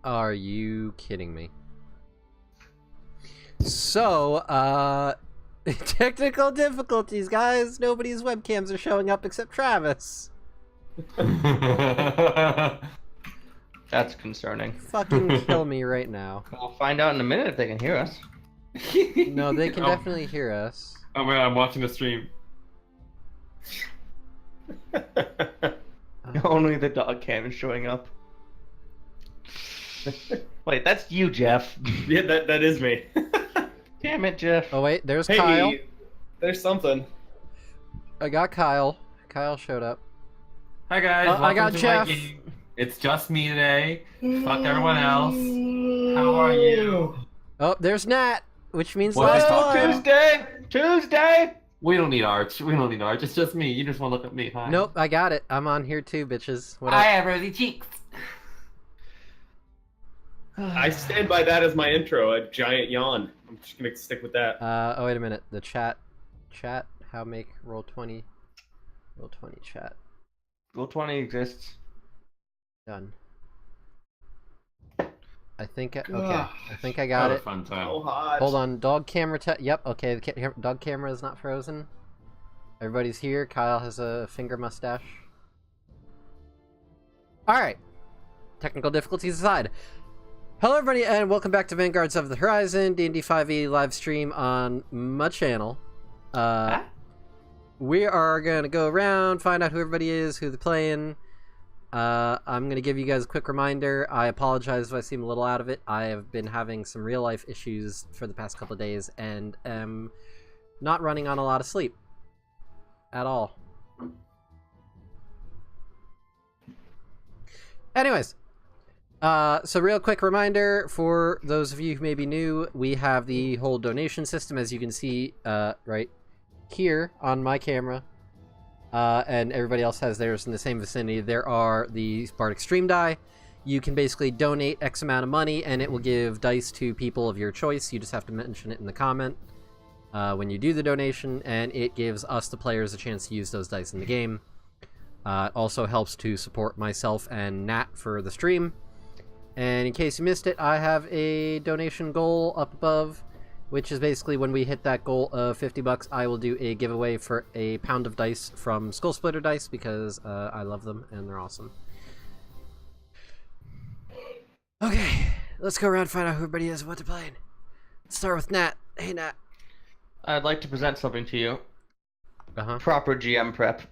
Are you kidding me? So, technical difficulties, guys. Nobody's webcams are showing up except Travis. That's concerning. Fucking kill me right now. We'll find out in a minute if they can hear us. No, they can definitely hear us. Oh man, I'm watching the stream. Only the dog cam is showing up. Wait, that's you, Jeff. Yeah, that is me. Damn it, Jeff. Oh wait, there's Hey, Kyle. there's something. I got Kyle. Kyle showed up. Hi guys, I welcome got to Jeff. my game. It's just me today. Fuck everyone else. How are you? Oh, there's Nat, which means What last the Oh, one. Tuesday! We don't need Arch. We don't need Arch. It's just me. You just want to look at me. Hi. Nope, I got it. I'm on here too, bitches. What up? I have rosy cheeks. I stand by that as my intro, a giant yawn. I'm just gonna stick with that. Oh wait a minute. The chat. How make roll 20? Roll 20 chat. Roll 20 exists. Done. I think okay. I think I got What a it. fun time. So hot. Hold on. Dog camera. Yep. Okay. The dog camera is not frozen. Everybody's here. Kyle has a finger mustache. All right. Technical difficulties aside. Hello, everybody, and welcome back to Vanguards of the Horizon D&D 5e live stream on my channel. We are gonna go around, find out who everybody is, who they're playing. I'm gonna give you guys a quick reminder. I apologize if I seem a little out of it. I have been having some real life issues for the past couple of days and am not running on a lot of sleep at all. Anyways, so real quick reminder for those of you who may be new, we have the whole donation system, as you can see right here on my camera. And everybody else has theirs in the same vicinity. There are the Bardic Stream Die. You can basically donate X amount of money and it will give dice to people of your choice. You just have to mention it in the comment when you do the donation, and it gives us, the players, a chance to use those dice in the game. It also helps to support myself and Nat for the stream. And in case you missed it, I have a donation goal up above, which is basically when we hit that goal of $50, I will do a giveaway for a pound of dice from Skull Splitter Dice, because I love them and they're awesome. Okay, let's go around and find out who everybody is and what they're playing. Let's start with Nat. Hey, Nat. I'd like to present something to you. proper GM prep.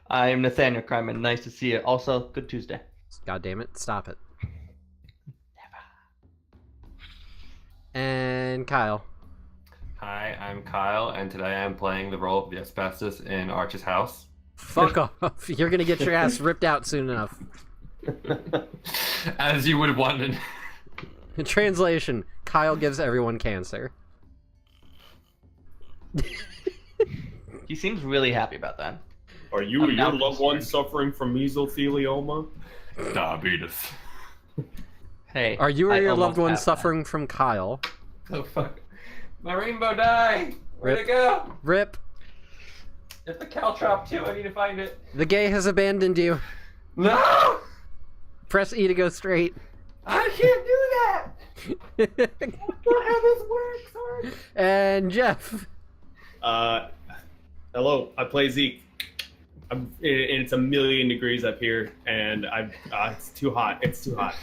I am Nathaniel Kryman. Nice to see you. Also, good Tuesday. God damn it! Stop it. And Kyle. Hi, I'm Kyle, and today I'm playing the role of the asbestos in Arch's house. Fuck off! You're gonna get your ass ripped out soon enough. As you would have wanted. In translation, Kyle gives everyone cancer. He seems really happy about that. Are you or your loved one suffering from mesothelioma? Diabetes. Hey. Are you or I your loved almost one have suffering from Kyle? Oh fuck. My rainbow die! Where'd Rip. it go? Rip. It's the caltrop too, I need to find it. The gay has abandoned you. No! Press E to go straight. I can't do that! That's not how this works, And Jeff. Hello, I play Zeke. And it's 1,000,000 degrees up here, and it's too hot. It's too hot.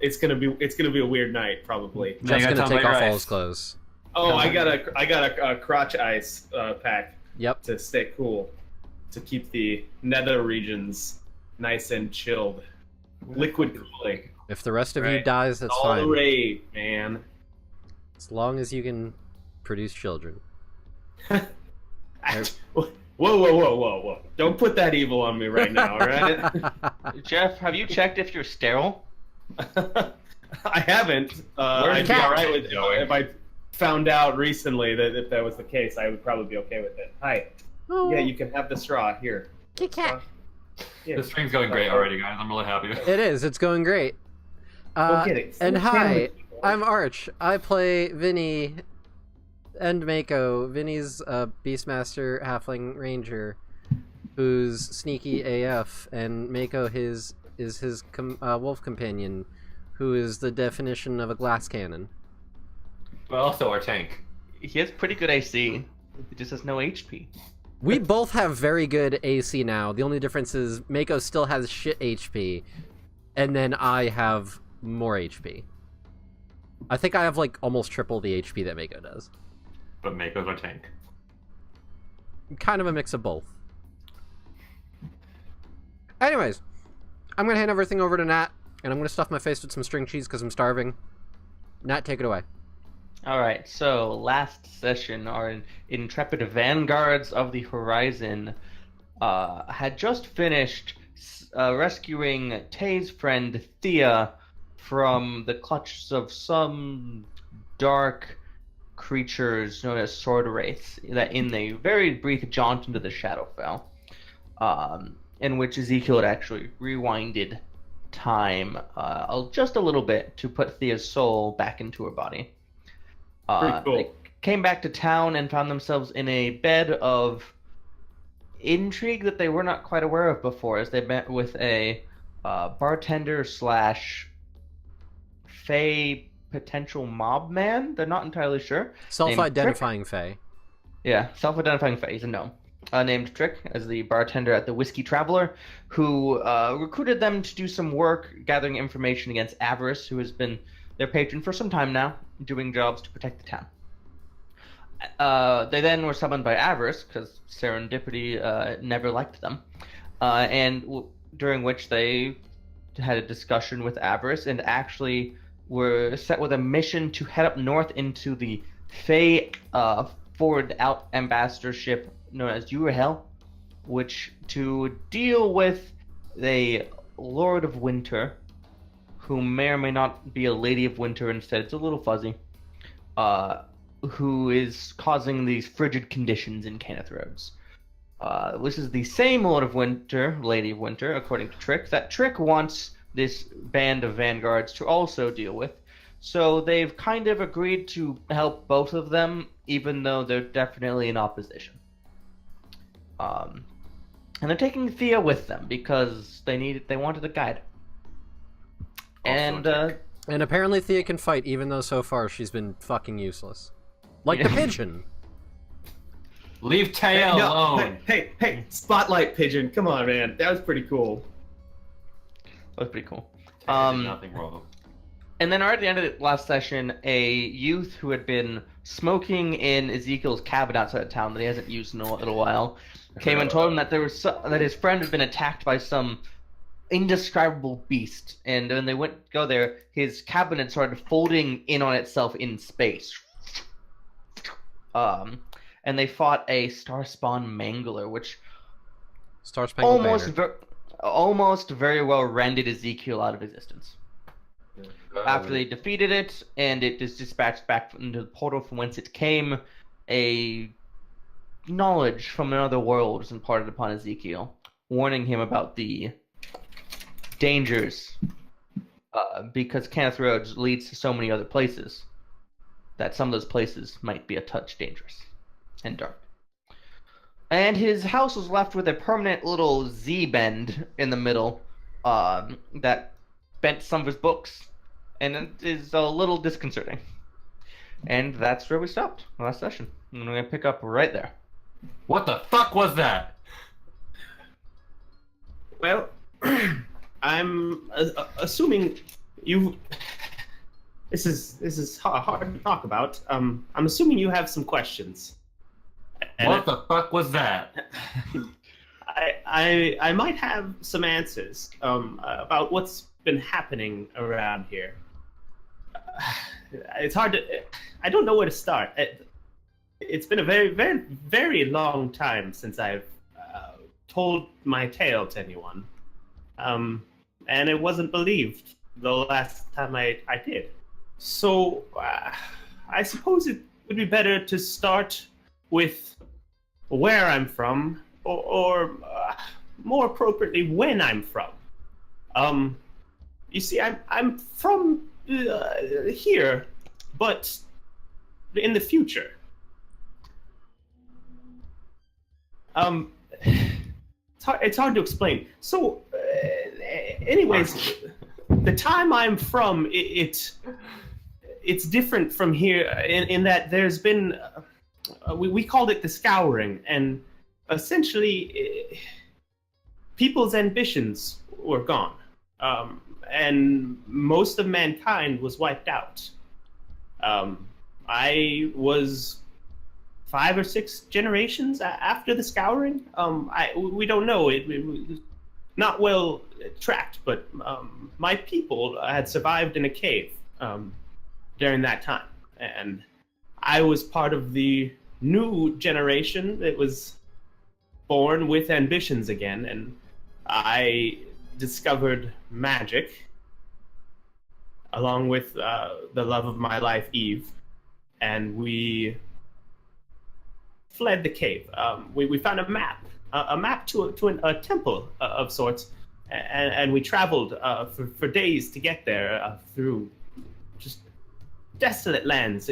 It's gonna be a weird night, probably. Jeff's gotta gonna tell take me off your all ice. his clothes. Oh, I got a crotch ice pack Yep. to stay cool, to keep the nether regions nice and chilled. Liquid cooling. If the rest of you Right. dies, that's All the fine. rave, man. As long as you can produce children. Whoa. Don't put that evil on me right now, alright? Jeff, have you checked if you're sterile? I haven't. I'd be cat? alright with it. If I found out recently that if that was the case, I would probably be okay with it. Hi. Oh, Yeah, you can have the straw. Here. Kit Kat. Yeah. This stream's going great already, guys. I'm really happy. It is. It's going great. Go get it. And Stand hi, with me. I'm Arch. I play Vinny and Mako. Vinny's a Beastmaster Halfling Ranger who's sneaky AF, and Mako is his wolf companion, who is the definition of a glass cannon. But also our tank. He has pretty good AC. He just has no HP. We both have very good AC now. The only difference is Mako still has shit HP, and then I have more HP. I think I have like almost triple the HP that Mako does. But Mako's our tank. Kind of a mix of both. Anyways, I'm gonna hand everything over to Nat, and I'm gonna stuff my face with some string cheese because I'm starving. Nat, take it away. Alright, so last session, our intrepid Vanguards of the Horizon had just finished rescuing Tay's friend Thea from the clutches of some dark creatures known as Sword Wraiths, that in a very brief jaunt into the Shadowfell, in which Ezekiel had actually rewinded time just a little bit to put Thea's soul back into her body. Pretty cool. They came back to town and found themselves in a bed of intrigue that they were not quite aware of before, as they met with a bartender slash Fey potential mob man. They're not entirely sure. Self-identifying Fae. Yeah, self-identifying Fey. He's a gnome. Named Trick as the bartender at the Whiskey Traveler, who recruited them to do some work gathering information against Avarice, who has been their patron for some time now, doing jobs to protect the town. They then were summoned by Avarice, because Serendipity never liked them, during which they had a discussion with Avarice and actually were set with a mission to head up north into the Fey forward out ambassadorship known as Urahel, which to deal with the Lord of Winter, who may or may not be a Lady of Winter instead, it's a little fuzzy, who is causing these frigid conditions in Kenneth Roads. This is the same Lord of Winter, Lady of Winter, according to Trick, that Trick wants this band of Vanguards to also deal with. So they've kind of agreed to help both of them, even though they're definitely in opposition. And they're taking Thea with them because they wanted a guide. And apparently Thea can fight, even though so far she's been fucking useless. Like the pigeon. Leave Taya alone. Hey, spotlight pigeon. Come on, man. That was pretty cool. that was pretty cool. Taya did nothing wrong. And then right at the end of the last session, a youth who had been smoking in Ezekiel's cabin outside of town that he hasn't used in a little while came and told him that that his friend had been attacked by some indescribable beast. And when they went to go there, his cabin had started folding in on itself in space. And they fought a Starspawn Mangler, which Star Spangled almost Banner. almost very well rendered Ezekiel out of existence. After they defeated it, and it is dispatched back into the portal from whence it came, a knowledge from another world was imparted upon Ezekiel, warning him about the dangers, because Kenneth Roads leads to so many other places, that some of those places might be a touch dangerous and dark. And his house was left with a permanent little Z-bend in the middle, that bent some of his books, and it is a little disconcerting. And that's where we stopped last session. And we're going to pick up right there. What the fuck was that? Well, I'm assuming you. This is hard to talk about. I'm assuming you have some questions. And What the fuck was that? I might have some answers about what's been happening around here. It's hard to. I don't know where to start. It's been a very, very, very long time since I've told my tale to anyone, and it wasn't believed the last time I did. So I suppose it would be better to start with where I'm from, or more appropriately, when I'm from. You see, I'm from here, but in the future. It's hard to explain. So, anyways, the time I'm from, it's different from here in that there's been, we called it the scouring, and essentially, people's ambitions were gone, and most of mankind was wiped out. I was 5 or 6 generations after the scouring. We don't know. It was not well tracked, but my people had survived in a cave during that time, and I was part of the new generation that was born with ambitions again, and I discovered magic along with the love of my life, Eve, and we fled the cave. We found a map to a temple of sorts, and we traveled for days to get there through just desolate lands,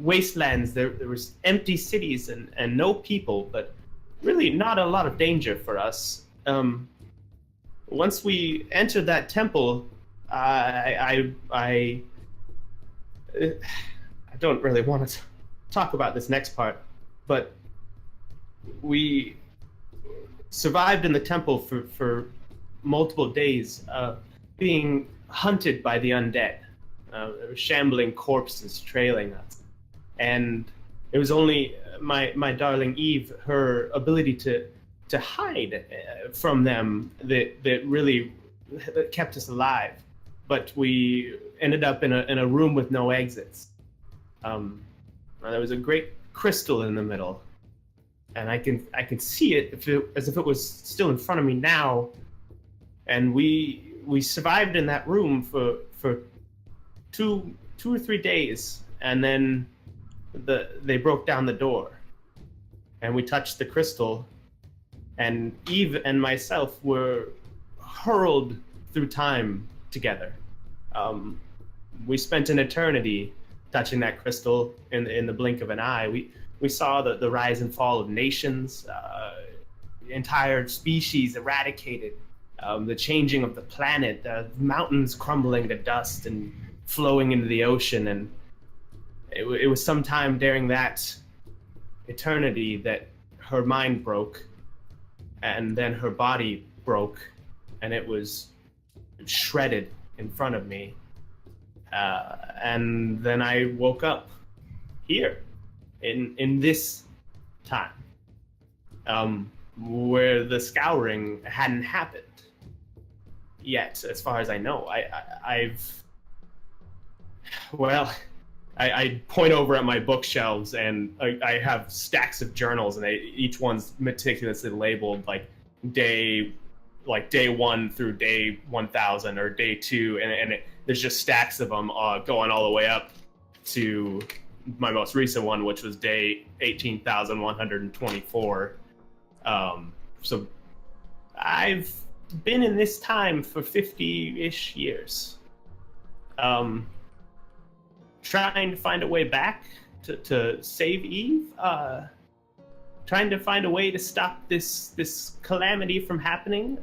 wastelands. There was empty cities and no people, but really not a lot of danger for us. Once we entered that temple, I don't really want to talk about this next part, but we survived in the temple for multiple days, being hunted by the undead. There were shambling corpses trailing us, and it was only my darling Eve, her ability to hide from them that really kept us alive. But we ended up in a room with no exits. There was a great crystal in the middle, and I can see it, as if it was still in front of me now. And we survived in that room for 2 or 3 days, and then they broke down the door, and we touched the crystal, and Eve and myself were hurled through time together. We spent an eternity touching that crystal in the blink of an eye. We saw the rise and fall of nations, entire species eradicated, the changing of the planet, mountains crumbling to dust and flowing into the ocean. And it was sometime during that eternity that her mind broke, and then her body broke, and it was shredded in front of me. And then I woke up here, in this time, where the scouring hadn't happened yet, as far as I know. I point over at my bookshelves, and I have stacks of journals, and each one's meticulously labeled like day 1 through day 1000 or day 2, and there's just stacks of them going all the way up to my most recent one, which was day 18,124. So I've been in this time for 50-ish years. Trying to find a way back to save Eve. Trying to find a way to stop this calamity from happening.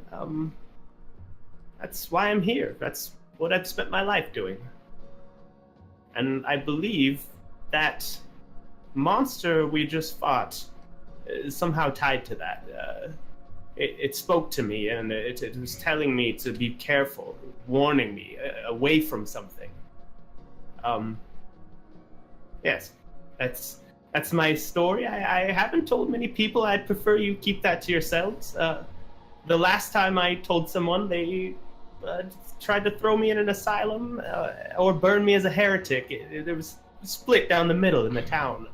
That's why I'm here. That's what I've spent my life doing. And I believe that monster we just fought is somehow tied to that. It spoke to me, and it was telling me to be careful, warning me away from something. Yes, that's my story. I haven't told many people. I'd prefer you keep that to yourselves. The last time I told someone, they tried to throw me in an asylum or burn me as a heretic. There was a split down the middle in the town.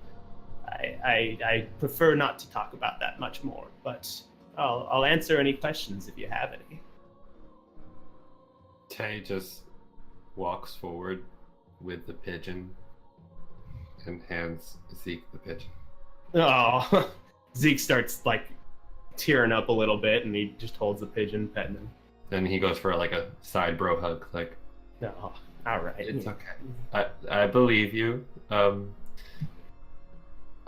I prefer not to talk about that much more, but I'll answer any questions if you have any. Tay just walks forward with the pigeon and hands Zeke the pigeon. Oh, Zeke starts like tearing up a little bit, and he just holds the pigeon, petting him. Then he goes for like a side bro hug, like, No, all right. it's okay. I believe you. I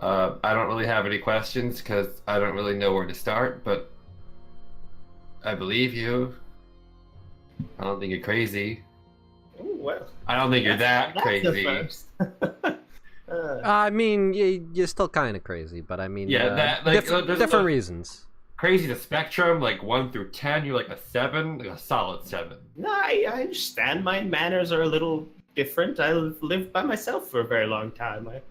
don't really have any questions because I don't really know where to start, but I believe you. I don't think you're crazy. Oh, well. I don't think you're that That's crazy. the first. I mean, you're still kind of crazy, but I mean, Yeah, that, like, there's different reasons. Crazy the spectrum, like 1 through 10, you're like a 7, like a solid 7. No, I understand. My manners are a little different. I've lived by myself for a very long time. I'm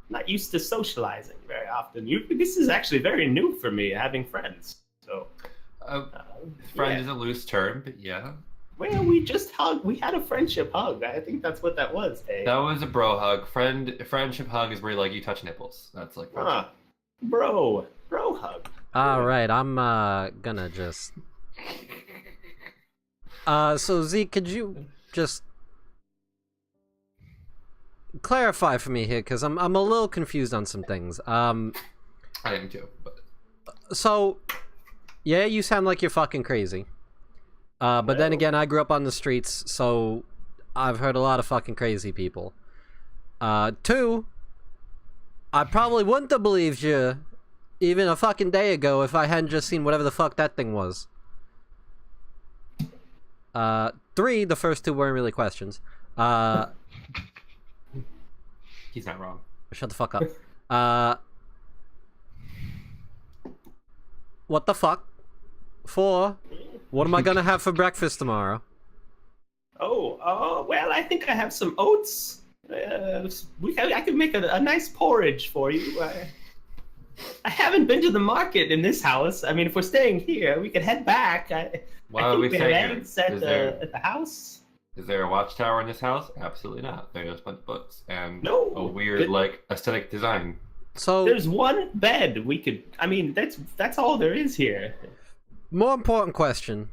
not used to socializing very often. This is actually very new for me, having friends. So, Friend yeah. is a loose term, but yeah. Well, we just hugged. We had a friendship hug. I think that's what that was. Hey. That was a bro hug. Friendship hug is where like you touch nipples. That's like friendship. Bro hug. All right, I'm gonna just. So Zeke, could you just clarify for me here, because I'm a little confused on some things. I am too. But... So, yeah, you sound like you're fucking crazy. But then again, I grew up on the streets, so I've heard a lot of fucking crazy people. 2, I probably wouldn't have believed you even a fucking day ago if I hadn't just seen whatever the fuck that thing was. 3, the first 2 weren't really questions. He's not wrong. Shut the fuck up. What the fuck? 4, what am I gonna have for breakfast tomorrow? Well, I think I have some oats. I could make a nice porridge for you. I haven't been to the market in this house. I mean, if we're staying here, we could head back. Why I are we think we have staying here? eggs at the house. Is there a watchtower in this house? Absolutely not. There's a bunch of books and No, a weird like aesthetic design. So there's one bed. We could. I mean, that's all there is here. more important question.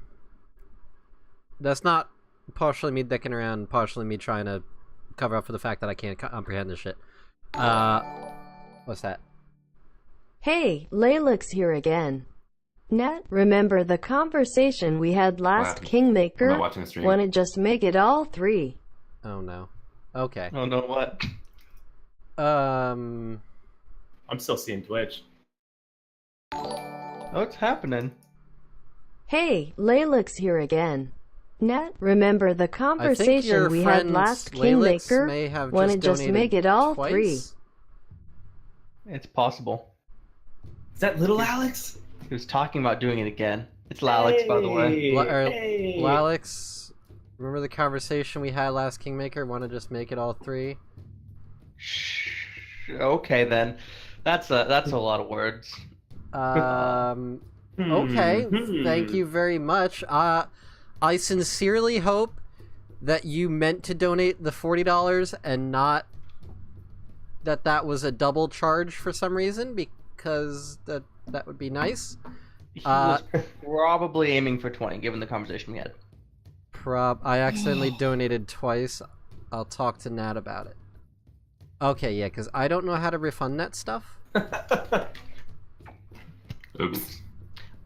That's not partially me dicking around, partially me trying to cover up for the fact that I can't comprehend this shit. What's that? Hey, Layla's here again. Net, remember the conversation we had last I'm Kingmaker? not watching the stream. Wanna just make it all 3. Oh no. Okay. Oh no, what? I'm still seeing Twitch. What's happening? Hey, Layla's here again. Net, remember the I think your conversation we had friend last Lalix Kingmaker? may have Wanna just donated make it all twice? 3. It's possible. Is that little Alex? He was talking about doing it again. It's Lalix, by the way. Hey. Lalix, Remember the conversation we had last Kingmaker? Want to just make it all 3? Okay then, that's a lot of words. Okay, thank you very much. I sincerely hope that you meant to donate the $40 and not that was a double charge for some reason, because that would be nice. He was probably aiming for 20, given the conversation we had. I accidentally donated twice. I'll talk to Nat about it. Okay, yeah, because I don't know how to refund that stuff. Oops.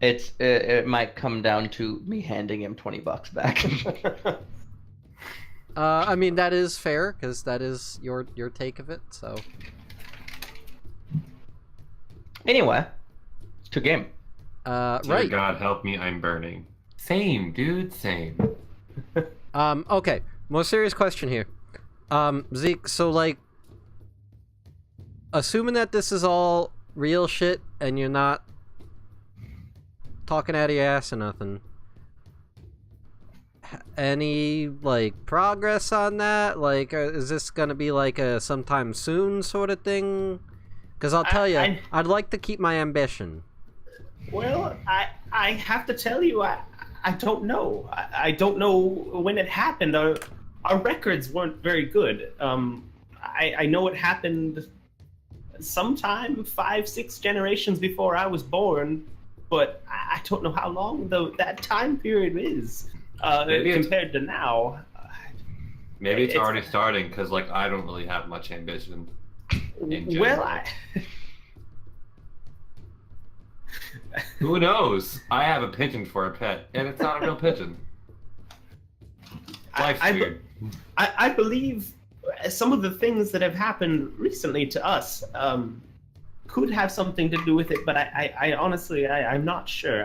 It might come down to me handing him $20 back. I mean, that is fair, because that is your take of it, so... Anyway, to game. Dear Right. God, help me, I'm burning. Same, dude, same. Okay, more serious question here. Zeke, so, like, assuming that this is all real shit, and you're not talking out of your ass or nothing, any, like, progress on that? Like, is this gonna be, like, a sometime soon sort of thing? Because I'll tell you, I'd like to keep my ambition. Well, I have to tell you, I don't know. I don't know when it happened. Our records weren't very good. I know it happened sometime 5-6 generations before I was born, but I don't know how long that time period is compared to now. Maybe it's already starting, because, like, I don't really have much ambition. Well, Who knows? I have a pigeon for a pet, and it's not a real pigeon. Life's weird. I believe some of the things that have happened recently to us could have something to do with it, but I honestly, I'm not sure.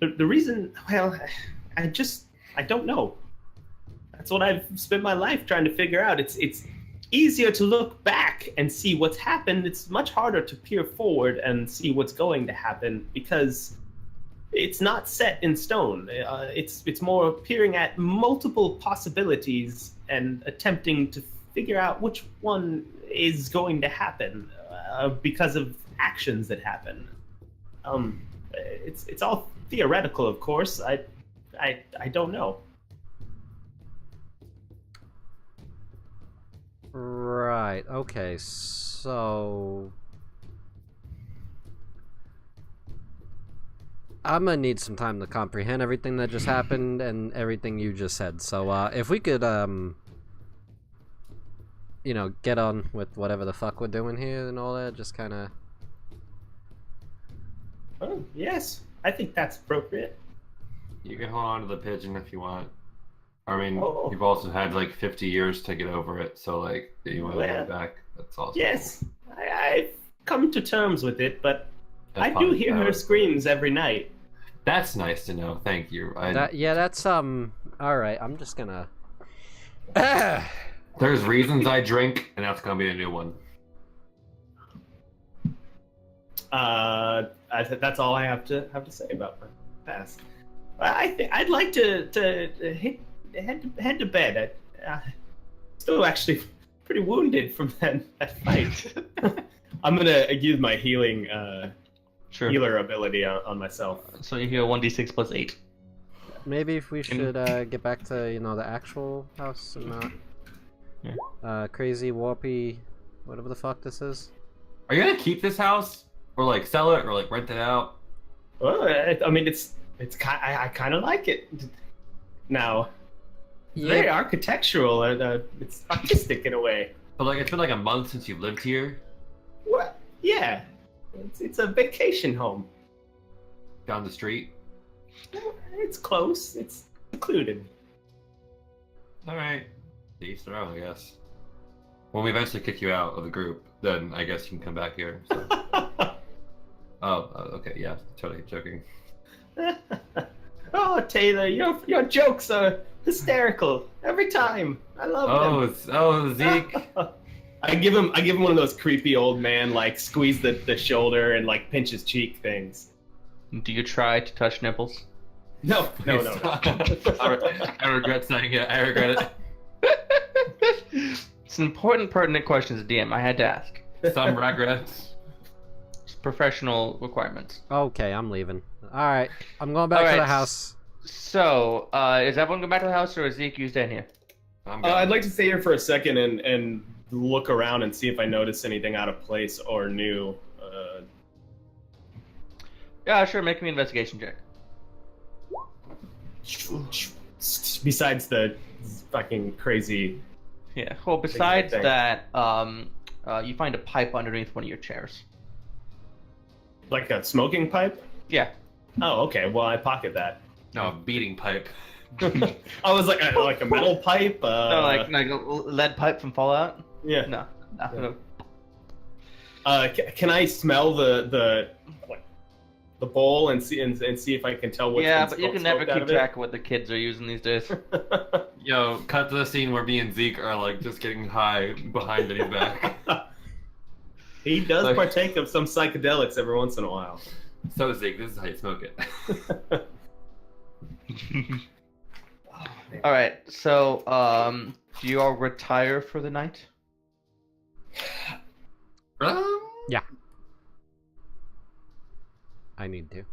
The reason, well, I don't know. That's what I've spent my life trying to figure out. It's easier to look back and see what's happened. It's much harder to peer forward and see what's going to happen, because it's not set in stone. It's more peering at multiple possibilities and attempting to figure out which one is going to happen because of actions that happen. It's all theoretical, of course. I don't know. Right, okay, so... I'm gonna need some time to comprehend everything that just happened and everything you just said. So, if we could, you know, get on with whatever the fuck we're doing here and all that, just kind of... Oh, yes, I think that's appropriate. You can hold on to the pigeon if you want. I mean, Oh. you've also had, like, 50 years to get over it, so, like, if you want to get it back, that's also Yes, I've come to terms with it, but cool. I do hear her screams every night. That's nice to know, thank you. Yeah, that's, alright, I'm just gonna... There's reasons I drink, and that's gonna be a new one. That's all I have to say about my past. I'd like to head to bed. I'm still actually pretty wounded from that fight. I'm gonna use my healing Sure. healer ability on myself. So you heal 1d6 plus 8. Maybe if we should, get back to, you know, the actual house and not... Yeah. Crazy, warpy, whatever the fuck this is. Are you gonna keep this house? Or, like, sell it? Or, like, rent it out? Well, I mean, I kind of like it now. It's very architectural and it's artistic in a way. But, like, it's been, like, a month since you've lived here. Well, yeah, it's a vacation home. Down the street. It's close. It's secluded. Alright. Each their own, I guess. When we eventually kick you out of the group, then I guess you can come back here. So. Okay, yeah, totally joking. Oh, Taylor, your jokes are hysterical every time. I love them. Zeke. I give him one of those creepy old man, like, squeeze the shoulder and, like, pinch his cheek things. Do you try to touch nipples? No. I regret saying it. I regret it. It's an important, pertinent question as a DM. I had to ask. Some regrets. It's professional requirements. Okay, I'm leaving. Alright, I'm going back All to the right. house. So, is everyone going back to the house, or is Zeke you staying here? I'm going. I'd like to stay here for a second and look around and see if I notice anything out of place or new. Yeah, sure. Make me an investigation check. Besides the fucking crazy. Yeah. Well, besides thing. that, you find a pipe underneath one of your chairs. Like a smoking pipe? Yeah. Oh, okay. Well, I pocket that. No, beating pipe. I was like a metal pipe. No, like a lead pipe from Fallout. Yeah. No. No. Can I smell the bowl and see if I can tell what's Yeah, been but you can never smoked out keep of it? track of what the kids are using these days. Yo, cut to the scene where me and Zeke are like just getting high behind Eddie's back. He does Like- partake of some psychedelics every once in a while. So Zeke, this is how you smoke it. All right. So, do you all retire for the night? I need to.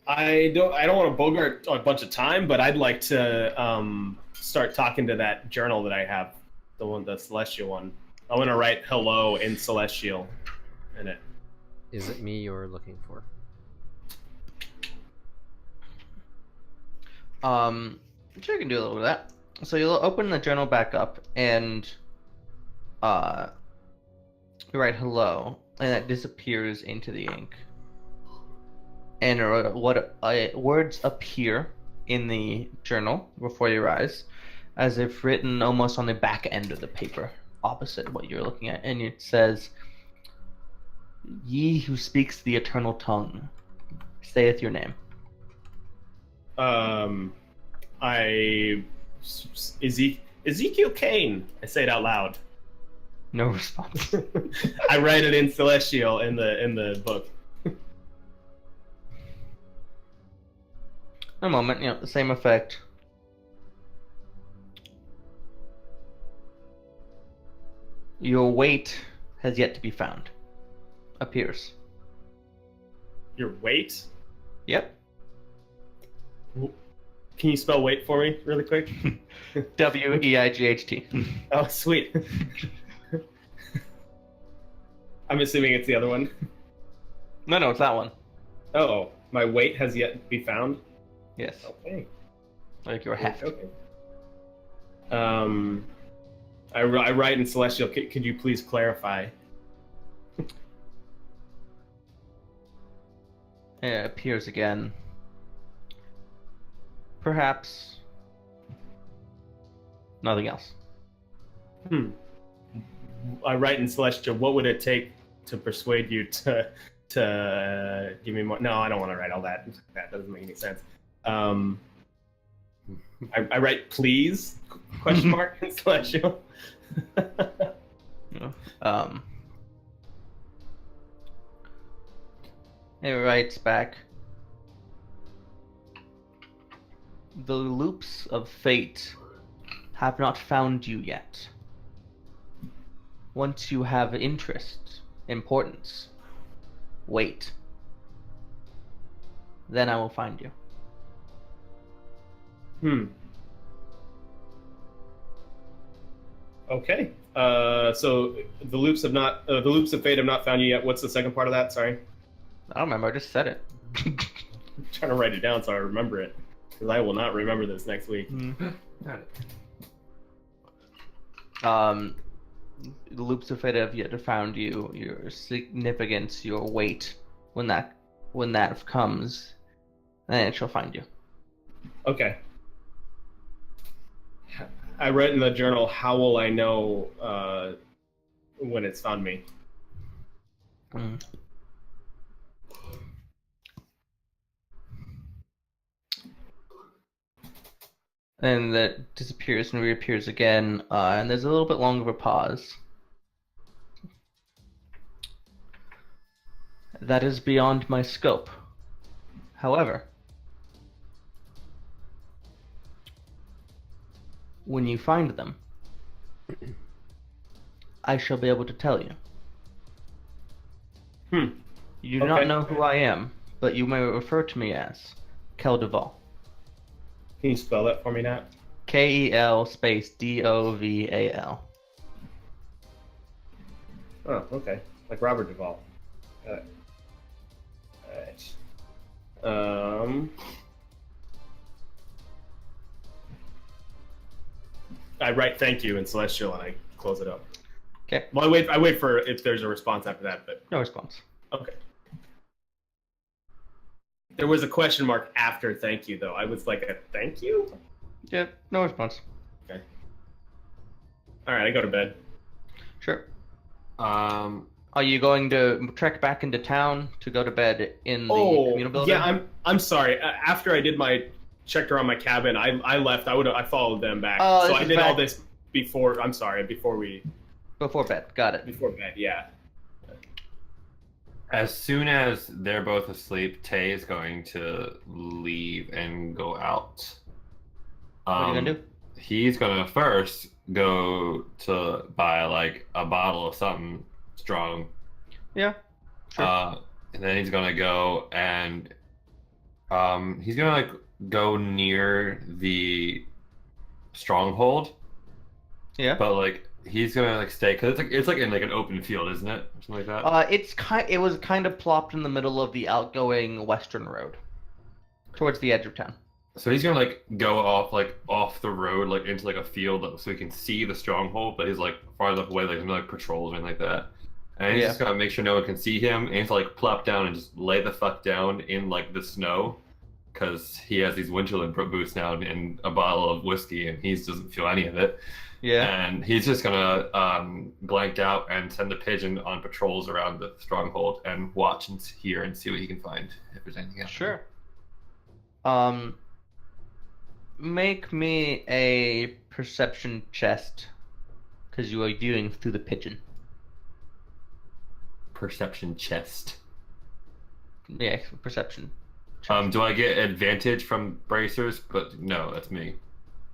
I don't want to bogart a bunch of time, but I'd like to start talking to that journal that I have, the Celestial one. I want to write hello in Celestial in it. Is it me you're looking for? Sure, you can do a little bit of that. So you'll open the journal back up and you write hello, and that disappears into the ink. And words appear in the journal before your eyes, as if written almost on the back end of the paper, opposite what you're looking at. And it says, "Ye who speaks the eternal tongue, saith your name." Ezekiel Kane. I say it out loud. No response. I write it in Celestial in the book. A moment, the same effect. Your weight has yet to be found. Appears. Your weight? Yep. Can you spell weight for me really quick? Weight. Oh, sweet. I'm assuming it's the other one. No, it's that one. Oh, my weight has yet to be found? Yes. Okay. Like your heft. Okay. I write in Celestial, could you please clarify? It appears again. Perhaps. Nothing else. I write in Celestial, what would it take to persuade you to give me more? No, I don't want to write all that. That doesn't make any sense. I write please question mark in Celestial. It writes back, "The loops of fate have not found you yet. Once you have interest, importance, wait. Then I will find you." Okay. So the loops of fate have not found you yet. What's the second part of that? Sorry. I don't remember, I just said it. I'm trying to write it down so I remember it, because I will not remember this next week. Got it. The loops of fate have yet to found you, your significance, your weight. When that comes, then it shall find you. Okay. I wrote in the journal, how will I know when it's found me? And that disappears and reappears again, and there's a little bit longer of a pause. "That is beyond my scope. However, When you find them, I shall be able to tell you. You do not Okay. know who I am, but you may refer to me as Kel Duval. Can you spell that for me, Nat? Kel space Doval. Oh, okay. Like Robert Duvall. Got it. Alright. I write thank you in Celestial and I close it up. Okay. Well, I wait for if there's a response after that, but No response. okay. There was a question mark after thank you, though. I was like, a thank you? Yeah, no response. Okay. Alright, I go to bed. Sure. Um, Are you going to trek back into town to go to bed in the communal building? yeah, I'm sorry. After I did my checked around my cabin, I left. I followed them back. Oh, so this I is did all back- this before. I'm sorry, before Before bed. bed. Yeah. as soon as they're both asleep, Tay is going to leave and go out. What are you gonna do? He's gonna first go to buy like a bottle of something strong. Yeah. Sure. And then he's gonna go and he's gonna like go near the stronghold, Yeah. but like he's gonna like stay because it's like in like an open field, isn't it? Or something like that. It was kind of plopped in the middle of the outgoing western road, towards the edge of town. So he's gonna like go off the road like into like a field so he can see the stronghold, but he's like far enough away like there's no like patrols or anything like that. And he's Yeah. just gonna make sure no one can see him, and he's like plop down and just lay the fuck down in like the snow, because he has these Winterland boots now and a bottle of whiskey, and he doesn't feel any of it. Yeah. And he's just gonna blank out and send the pigeon on patrols around the stronghold and watch and hear and see what he can find if there's anything else. Sure. Make me a perception chest, because you are viewing through the pigeon. Perception chest. Yeah, perception. Do I get advantage from bracers? But no, that's me.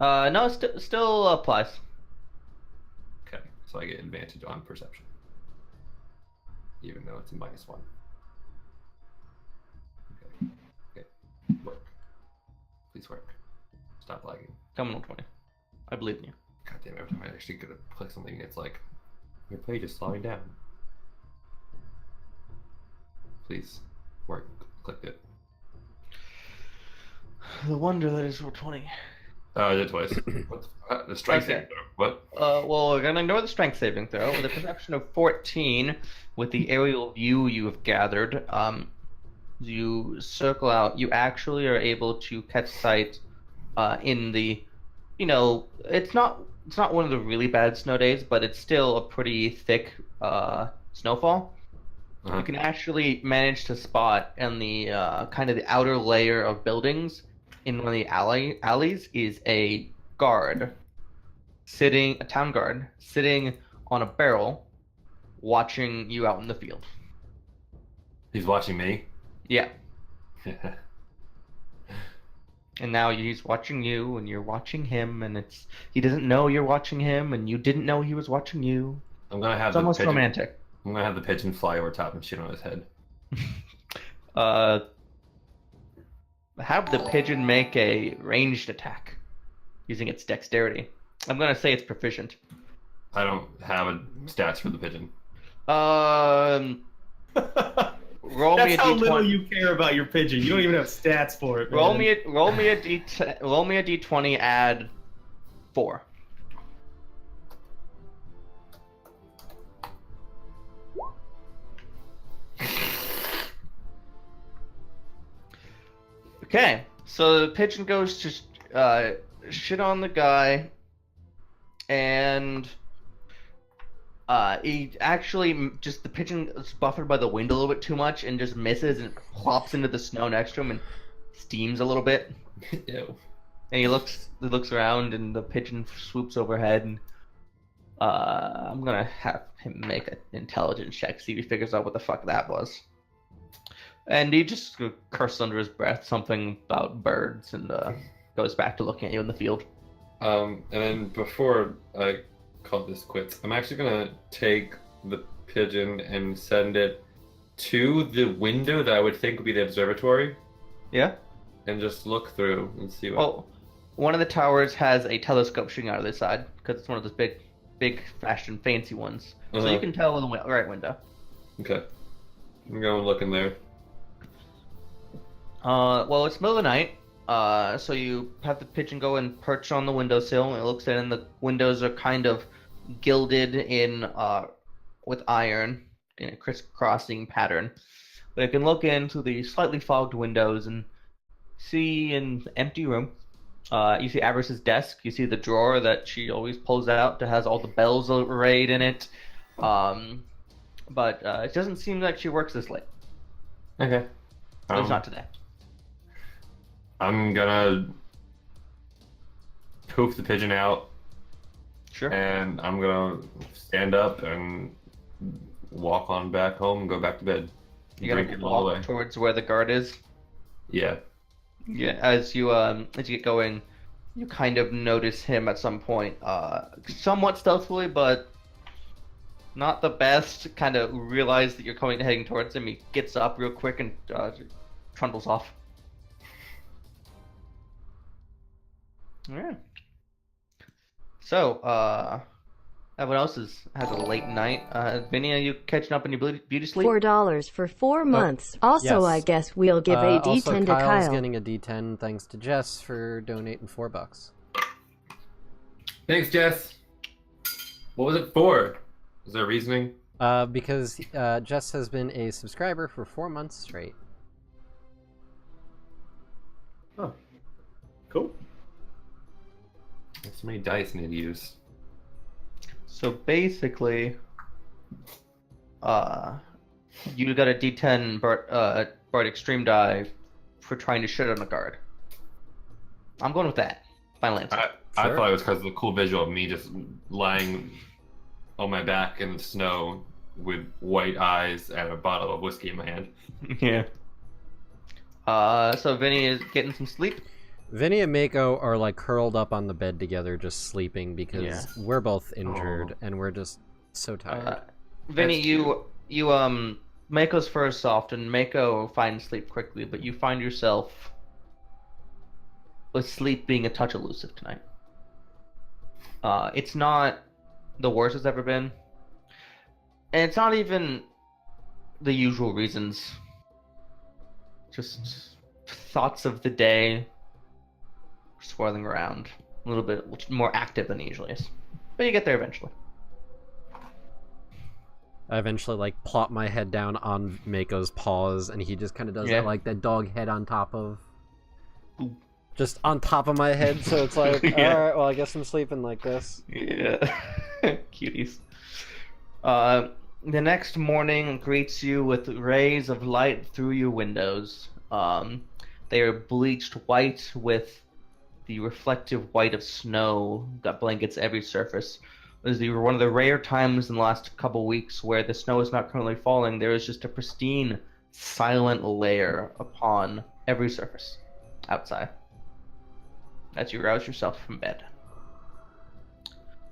No, still applies. Okay, so I get advantage on perception, even though it's a -1. Okay, work. Please work. Stop lagging. Come on, 20. I believe in you. God damn! Every time I actually go to click something, it's like your page is slowing down. Please work. Clicked it. The wonder that is 20. Oh, I did twice. What the strength Okay. saving throw? What? Well, we're gonna ignore the strength saving throw. With a perception of 14, with the aerial view you have gathered, you circle out. You actually are able to catch sight in the, it's not one of the really bad snow days, but it's still a pretty thick snowfall. You can actually manage to spot in the kind of the outer layer of buildings in one of the alleys is a town guard sitting on a barrel, watching you out in the field. He's watching me. Yeah, and now he's watching you, and you're watching him, and he doesn't know you're watching him, and you didn't know he was watching you. I'm gonna have It's the almost pigeon. romantic. I'm gonna have the pigeon fly over top and shit on his head. Have the pigeon make a ranged attack using its dexterity. I'm gonna say it's proficient. I don't have stats for the pigeon. Roll That's me a how d20. little you care about your pigeon. You don't even have stats for it. Roll man. me a d20. Add 4. Okay, so the pigeon goes to shit on the guy, and he actually the pigeon is buffered by the wind a little bit too much and just misses and plops into the snow next to him and steams a little bit. Ew. And he looks around, and the pigeon swoops overhead, and I'm gonna have him make an intelligence check, see if he figures out what the fuck that was. And he just curses under his breath something about birds, and goes back to looking at you in the field. And then before I call this quits, I'm actually gonna take the pigeon and send it to the window that I would think would be the observatory, Yeah. and just look through and see what. Well, one of the towers has a telescope shooting out of the side because it's one of those big, fashion, fancy ones. So you can tell in the right window. Okay. I'm going to look in there. Well, it's middle of the night. So you have the pigeon go and perch on the windowsill, and it looks in, and the windows are kind of gilded in with iron in a crisscrossing pattern. But it can look into the slightly fogged windows and see an empty room. You see Avarice's desk. You see the drawer that she always pulls out that has all the bells arrayed in it. But it doesn't seem like she works this late. Okay. At least not today. I'm gonna poof the pigeon out, Sure. and I'm gonna stand up and walk on back home and go back to bed. You're Drink gonna it all the way. walk towards where the guard is. Yeah. Yeah. As you get going, you kind of notice him at some point, somewhat stealthily, but not the best. Kind of realize that you're heading towards him. He gets up real quick and trundles off. Yeah. So, everyone else has a late night. Vinny, are you catching up on your beauty sleep? $4 for 4 months. Also, yes. I guess we'll give a D10 also, to Kyle's Kyle. getting a D10 thanks to Jess for donating $4. Thanks, Jess. What was it for? Is there reasoning? Because Jess has been a subscriber for 4 months straight. Oh, cool. That's so many dice I need to use. So basically, you got a D10 Bard Extreme die for trying to shit on a guard. I'm going with that. Final answer. I Sure. thought it was because of the cool visual of me just lying on my back in the snow with white eyes and a bottle of whiskey in my hand. Yeah. So Vinny is getting some sleep. Vinny and Mako are like curled up on the bed together, just sleeping because Yeah. we're both injured and we're just so tired. Vinny, you Mako's fur is soft, and Mako finds sleep quickly, but you find yourself with sleep being a touch elusive tonight. It's not the worst it's ever been, and it's not even the usual reasons. Just thoughts of the day swirling around, a little bit more active than it usually is, but you get there eventually. I eventually like plop my head down on Mako's paws, and he just kind of does Yeah. that, like that dog head on top of, just on top of my head. So it's like, Yeah. all right, well, I guess I'm sleeping like this. Yeah, cuties. The next morning greets you with rays of light through your windows. They are bleached white with the reflective white of snow that blankets every surface. This is one of the rare times in the last couple weeks where the snow is not currently falling. There is just a pristine, silent layer upon every surface outside as you rouse yourself from bed.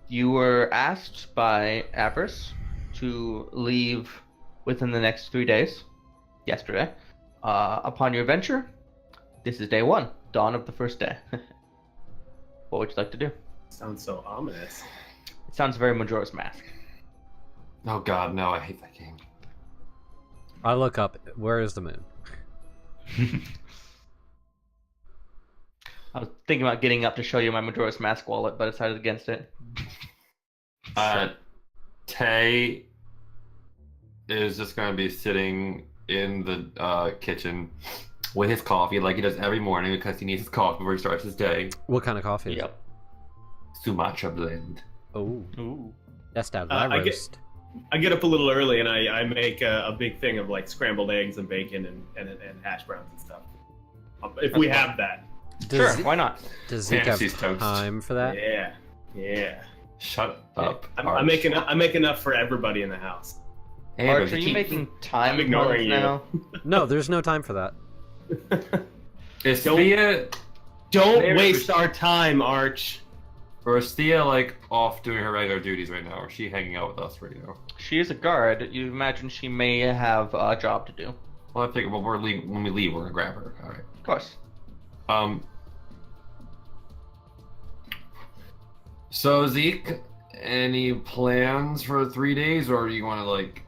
You were asked by Avarice to leave within the next 3 days, yesterday. Upon your adventure, this is day one, dawn of the first day. What would you like to do? Sounds so ominous. It sounds very Majora's Mask. Oh god, no, I hate that game. I look up, where is the moon? I was thinking about getting up to show you my Majora's Mask wallet, but I decided against it. Tay is just gonna be sitting in the kitchen with his coffee like he does every morning because he needs his coffee before he starts his day. What kind of coffee is it? Yep. Sumatra blend. Oh, Ooh. that's out my I get- roast. I get up a little early and I make a big thing of like scrambled eggs and bacon and hash browns and stuff. If we have that. Sure, Does, why not? does Zeke have Fantasy's toast. time for that? Yeah. Shut up. I make enough for everybody in the house. Hey, Arch, but are you making time I'm ignoring you. now? No, there's no time for that. Is Don't- Thea... Don't Maybe waste our time, Arch. Or is Thea like off doing her regular duties right now? Or is she hanging out with us right now? She is a guard. You imagine she may have a job to do. Well, I figure when we leave, we're gonna grab her. All right. Of course. So Zeke, any plans for 3 days, or do you want to like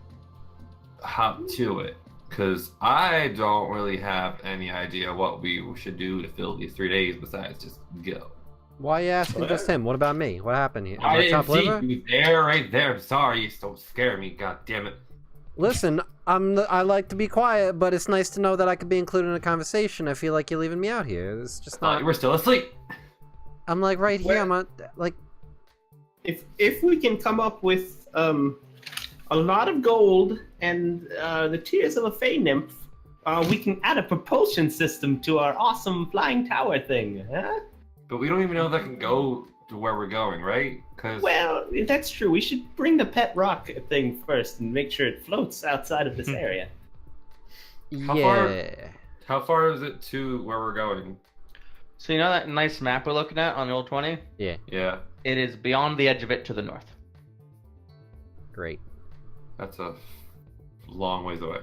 hop to it? Because I don't really have any idea what we should do to fill these 3 days besides just go. Why are you asking just him? What about me? What happened here? I didn't Top see liver? you there, right there. I'm sorry, you don't scare me. God damn it. Listen, I like to be quiet, but it's nice to know that I could be included in a conversation. I feel like you're leaving me out here. It's just not. We're still asleep. I'm like right here. I'm not like. If we can come up with a lot of gold and the tears of a fey nymph, we can add a propulsion system to our awesome flying tower thing, huh? But we don't even know if that can go to where we're going, right? Well, that's true. We should bring the pet rock thing first and make sure it floats outside of this area. How far is it to where we're going? So you know that nice map we're looking at on the old 20? Yeah. Yeah. It is beyond the edge of it to the north. Great. That's a long ways away.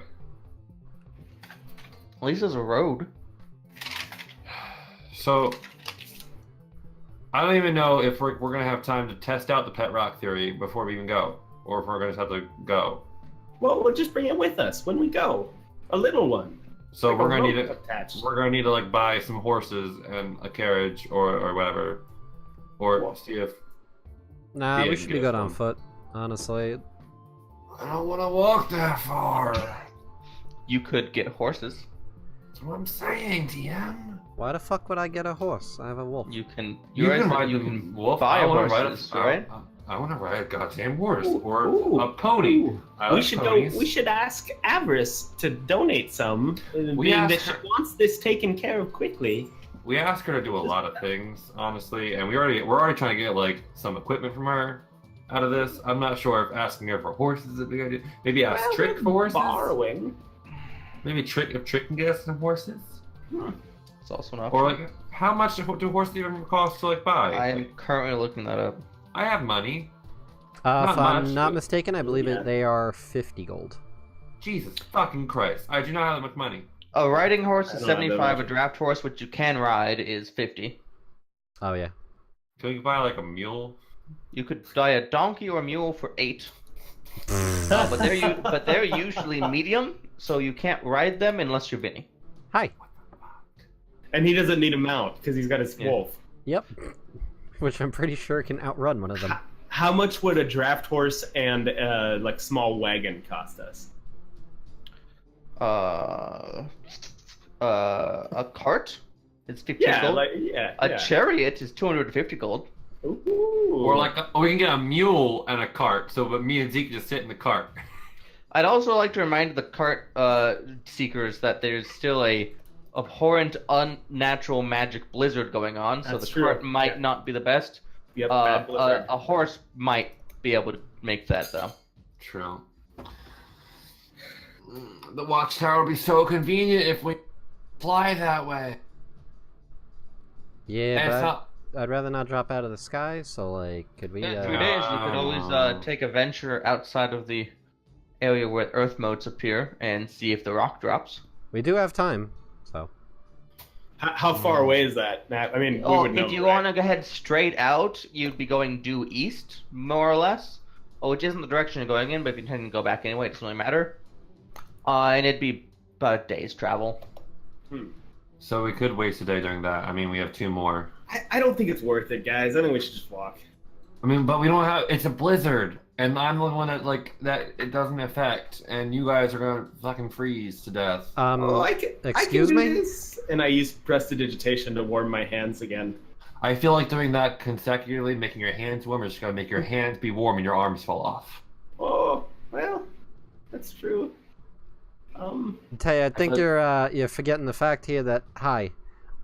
At least there's a road. So, I don't even know if we're going to have time to test out the pet rock theory before we even go, or if we're going to have to go. Well, we'll just bring it with us when we go. A little one. So Like we're a going to need rope attached. we're going to need to like buy some horses and a carriage or whatever, or see if. Nah, Yeah, we should be get good on some. foot. Honestly, I don't want to walk that far. You could get horses. That's what I'm saying, TM. why the fuck would I get a horse? I have a wolf. You can. You guys- can ride you the can wolf. buy I wanna horses, right? I want to ride a goddamn horse Ooh, or ooh, a pony. ooh. I We like should ponies. We should ask Avarice to donate some. Being asked that she her- wants this taken care of quickly. We asked her to do a lot of things, honestly, and we're already trying to get like some equipment from her out of this. I'm not sure if asking her for horses is a big idea. Maybe ask Well, Trick for horses. Borrowing. Maybe Trick can get us some horses. It's also an option. Or like, how much do horses even cost to like buy? I am currently looking that up. I have money. If Not I'm much, not but- mistaken, I believe Yeah. they are 50 gold. Jesus fucking Christ! I do not have that much money. A riding horse I is don't have that 75. A much. draft horse, which you can ride, is 50. Oh yeah. Can we buy like a mule? You could buy a donkey or a mule for 8. But they're usually medium, so you can't ride them unless you're Vinny. Hi. And he doesn't need a mount because he's got his Yeah. wolf. Yep. Which I'm pretty sure can outrun one of them. How much would a draft horse and like small wagon cost us? A cart is 50 Yeah, gold. yeah. A chariot is 250 gold. Ooh. Or like, we can get a mule and a cart, but me and Zeke just sit in the cart. I'd also like to remind the cart seekers that there's still a abhorrent, unnatural magic blizzard going on, so That's the true. cart might Yeah. not be the best. Yep, bad blizzard. A horse might be able to make that, though. True. The watchtower would be so convenient if we fly that way. Yeah, And but it's not- I'd rather not drop out of the sky. So like, could we? In 3 days, you could always take a venture outside of the area where Earth modes appear and see if the rock drops. We do have time. So How far away is that, Matt? I mean, we Oh, would know. if you right? want to go ahead straight out, you'd be going due east, more or less. Oh, which isn't the direction you're going in, but if you intend to go back anyway, it doesn't really matter. And it'd be about a day's travel. So we could waste a day doing that. I mean, we have 2 more. I don't think it's worth it, guys. I think we should just walk. I mean, but we don't have. It's a blizzard, and I'm the one that it doesn't affect, and you guys are gonna fucking freeze to death. Excuse me? do this. And I use prestidigitation to warm my hands again. I feel like doing that consecutively, making your hands warm, is just gonna make your hands be warm and your arms fall off. Oh, well, that's true. Tell you, I think you're forgetting the fact here that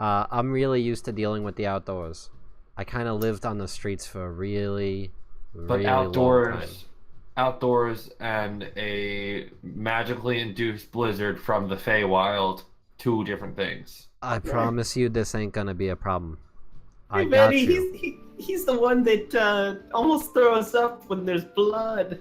I'm really used to dealing with the outdoors. I kind of lived on the streets for a really long time. Outdoors and a magically induced blizzard from the Feywild, 2 different things. I promise you, this ain't gonna be a problem. I Hey, got Benny, you. he's the one that almost throws up when there's blood.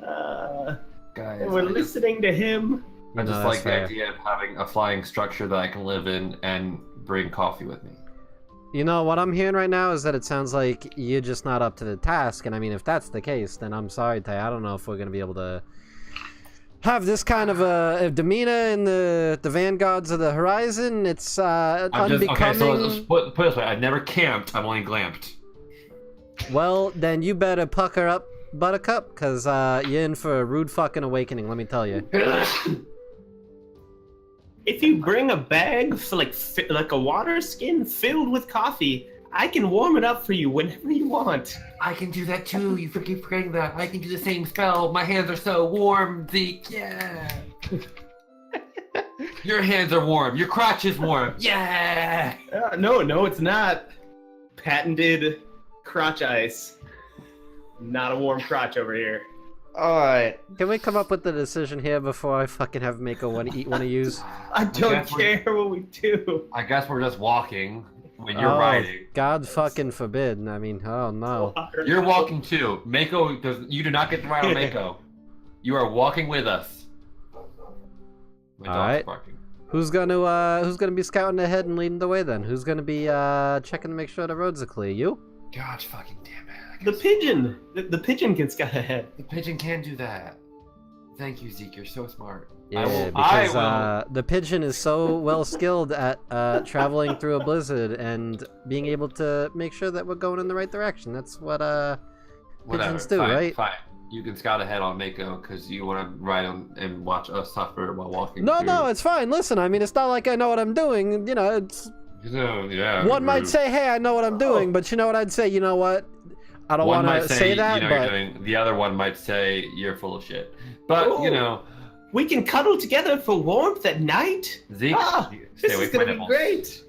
Guys, and we're I just listening to him. I You just know, like that's the fair. idea of having a flying structure that I can live in and bring coffee with me. You know, what I'm hearing right now is that it sounds like you're just not up to the task, and I mean, if that's the case, then I'm sorry, Tay. I don't know if we're gonna be able to have this kind of a demeanor in the Vanguards of the Horizon. It's unbecoming. Okay, so let's put it this way. I've never camped, I'm only glamped. Well, then you better pucker up, Buttercup, because you're in for a rude fucking awakening, let me tell you. If you bring a bag for like a water skin filled with coffee, I can warm it up for you whenever you want. I can do that too. You keep forgetting that. I can do the same spell. My hands are so warm, Zeke. Yeah. Your hands are warm. Your crotch is warm. Yeah. No, it's not. Patented crotch ice. Not a warm crotch over here. Alright. Can we come up with the decision here before I fucking have Mako eat one of yous? I don't guess we're- care what we do. I guess we're just walking when you're Oh, riding. God fucking forbid. I mean, oh no. You're walking too. Mako does. You do not get to ride on Mako. You are walking with us. My dog's Alright. barking. Who's gonna be scouting ahead and leading the way then? Who's gonna be checking to make sure the roads are clear? You? God fucking damn it. I The guess pigeon. The pigeon can scout ahead. the pigeon can do that. Thank you, Zeke. You're so smart. Yeah, I because will. the pigeon is so well skilled at traveling through a blizzard and being able to make sure that we're going in the right direction. That's what Whatever. pigeons do, fine, right? Fine. You can scout ahead on Mako because you want to ride on and watch us suffer while walking. No, through. no, it's fine. Listen, I mean, it's not like I know what I'm doing. You know, it's Yeah. one might say, "Hey, I know what I'm doing," but you know what I'd say? You know what? I don't One want might to say, say that, you know what but you're doing. The other one might say you're full of shit. But Ooh. you know, We can cuddle together for warmth at night. Zeke, This stay away is from my gonna be nipples. great.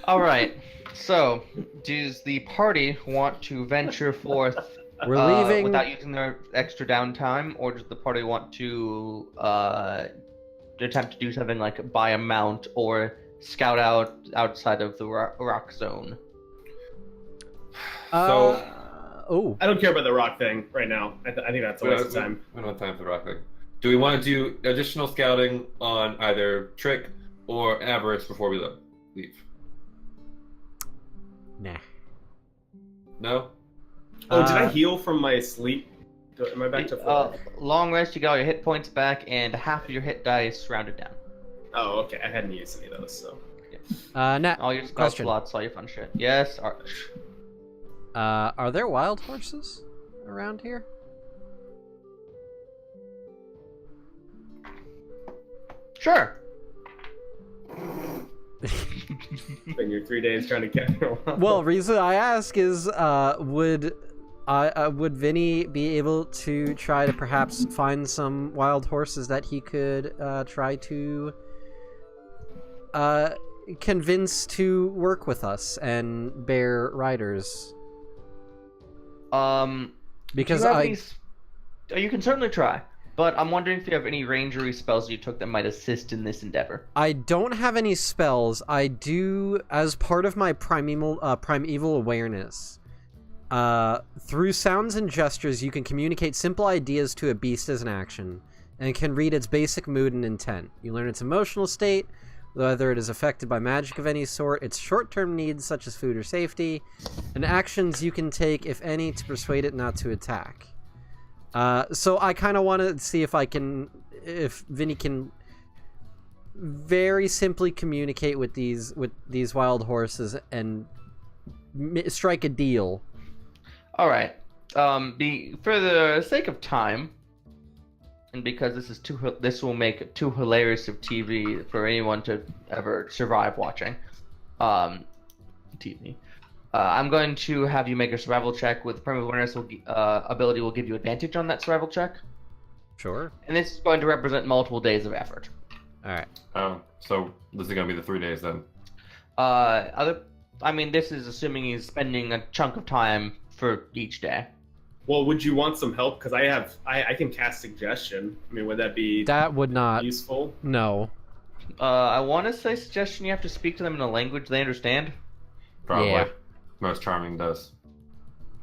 Alright. So, does the party want to venture forth we're leaving. without using their extra downtime, or does the party want to attempt to do something like buy a mount or scout out outside of the rock zone? Oh, I don't care about the rock thing right now. I think that's a waste of time. We don't have time for the rock thing. Do we want to do additional scouting on either Trick or Avarice before we leave? nah. No? Oh, did I heal from my sleep? Am I back to full? Long rest, you got all your hit points back, and half of your hit dice rounded down. Oh, okay. I hadn't used any of those, so. Nat, All your spell question. slots, all your fun shit. Yes, Are there wild horses around here? sure. Been your 3 days trying to catch me. Well, reason I ask is, would Vinny be able to try to perhaps find some wild horses that he could try to convince to work with us and bear riders? Because do you have you can certainly try, but I'm wondering if you have any rangery spells you took that might assist in this endeavor. I don't have any spells. I do, as part of my primeval awareness. Through sounds and gestures, you can communicate simple ideas to a beast as an action, and can read its basic mood and intent. You learn its emotional state, whether it is affected by magic of any sort, its short-term needs such as food or safety, and actions you can take, if any, to persuade it not to attack. So I kind of want to see if Vinny can very simply communicate with these wild horses and strike a deal. All right. For the sake of time, and because this will make too hilarious of TV for anyone to ever survive watching TV. I'm going to have you make a survival check with primal awareness. Ability will give you advantage on that survival check, Sure. and this is going to represent multiple days of effort. All right. Oh, so this is gonna be the 3 days then. This is assuming he's spending a chunk of time for each day. Well, would you want some help? Because I can cast suggestion. I mean, would that be That would not. useful? No. I want to say suggestion. You have to speak to them in a language they understand. Probably. Yeah. Most charming does.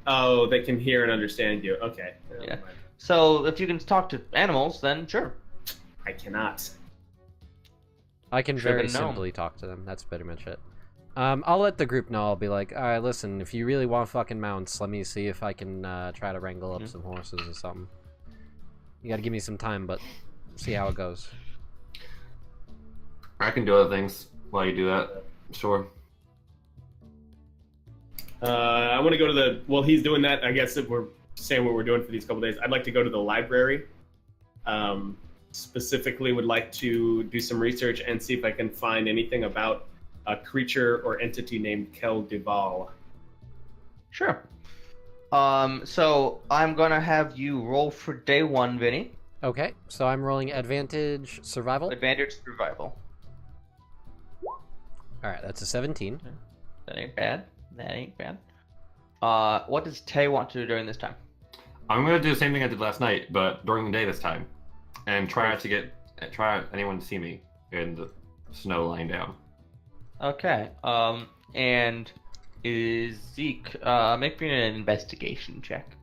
Oh, they can hear and understand you. Okay. Yeah. So if you can talk to animals, then sure. I cannot. I can Should've very been known. simply talk to them. That's pretty much it. I'll let the group know. I'll be like, all right, listen, if you really want fucking mounts, let me see if I can try to wrangle up some horses or something. You gotta give me some time, but see how it goes. I can do other things while you do that. Sure. I want to go to the. Well, he's doing that. I guess if we're saying what we're doing for these couple days, I'd like to go to the library. Specifically, would like to do some research and see if I can find anything about a creature or entity named Kel Duval. Sure. So I'm gonna have you roll for day 1, Vinny. Okay, so I'm rolling advantage survival. Advantage survival. All right, that's a 17. That ain't bad. That ain't bad. What does Tay want to do during this time? I'm gonna do the same thing I did last night, but during the day this time, and try anyone to see me in the snow lying down. Okay. And is Zeke, make me an investigation check.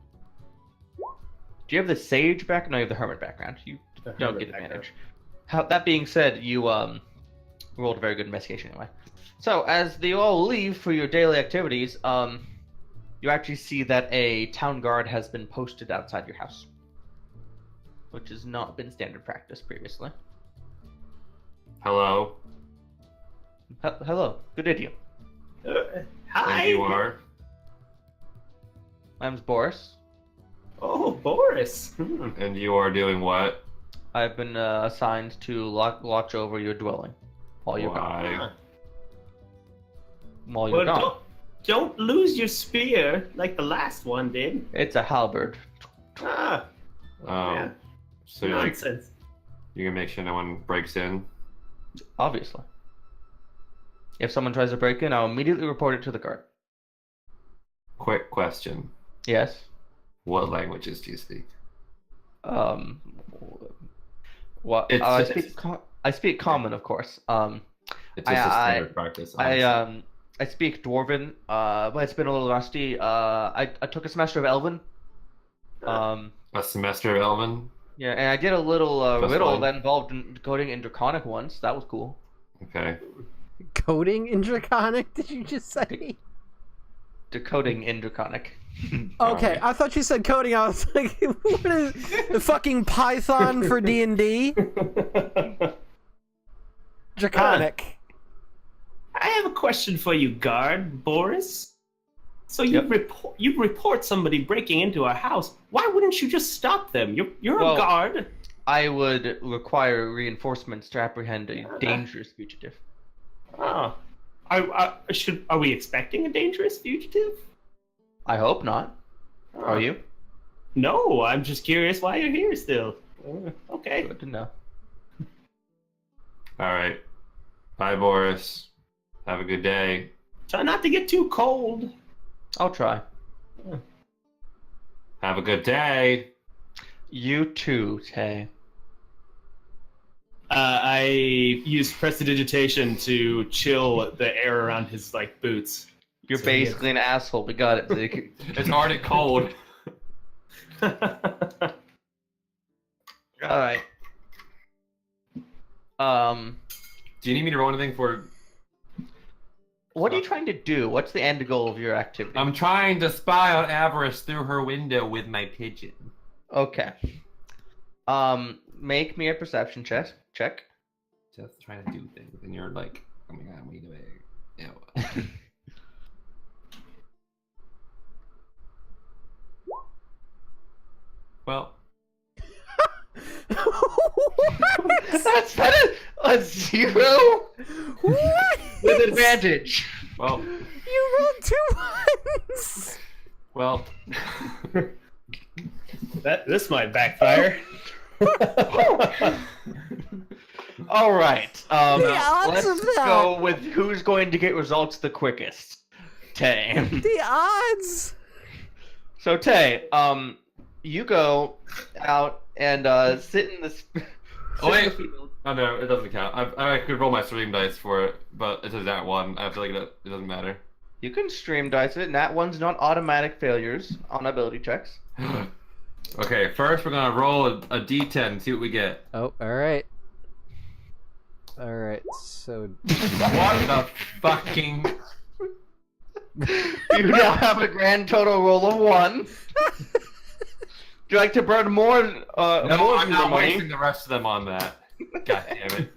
Do you have the sage back? No, you have the hermit background. You The don't hermit get background. advantage. That being said, you rolled a very good investigation anyway. So as they all leave for your daily activities, you actually see that a town guard has been posted outside your house, which has not been standard practice previously. Hello. Hello, good day to you. Hi. And you are? My name's Boris. Oh, Boris. And you are doing what? I've been assigned to watch over your dwelling while you're gone. Why? While you're Well, gone. don't lose your spear like the last one did. It's a halberd. Ah, Oh. yeah. So you're like, Nonsense. you can make sure no one breaks in? Obviously. If someone tries to break in, I'll immediately report it to the guard. Quick question. Yes. What languages do you speak? What? It's- I speak common, of course. It's just a standard practice. honestly. I speak Dwarven, but it's been a little rusty. I took a semester of Elven. A semester of Elven? Yeah, and I did a little Plus riddle one. that involved coding in Draconic once. That was cool. Okay. Coding in Draconic, did you just say? Decoding in Draconic. Okay, I thought you said coding. I was like, what is the fucking Python for D&D? Draconic. I have a question for you, guard Boris. So Yep. you report somebody breaking into our house. Why wouldn't you just stop them? You're Well- a guard. I would require reinforcements to apprehend a dangerous fugitive. Oh, are we expecting a dangerous fugitive? I hope not. Are you? No, I'm just curious why you're here still. Okay. Good to know. All right. Bye, Boris. Have a good day. Try not to get too cold. I'll try. Have a good day. You too, Tay. I used prestidigitation to chill the air around his boots. You're So he gets- basically an asshole. We got it, Zeke. It's already cold. Alright. Do you need me to roll anything for? What are you trying to do? What's the end goal of your activity? I'm trying to spy on Avarice through her window with my pigeon. Okay. Make me a perception check. Just trying to do things, and you're like, oh my god, wait a minute. Ew. Well, That's not a 0 What? with advantage. well, You rolled 2 ones! well. This might backfire. All right. The odds Let's of that. go with who's going to get results the quickest. Tay. The odds! So Tay, you go out and sit in the. Oh, wait. Oh no, it doesn't count. I could roll my stream dice for it, but it says that one. I feel like it doesn't matter. You can stream dice it. Nat one's not automatic failures on ability checks. Okay, first we're gonna roll a d10 and see what we get. Oh, alright. Alright, so... What the fucking... You now have a grand total roll of 1. Would you like to burn more? No, more I'm of your not money? wasting the rest of them on that. God damn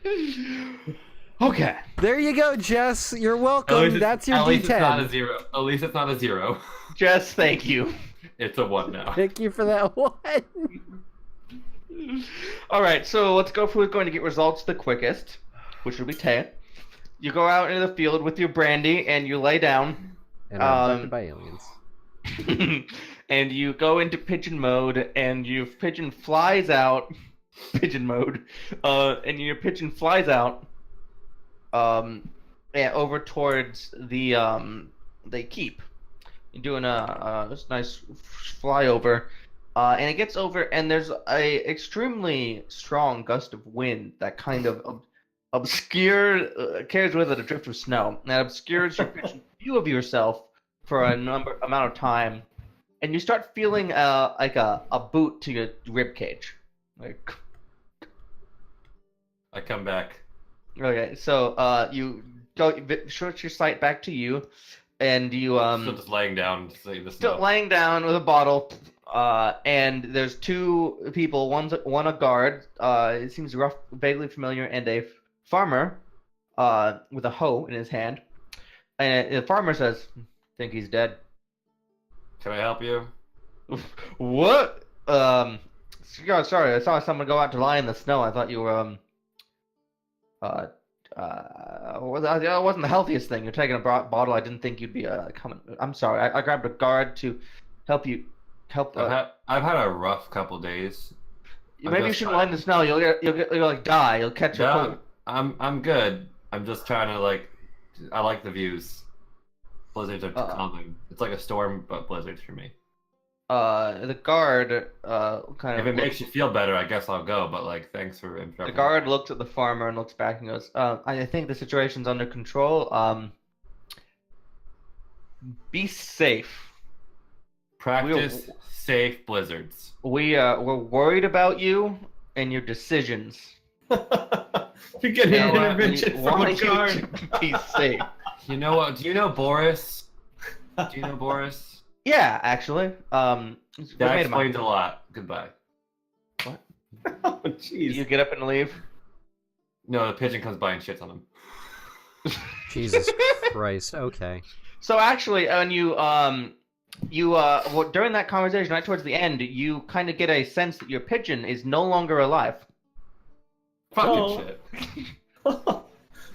it. Okay. There you go, Jess. You're At welcome. least That's your at least it's not a D10. 0. At least it's not a 0. Jess, thank you. It's a 1 now. Thank you for that one. All right, so let's go for who's going to get results the quickest, which will be Tay. You go out into the field with your brandy and you lay down. And I'm abducted by aliens. And you go into pigeon mode, and your pigeon flies out. Pigeon mode. And your pigeon flies out. Yeah, over towards the keep. You're doing a nice flyover, and it gets over, and there's a extremely strong gust of wind that kind of carries with it a drift of snow that obscures your view of yourself for amount of time, and you start feeling like a boot to your rib cage. Like, I come back. okay, so you go switch your sight back to you, and you Still just laying down to see the still snow. laying down with a bottle, and there's two people. One a guard. It seems rough, vaguely familiar, and a farmer, with a hoe in his hand. And the farmer says, "Think he's dead." Can I help you? What? Sorry, I saw someone go out to lie in the snow. I thought you were well, that wasn't the healthiest thing. You're taking a bottle. I didn't think you'd be coming. I'm sorry. I grabbed a guard to help you. I've had a rough couple days. Maybe you shouldn't lie in the snow. You'll like die. You'll catch a No, cold. I'm good. I'm just trying to I like the views. Blizzards are calming. It's like a storm, but blizzards for me. The guard kind If of it makes you feel better, I guess I'll go. But thanks for interrupting. the guard looks at the farmer and looks back and goes, "I think the situation's under control. Be safe. Practice safe blizzards. We're worried about you and your decisions. You get an intervention We from a want you guard. to be safe." You know what? Do you know Boris? Do you know Boris? Yeah, actually. That Wait a explains minute. a lot. Goodbye. Oh, jeez. You get up and leave. No, the pigeon comes by and shits on him. Jesus Christ. Okay. So actually, when during that conversation, right towards the end, you kind of get a sense that your pigeon is no longer alive. Fucking Oh. shit.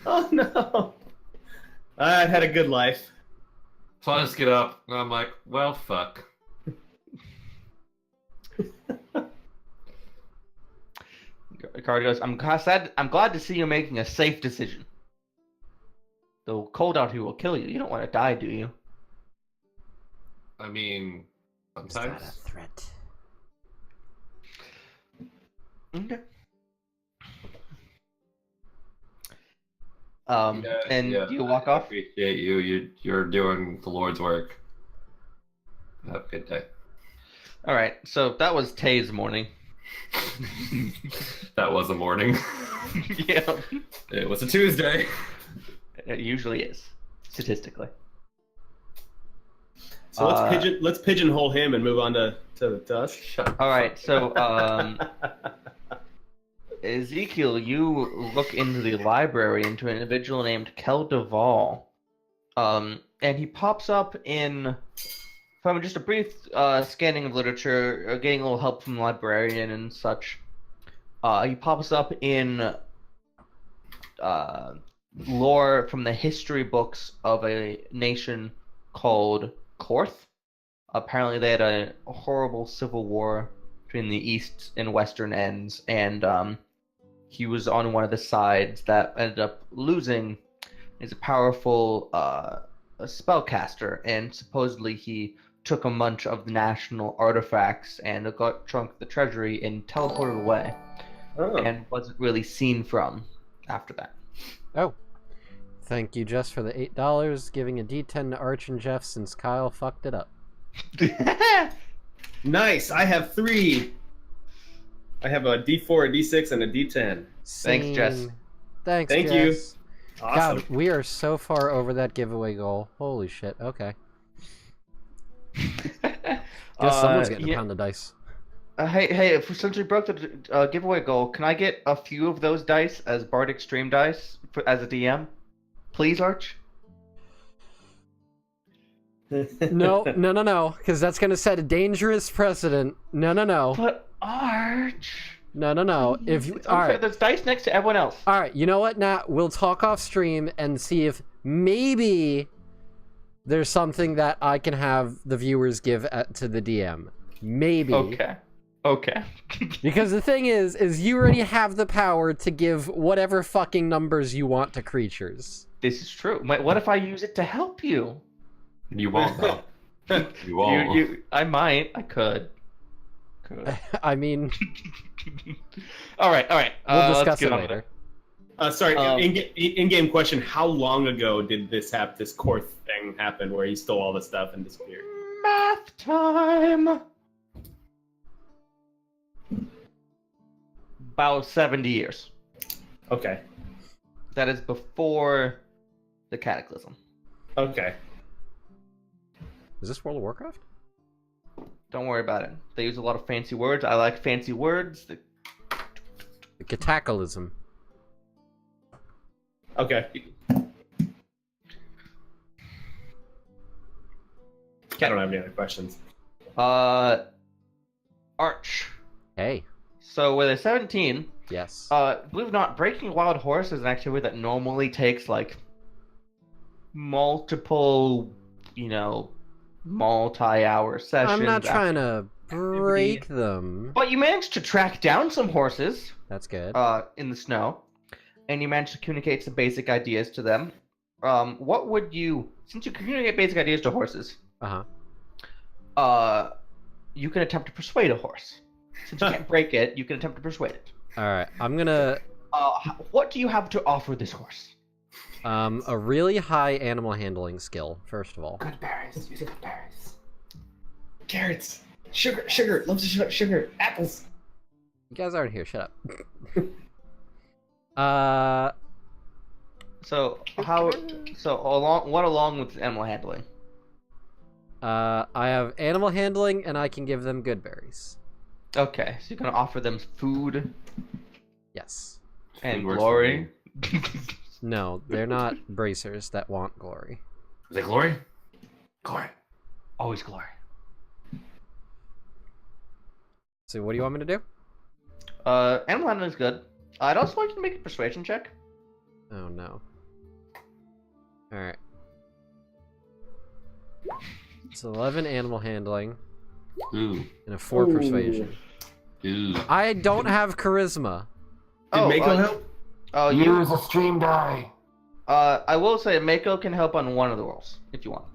Oh no. I had a good life. So I just get up and I'm like, well, fuck. Card goes, I'm glad to see you making a safe decision. The cold out here will kill you. You don't want to die, do you? I mean, Is that sometimes. a threat? Okay. You walk I off. appreciate you. You're doing the Lord's work. Have a good day. All right. So that was Tay's morning. That was a morning. Yeah. It was a Tuesday. It usually is, statistically. So let's pigeonhole him and move on to us. Shut All right. So Ezekiel, you look into the library into an individual named Kel Duvall, and he pops up from just a brief scanning of literature, getting a little help from the librarian and such. He pops up in lore from the history books of a nation called Korth. Apparently, they had a horrible civil war between the east and western ends, and he was on one of the sides that ended up losing. He's a powerful spellcaster, and supposedly he took a bunch of the national artifacts and got trunk of the treasury and teleported away, Oh. and wasn't really seen from after that. Oh. Thank you, Jess, for the $8. Giving a D10 to Arch and Jeff since Kyle fucked it up. Nice. I have 3. I have a D4, a D6, and a D10. Thanks, Jess. Same. Thanks, Thank you. Jess. Awesome. God, we are so far over that giveaway goal. Holy shit. Okay. Guess someone's getting a pound of dice. Hey, since we broke the giveaway goal, can I get a few of those dice as Bard Extreme dice as a DM? Please, Arch? No, because that's going to set a dangerous precedent. No. But Arch... No. If It's all unfair. right, There's dice next to everyone else. all right. You know what, Nat? We'll talk off stream and see if maybe there's something that I can have the viewers give to the DM. Maybe. Okay. Because the thing is you already have the power to give whatever fucking numbers you want to creatures. This is true. What if I use it to help you? You won't, though. You won't. I might. I could. I mean, all right. we'll Let's discuss get it on later. Sorry, in-game question. How long ago did this core thing happen where he stole all the stuff and disappeared? Math time. About 70 years. Okay. That is before the Cataclysm. Okay. Is this World of Warcraft? Don't worry about it. They use a lot of fancy words. I like fancy words. The Cataclysm. Okay. I don't have any other questions. Arch. Hey. So with a 17, Yes. believe it or not, breaking wild horse is an activity that normally takes like multiple, multi-hour sessions. I'm not trying to break them. But you managed to track down some horses That's good. in the snow, and you managed to communicate some basic ideas to them. What would you, since you communicate basic ideas to horses, you can attempt to persuade a horse. Since you can't break it, you can attempt to persuade it. All right. I'm gonna. What do you have to offer this horse? A really high animal handling skill. First of all. Good berries. Use good berries. Carrots. Sugar. Loves sugar. Apples. You guys aren't here. Shut up. So along with animal handling? I have animal handling, and I can give them good berries. Okay, so you're gonna offer them food Yes. and Food works glory. No, they're not bracers that want glory. Is it glory? Glory. Always glory. So what do you want me to do? Animal handling is good. I'd also like you to make a persuasion check. Oh no. Alright. It's 11 animal handling Ooh. and a 4 persuasion. Ooh. I don't have charisma. Did Mako help? Oh, Use a stream die. I will say Mako can help on one of the rolls if you want.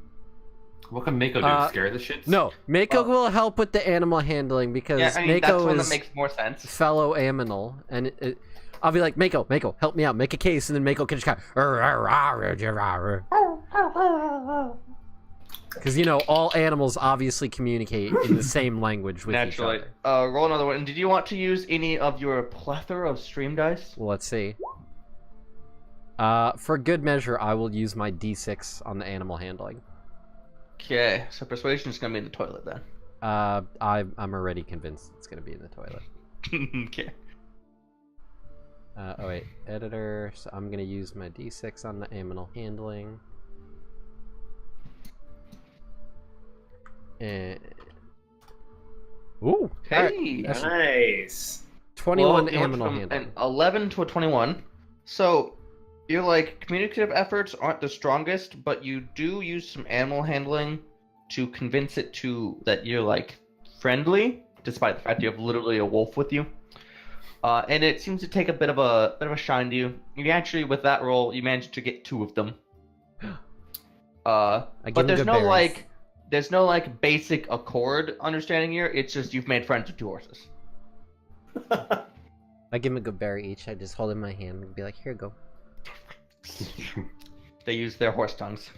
What can Mako do? Scare the shits? No, Mako will help with the animal handling because Yeah, I mean, that's Mako one is that makes more sense. fellow aminal, and I'll be like, Mako, help me out, make a case, and then Mako can just kind of... Because, all animals obviously communicate in the same language with Naturally. each other. Roll another one. Did you want to use any of your plethora of stream dice? Well, let's see. For good measure, I will use my D6 on the animal handling. Okay, so persuasion is gonna be in the toilet then. I'm already convinced it's going to be in the toilet. Okay. Oh wait, editor, so I'm going to use my D6 on the animal handling. And... Ooh! Hey! That's Nice. 21 Well, you went animal from handling. an 11 to a 21. So, your communicative efforts aren't the strongest, but you do use some animal handling to convince it that you're friendly, despite the fact you have literally a wolf with you. And it seems to take a bit of a shine to you. You actually, with that roll, you managed to get 2 of them. I give But them there's good berries. there's no basic accord understanding here. It's just you've made friends with 2 horses. I give them a good berry each. I just hold it in my hand and be like, here, go. They use their horse tongues.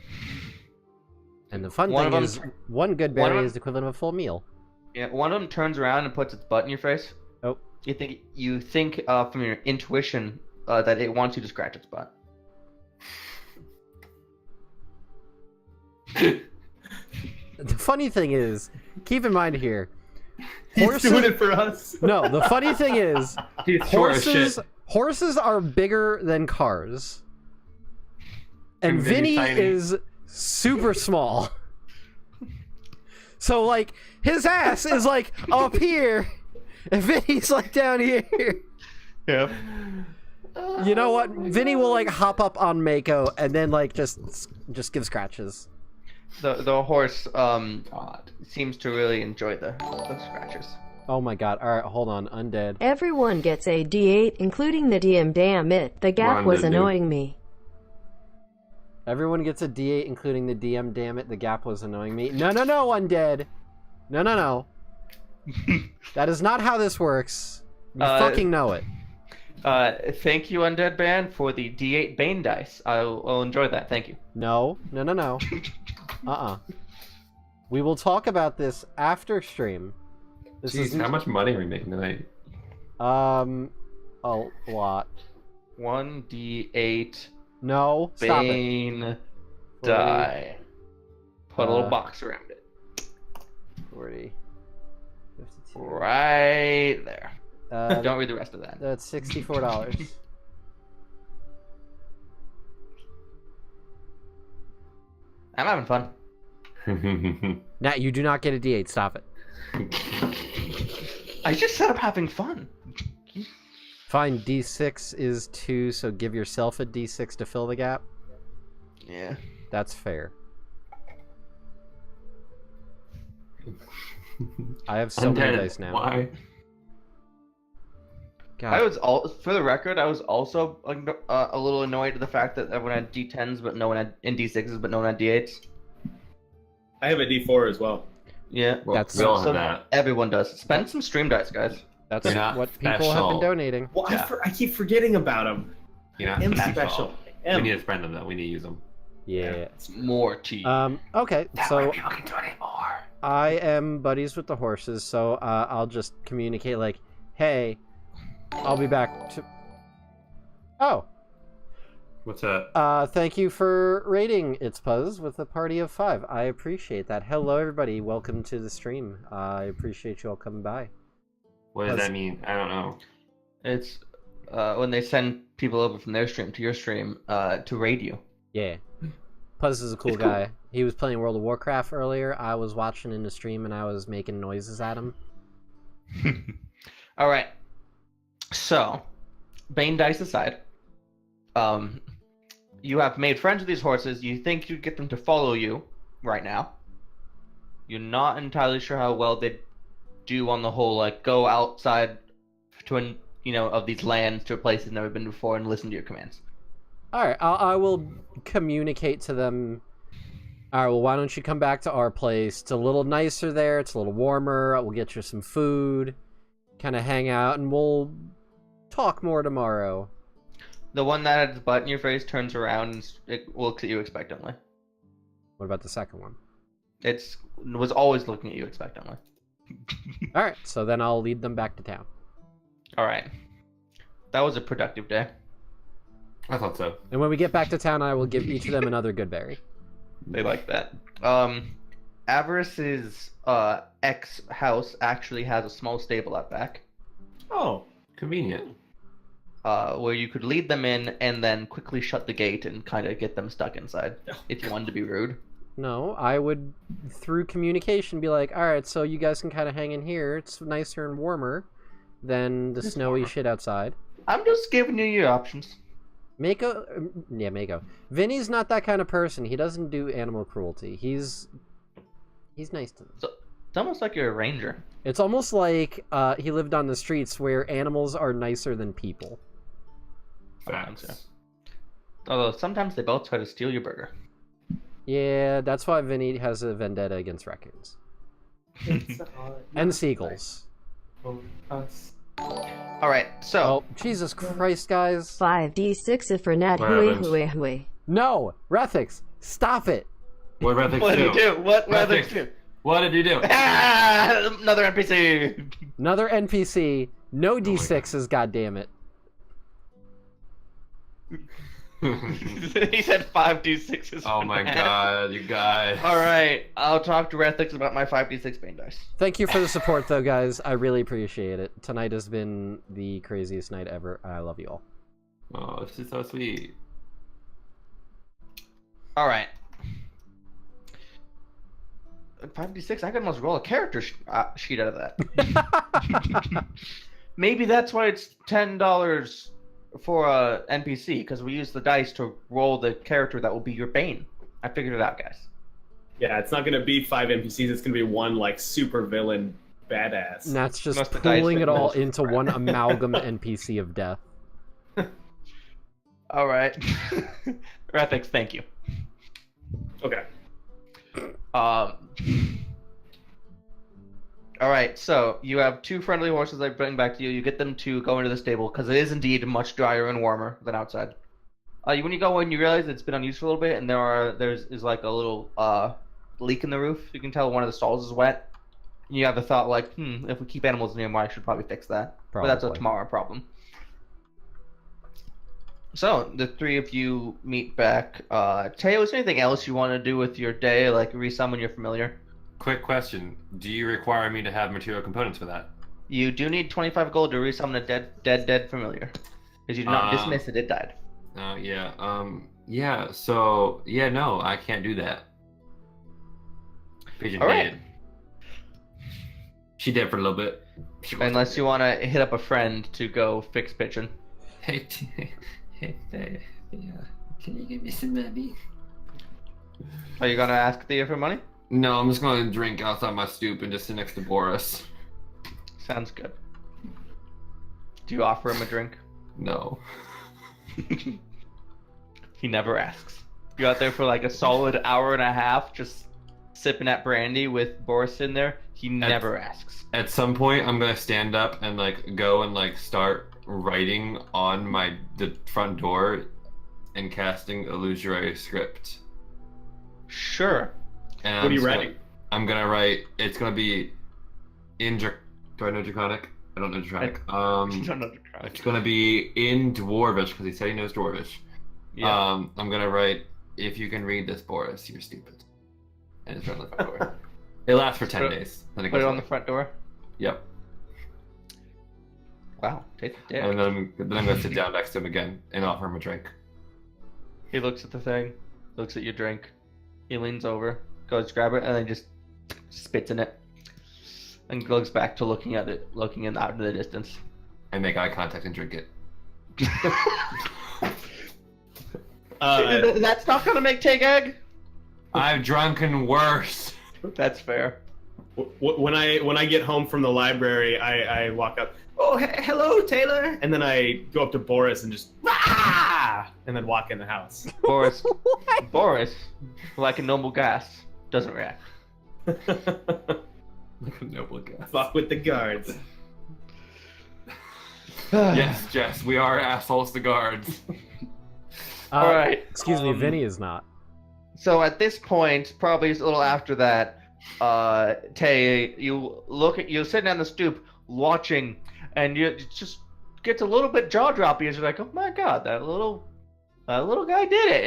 And the fun One thing of is, them- one good one of berry them- is the equivalent of a full meal. Yeah, one of them turns around and puts its butt in your face. Oh. You think from your intuition that it wants you to scratch its butt. The funny thing is, keep in mind here, He's doing it for us. No, the funny thing is, He's short as horses shit. horses are bigger than cars, and And Vinny's Vinny tiny. is super small. So like his ass is like up here, and Vinny's like down here. Yeah. You know what? Vinny will like hop up on Mako and then like just give scratches. The horse God. seems to really enjoy the scratches. Oh my god! All right, hold on. Undead. Everyone gets a D8, including the DM. Damn it, the gap Run, was dude. annoying me. Everyone gets a D8, including the DM. Damn it, the gap was annoying me. No, undead. No. That is not how this works. You fucking know it. Thank you, Undead Band, for the D8 Bane dice. I'll enjoy that. Thank you. No. We will talk about this after stream. This Jeez, how much money are we making tonight? a lot. 1d8 No, stop it. Bane die. Put a little box around it. 40, 52. Right there. Don't read the rest of that. That's $64. I'm having fun. Nat, you do not get a D8. Stop it. I just said I'm having fun. Fine, D6 is 2, so give yourself a D6 to fill the gap. Yeah. That's fair. I have so many Undead, dice now. Why? God. For the record, I was also a little annoyed at the fact that everyone had D10s, but no one had and D6s, but no one had D8s. I have a D4 as well. Yeah. Well, That's- we all have So that. everyone does. Spend some stream dice, guys. That's You're not what people have special. been donating. Well, Yeah. I keep forgetting about him. You're not I'm special. special. We M. need to spend them though. We need to use them. Yeah. More tea. Okay, That so way people can donate more. I am buddies with the horses, so I'll just communicate like, hey, I'll be back to... Oh, What's that? thank you for raiding It's Puzz with a party of 5. I appreciate that. Hello, everybody. Welcome to the stream. I appreciate you all coming by. What does that mean? I don't know. It's when they send people over from their stream to your stream to raid you. Yeah. Puzz is a cool It's cool. guy. He was playing World of Warcraft earlier. I was watching in the stream and I was making noises at him. All right. So, Bane dice aside, you have made friends with these horses. You think you'd get them to follow you right now. You're not entirely sure how well they do on the whole, like go outside to of these lands to a place they've never been before and listen to your commands. All right, I will communicate to them. All right, well, why don't you come back to our place? It's a little nicer there. It's a little warmer. We'll get you some food, kind of hang out, and we'll talk more tomorrow. The one that had its butt in your face turns around and it looks at you expectantly. What about the second one? It was always looking at you expectantly. All right, so then I'll lead them back to town. All right. That was a productive day. I thought so. And when we get back to town, I will give each of them another good berry. They like that. Avarice's ex house actually has a small stable out back, Oh, Convenient. where you could lead them in and then quickly shut the gate and kind of get them stuck inside if you wanted to be rude. No, I would, through communication, be like, all right, so you guys can kind of hang in here. It's nicer and warmer than the snowy shit outside. I'm just giving you your options. Mako. Vinny's not that kind of person. He doesn't do animal cruelty. He's nice to them. So, it's almost like you're a ranger. It's almost like he lived on the streets where animals are nicer than people. Facts. Although sometimes they both try to steal your burger. Yeah, that's why Vinny has a vendetta against raccoons. it's And seagulls. us. All right, so Oh, Jesus Christ, guys. 5d6 for Nat What Hui happens? Hui Hui. No, Rethix, stop it. What did Rethix What did do? you do? What did Rethix. you do? What did you do? Ah, another NPC. Another NPC. No my D6s, goddammit. He said 5d6s. Oh my god, you guys. All right, I'll talk to Rethix about my 5d6 Bane dice. Thank you for the support, though, guys. I really appreciate it. Tonight has been the craziest night ever. I love you all. Oh, this is so sweet. All right. 5d6, I could almost roll a character sheet out of that. Maybe that's why it's $10 for a NPC, because we use the dice to roll the character that will be your Bane. I figured it out, guys. Yeah, it's not gonna be 5 NPCs. It's gonna be one like super villain badass. And that's just Must the dice pulling make it all most of the into one amalgam NPC of death. All right. Rethix, thank you. Okay. All right, so you have 2 friendly horses I bring back to you. You get them to go into the stable because it is indeed much drier and warmer than outside. When you go in, you realize it's been unused for a little bit, and there's like a little leak in the roof. You can tell one of the stalls is wet. And you have the thought like, if we keep animals nearby, I should probably fix that. But that's a Probably. tomorrow problem. So the 3 of you meet back. Teo, is there anything else you want to do with your day, like resummon your familiar? Quick question. Do you require me to have material components for that? You do need 25 gold to resummon a dead familiar. Because you did not dismiss it died. Yeah, so, yeah, no, I can't do that. Pigeon All right. dead. She dead for a little bit. Unless you want to hit up a friend to go fix Pigeon. Hey, can you give me some money? Are you going to ask Thea for money? No, I'm just going to drink outside my stoop and just sit next to Boris. Sounds good. Do you offer him a drink? No. He never asks. You're out there for like a solid hour and a half just sipping at brandy with Boris in there. He never asks. At some point, I'm gonna stand up and like go and like start writing on the front door and casting illusory script. Sure. And What are you writing? I'm gonna write. It's gonna be in. Do I know Draconic? I don't know Draconic. It's gonna be in Dwarvish because he said he knows Dwarvish. Yeah. I'm gonna write. If you can read this, Boris, you're stupid. And it's right on the front door. It lasts for 10 days. Then Put it on the away. front door. Yep. Wow. Take the dick. And then I'm gonna sit down next to him again and offer him a drink. He looks at the thing, looks at your drink. He leans over, goes to grab it, and then just spits in it. And goes back to looking at it, looking out into the distance. I make eye contact and drink it. That's not gonna make Take Egg? I've drunken worse. That's fair. When I get home from the library, I walk up. Oh, hello, Taylor. And then I go up to Boris and just and then walk in the house. Boris, like a noble gas, doesn't react. Noble guy. Fuck with the guards. Yes, Jess, we are assholes to guards. All right. Excuse me, Vinny is not. So at this point, probably a little after that, Tay, you're sitting on the stoop watching, and it just gets a little bit jaw droppy as you're like, oh my god, that little guy did it.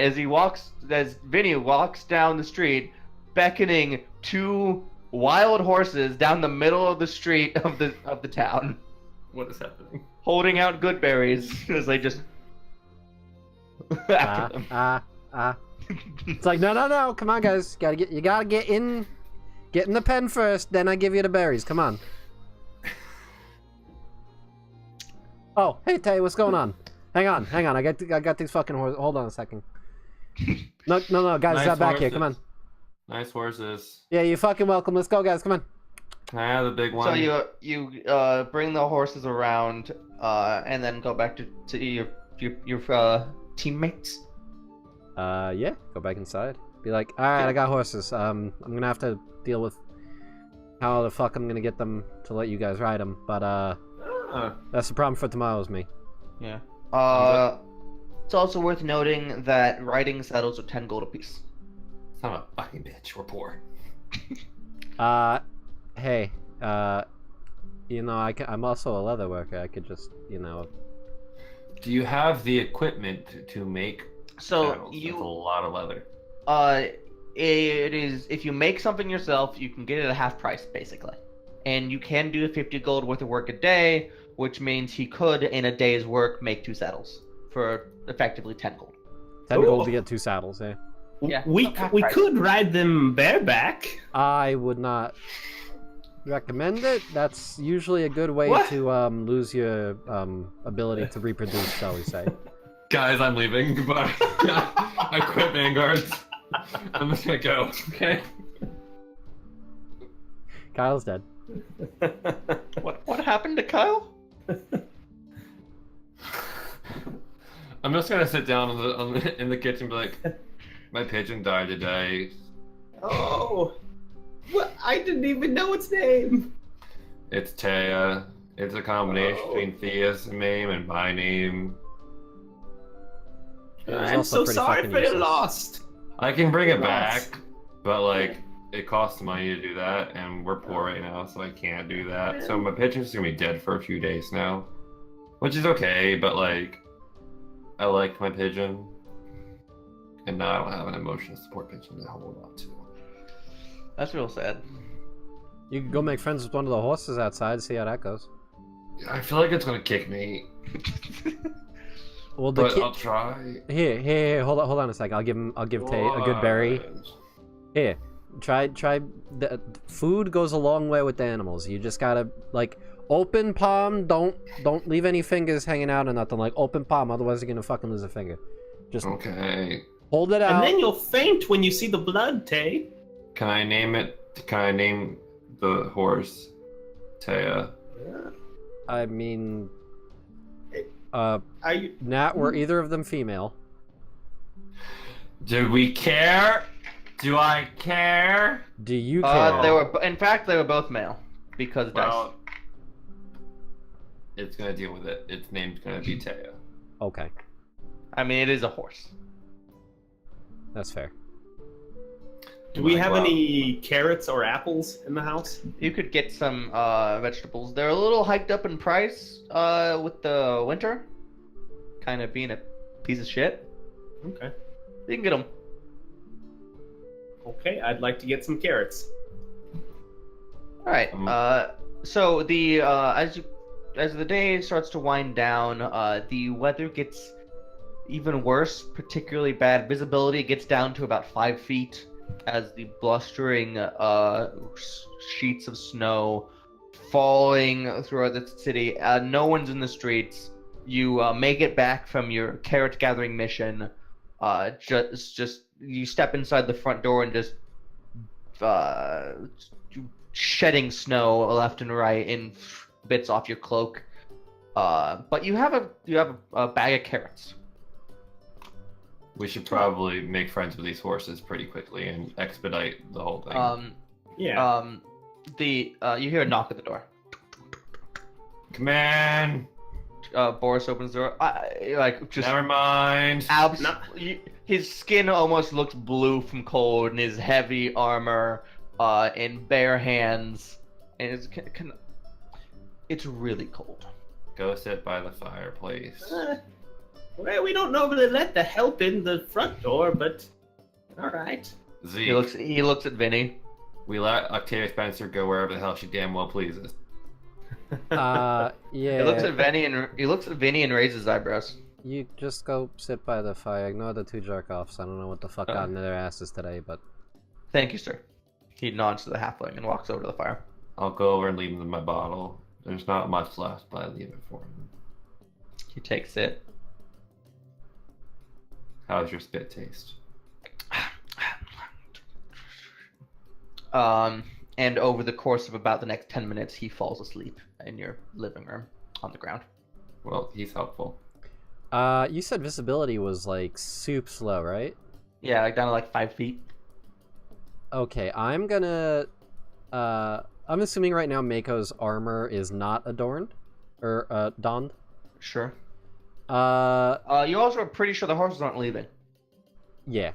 As Vinny walks down the street, beckoning 2 wild horses down the middle of the street of the town, What is happening? holding out good berries as they just after them. It's like, no, come on, guys. You gotta get in the pen first, then I give you the berries. Come on. Oh, hey Tay, what's going on? Hang on. I got these fucking horses. Hold on a second. No, guys, Nice back here. Come on. horses. Nice horses. Yeah, you're fucking welcome. Let's go, guys. Come on. Can I have the big one? So you bring the horses around, and then go back to your teammates. Yeah, go back inside. Be like, all right, I got horses. I'm gonna have to deal with how the fuck I'm gonna get them to let you guys ride them. But that's the problem for tomorrow is me. Yeah. It's also worth noting that riding saddles are 10 gold apiece. Son of a fucking bitch. We're poor. Hey, I'm also a leather worker. I could just, Do you have the equipment to make So saddles? That's a lot of leather. It is, if you make something yourself, you can get it at half price, basically. And you can do 50 gold worth of work a day, which means he could, in a day's work, make 2 saddles for effectively 10 gold. 10 gold to get 2 saddles, eh? Yeah, we half we price. could ride them bareback. I would not recommend it. That's usually a good way What? to lose your ability to reproduce, shall we say. Guys, I'm leaving. Goodbye. I quit Vanguards. I'm just gonna go. Okay. Kyle's dead. What happened to Kyle? I'm just gonna sit down in the kitchen and be like, my pigeon died today. Oh, what? I didn't even know its name. It's Taya. It's a combination between Thea's name and my name. It was I'm also so pretty sorry fucking for your useless. lost. I can bring it Lost. back, but like it costs money to do that, and we're poor right now, so I can't do that. So my pigeon's gonna be dead for a few days now, which is okay. But like, I liked my pigeon, and now I don't have an emotional support pigeon to hold on to. That's real sad. You can go make friends with one of the horses outside, see how that goes. I feel like it's gonna kick me, Well, the but I'll try. here, hold on a sec. I'll give Tay a good berry. Here, try. The food goes a long way with the animals. You just gotta like open palm. Don't leave any fingers hanging out or nothing. Like open palm, otherwise you're gonna fucking lose a finger. Just Okay. hold it out. And then you'll faint when you see the blood, Tay. Can I name it? Can I name the horse Taya? I mean, Are you? Nat, were either of them female? Do we care? Do I care? Do you care? In fact, they were both male because Well, it's gonna deal with it. Its name's gonna be Taya. Okay, I mean, it is a horse. that's fair. Do we have Wow. any carrots or apples in the house? You could get some vegetables. They're a little hiked up in price with the winter, kind of being a piece of shit. Okay. You can get them. Okay, I'd like to get some carrots. All right. So the as the day starts to wind down, the weather gets even worse. Particularly bad visibility gets down to about 5 feet as the blustering sheets of snow falling throughout the city. No one's in the streets. You make it back from your carrot gathering mission. Just you step inside the front door and just shedding snow left and right in bits off your cloak. But you have a bag of carrots. We should probably make friends with these horses pretty quickly and expedite the whole thing. Yeah. You hear a knock at the door. Come on. Boris opens the door. Never mind. His skin almost looks blue from cold, and his heavy armor, and bare hands, and it's really cold. Go sit by the fireplace. Well, we don't normally let the help in the front door, but all right. Zeke, He looks at Vinny. we let Octavia Spencer go wherever the hell she damn well pleases. Yeah. He looks at Vinny and raises his eyebrows. You just go sit by the fire. Ignore the 2 jerk-offs. I don't know what the fuck got into their asses today, but... Thank you, sir. He nods to the halfling and walks over to the fire. I'll go over and leave them my bottle. There's not much left, but I leave it for him. He takes it. How's your spit taste? And over the course of about the next 10 minutes, he falls asleep in your living room on the ground. Well, he's helpful. You said visibility was, like, soup slow, right? Yeah, like down to like 5 feet. Okay, I'm gonna... I'm assuming right now Mako's armor is not adorned? Or, donned? Sure. You also are pretty sure the horses aren't leaving. Yeah.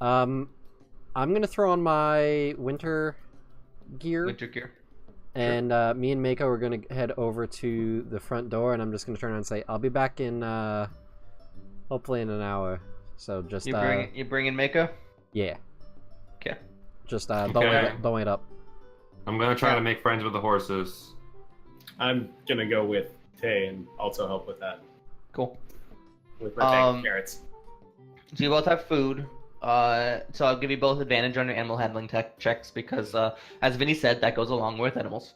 I'm gonna throw on my winter gear. Winter gear. And me and Mako are gonna head over to the front door, and I'm just gonna turn around and say, "I'll be back in hopefully in an hour." So just You bring in Mako? yeah. Okay. Just Okay. don't wait up. I'm gonna try to make friends with the horses. I'm gonna go with Tay and also help with that. Cool. With my bag of carrots. So you both have food. So I'll give you both advantage on your animal handling checks because, as Vinny said, that goes along with animals.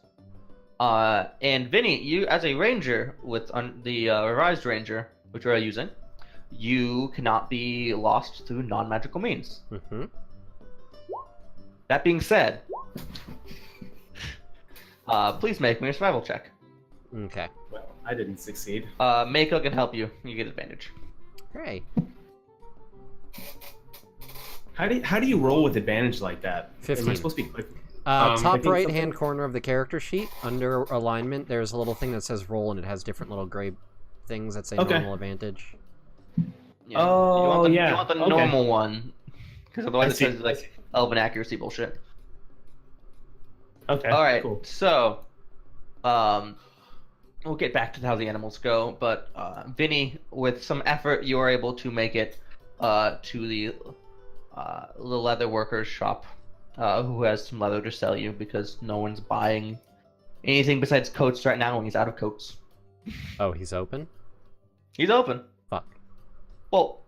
And Vinny, you as a ranger with the revised ranger, which we are using, you cannot be lost through non-magical means. Mm-hmm. That being said, please make me a survival check. Okay. Well, I didn't succeed. Mako can help you. You get advantage. Great. How do you roll with advantage like that? 15. Am I supposed to be quick? I Top think right something- hand corner of the character sheet, under alignment, there's a little thing that says roll, and it has different little gray things that say Okay. normal advantage. Yeah. Oh, yeah. You want the Okay. normal one, because otherwise I it see. says like elven accuracy bullshit. Okay. All right, Cool. so we'll get back to how the animals go, but Vinny, with some effort, you are able to make it to the leather worker's shop, who has some leather to sell you because no one's buying anything besides coats right now, and he's out of coats. Oh, he's open? He's open. Fuck. Well,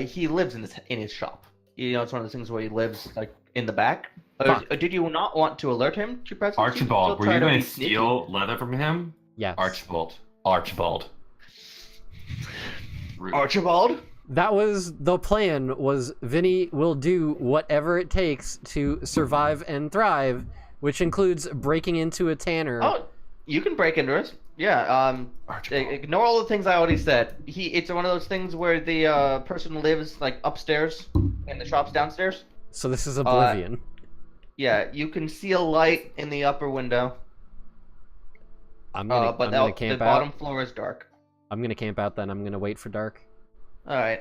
he lives in his shop. You know, it's one of those things where he lives like in the back. Fuck. Did you not want to alert him to your presence? Archibald, were Still you try going be to sneaky. steal leather from him? Yes. Archibald. Rude. Archibald? That was the plan, was Vinny will do whatever it takes to survive and thrive, which includes breaking into a tanner. Oh, you can break into it. Yeah. Archibald. Ignore all the things I already said. It's one of those things where the person lives like upstairs and the shop's downstairs. So this is Oblivion. Yeah, you can see a light in the upper window. I'm But gonna the camp bottom out. floor is dark. I'm gonna camp out then. I'm gonna wait for dark. All right.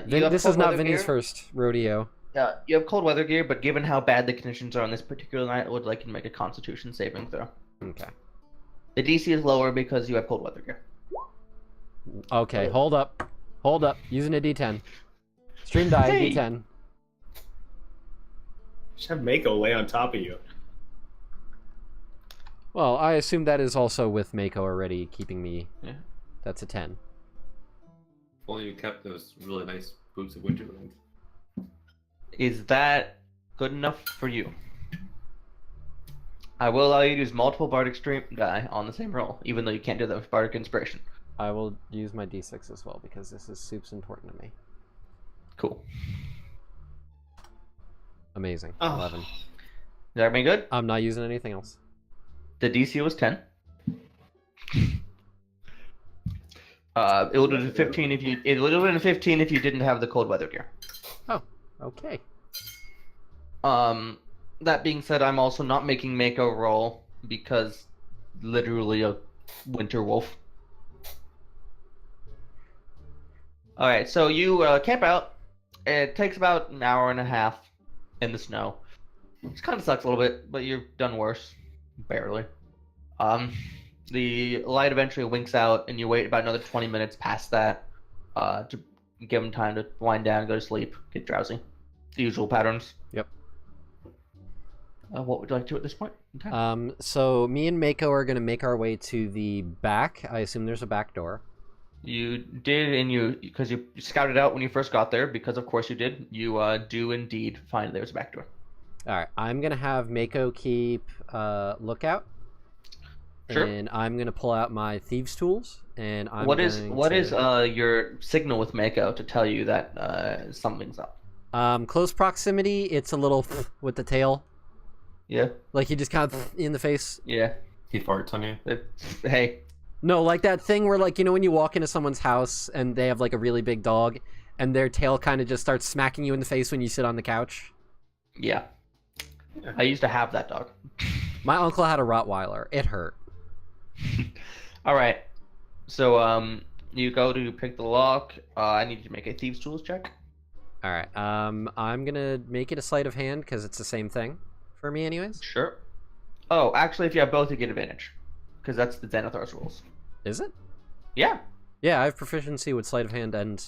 You have This cold is not weather Vinny's gear? first rodeo. Yeah, you have cold weather gear, but given how bad the conditions are on this particular night, I would like you to make a Constitution saving throw. Okay. The DC is lower because you have cold weather gear. Okay, hold up. Hold up. Using a D10. Stream die, Hey! D10. Just have Mako lay on top of you. Well, I assume that is also with Mako already keeping me. Yeah. That's a 10. Only you kept those really nice boots of Winterland. Is that good enough for you? I will allow you to use multiple Bardic Stream die on the same roll, even though you can't do that with Bardic Inspiration. I will use my D6 as well because this is soup's important to me. Cool. Amazing. Oh. 11. Is that be good? I'm not using anything else. The DC was 10. It would have been 15 if you. It would have been 15 if you didn't have the cold weather gear. Oh, okay. That being said, I'm also not making Mako roll because literally a winter wolf. All right, so you camp out. It takes about an hour and a half in the snow. Which kind of sucks a little bit, but you've done worse, barely. The light eventually winks out, and you wait about another 20 minutes past that to give them time to wind down, go to sleep, get drowsy. The usual patterns. Yep. What would you like to do at this point in time? So me and Mako are gonna make our way to the back. I assume there's a back door. You did, and because you scouted out when you first got there, because of course you did, you do indeed find there's a back door. Alright, I'm gonna have Mako keep lookout. Sure. And I'm gonna pull out my thieves' tools, and I'm What is going your signal with Mako to tell you that something's up? close proximity. It's a little with the tail, Yeah, like he just kind of in the face. yeah. He farts on you. Hey, No, like that thing where, like, you know when you walk into someone's house and they have like a really big dog, and their tail kind of just starts smacking you in the face when you sit on the couch. yeah. I used to have that dog. My uncle had a Rottweiler. It hurt. All right. You go to pick the lock. I need you to make a thieves' tools check. All right. I'm gonna make it a sleight of hand because it's the same thing for me, anyways. Sure. Oh, actually, if you have both, you get advantage, because that's the Xanathar's rules. Is it? Yeah. Yeah, I have proficiency with sleight of hand and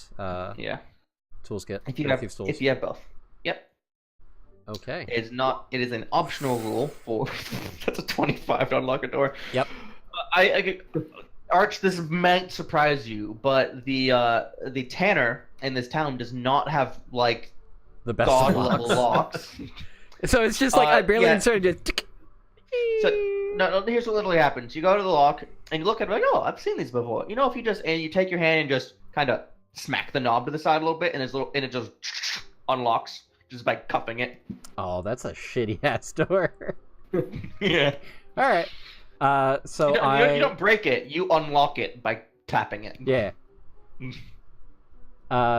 Yeah. tools kit. If you have both. Yep. Okay. It is not. It is an optional rule for. That's a 25 to unlock a door. Yep. Arch, this might surprise you, but the tanner in this town does not have like The best god of level locks. locks. So it's just like I barely yeah. inserted just. So no, here's what literally happens. You go to the lock and you look at it like, oh, I've seen these before. You know, if you just and you take your hand and just kind of smack the knob to the side a little bit, and it just unlocks just by cupping it. Oh, that's a shitty ass door. Yeah. All right. So you don't break it. You unlock it by tapping it. Yeah.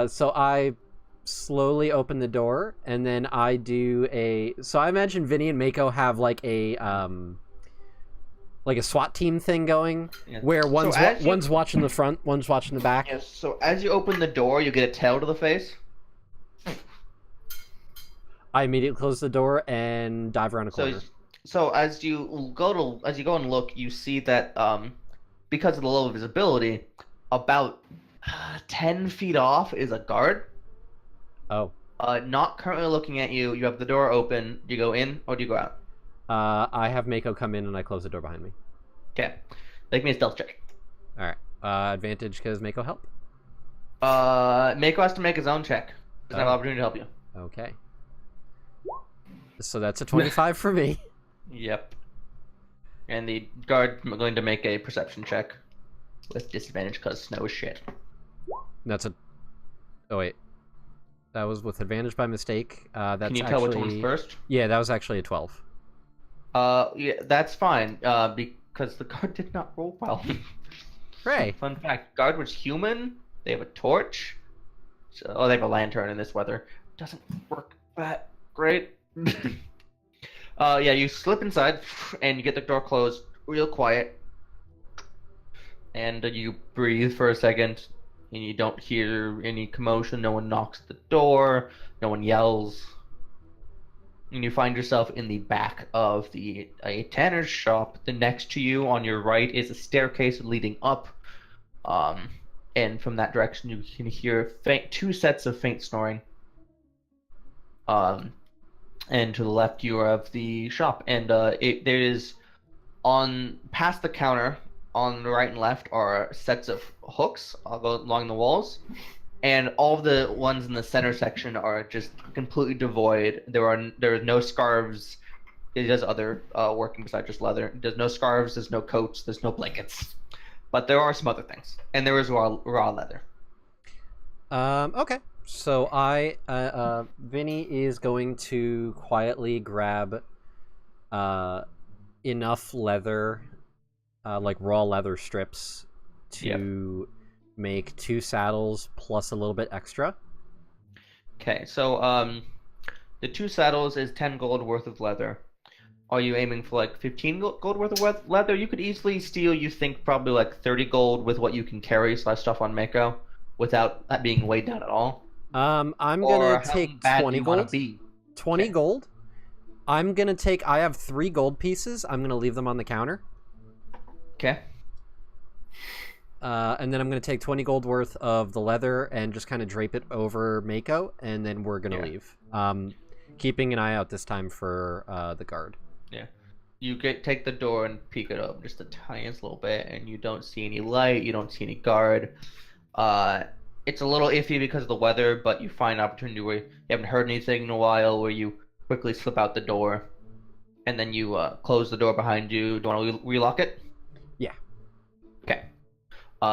So I slowly open the door, and then I do a. So I imagine Vinny and Mako have like a SWAT team thing going, Yeah. where one's So one's watching the front, one's watching the back. Yes. So as you open the door, you get a tail to the face. I immediately close the door and dive around a corner. So as you go and look, you see that because of the low visibility, about 10 feet off is a guard. Oh. Not currently looking at you. You have the door open. Do you go in or do you go out? I have Mako come in and I close the door behind me. Okay. Make me a stealth check. All right. Advantage because Mako help. Mako has to make his own check. Doesn't have an opportunity to help you. Okay. So that's a 25 for me. Yep. And the guard going to make a perception check with disadvantage because snow is shit. That's a. Oh wait. That was with advantage by mistake. That's Can you tell which one's first? Yeah, that was actually a 12. Yeah, that's fine. Because the guard did not roll well. Hooray! Fun fact: guard was human. They have a torch. They have a lantern in this weather. Doesn't work that great. Yeah, you slip inside and you get the door closed real quiet, and you breathe for a second, and you don't hear any commotion. No one knocks at the door. No one yells. And you find yourself in the back of a tanner's shop. The next to you on your right is a staircase leading up. And from that direction you can hear two sets of faint snoring. And to the left you have the shop. And there is past the counter on the right and left are sets of hooks along the walls. And all of the ones in the center section are just completely devoid. There are no scarves. It does other working besides just leather. There's no scarves. There's no coats. There's no blankets. But there are some other things, and there is raw leather. Okay. So Vinny is going to quietly grab enough leather, like raw leather strips, to make 2 saddles plus a little bit extra. Okay, so the 2 saddles is 10 gold worth of leather. Are you aiming for like 15 gold worth of leather? You could easily steal, you think, probably like 30 gold with what you can carry / stuff on Mako without that being weighed down at all. I'm gonna take 20 gold. 20 gold. I'm gonna take. I have 3 gold pieces. I'm gonna leave them on the counter. Okay. And then I'm gonna take 20 gold worth of the leather and just kind of drape it over Mako, and then we're gonna leave. Keeping an eye out this time for the guard. Yeah. You take the door and peek it up just the tiniest little bit, and you don't see any light. You don't see any guard. It's a little iffy because of the weather, but you find an opportunity where you haven't heard anything in a while, where you quickly slip out the door, and then you close the door behind you. Do you want to relock it? Yeah. Okay.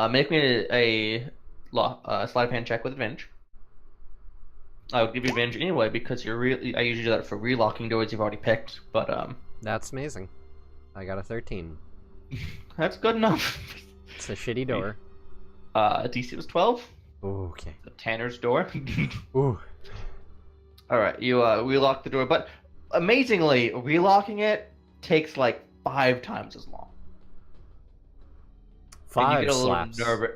Make me a sleight of hand check with advantage. I'll give you advantage anyway because I usually do that for relocking doors you've already picked, but That's amazing. I got a 13. That's good enough. It's a shitty door. DC was 12. Ooh, okay. The Tanner's door. Ooh. All right, you relock the door, but amazingly, relocking it takes like 5 times as long. and you 5 get a little slaps. nervous.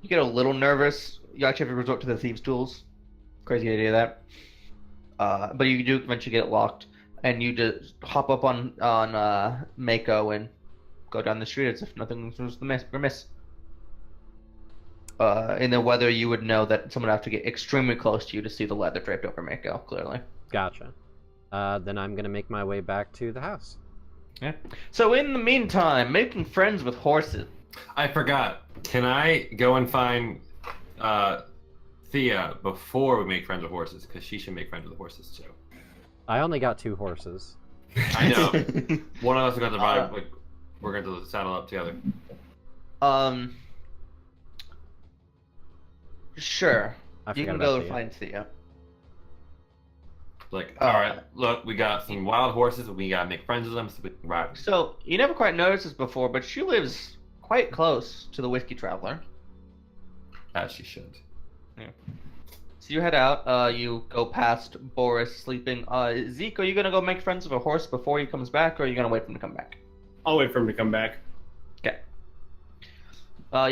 You get a little nervous. You actually have to resort to the thieves' tools. Crazy idea that. But you do eventually get it locked, and you just hop up on Mako and go down the street as if nothing was remiss. In the weather, you would know that someone would have to get extremely close to you to see the leather draped over Mako, clearly. Gotcha. Then I'm gonna make my way back to the house. Yeah. So in the meantime, making friends with horses. I forgot. Can I go and find Thea before we make friends with horses? Because she should make friends with horses too. I only got 2 horses. I know. One of us is going to ride. Like, we're going to saddle up together. Sure. I You forgot can about go Thea. find Thea. Like, all right, look, we got some wild horses. We got to make friends with them so we can ride. So you never quite noticed this before, but she lives quite close to the Whiskey Traveler. As she should. So you head out. You go past Boris sleeping. Zeke, are you gonna go make friends with a horse before he comes back, or are you gonna wait for him to come back? I'll wait for him to come back. Okay.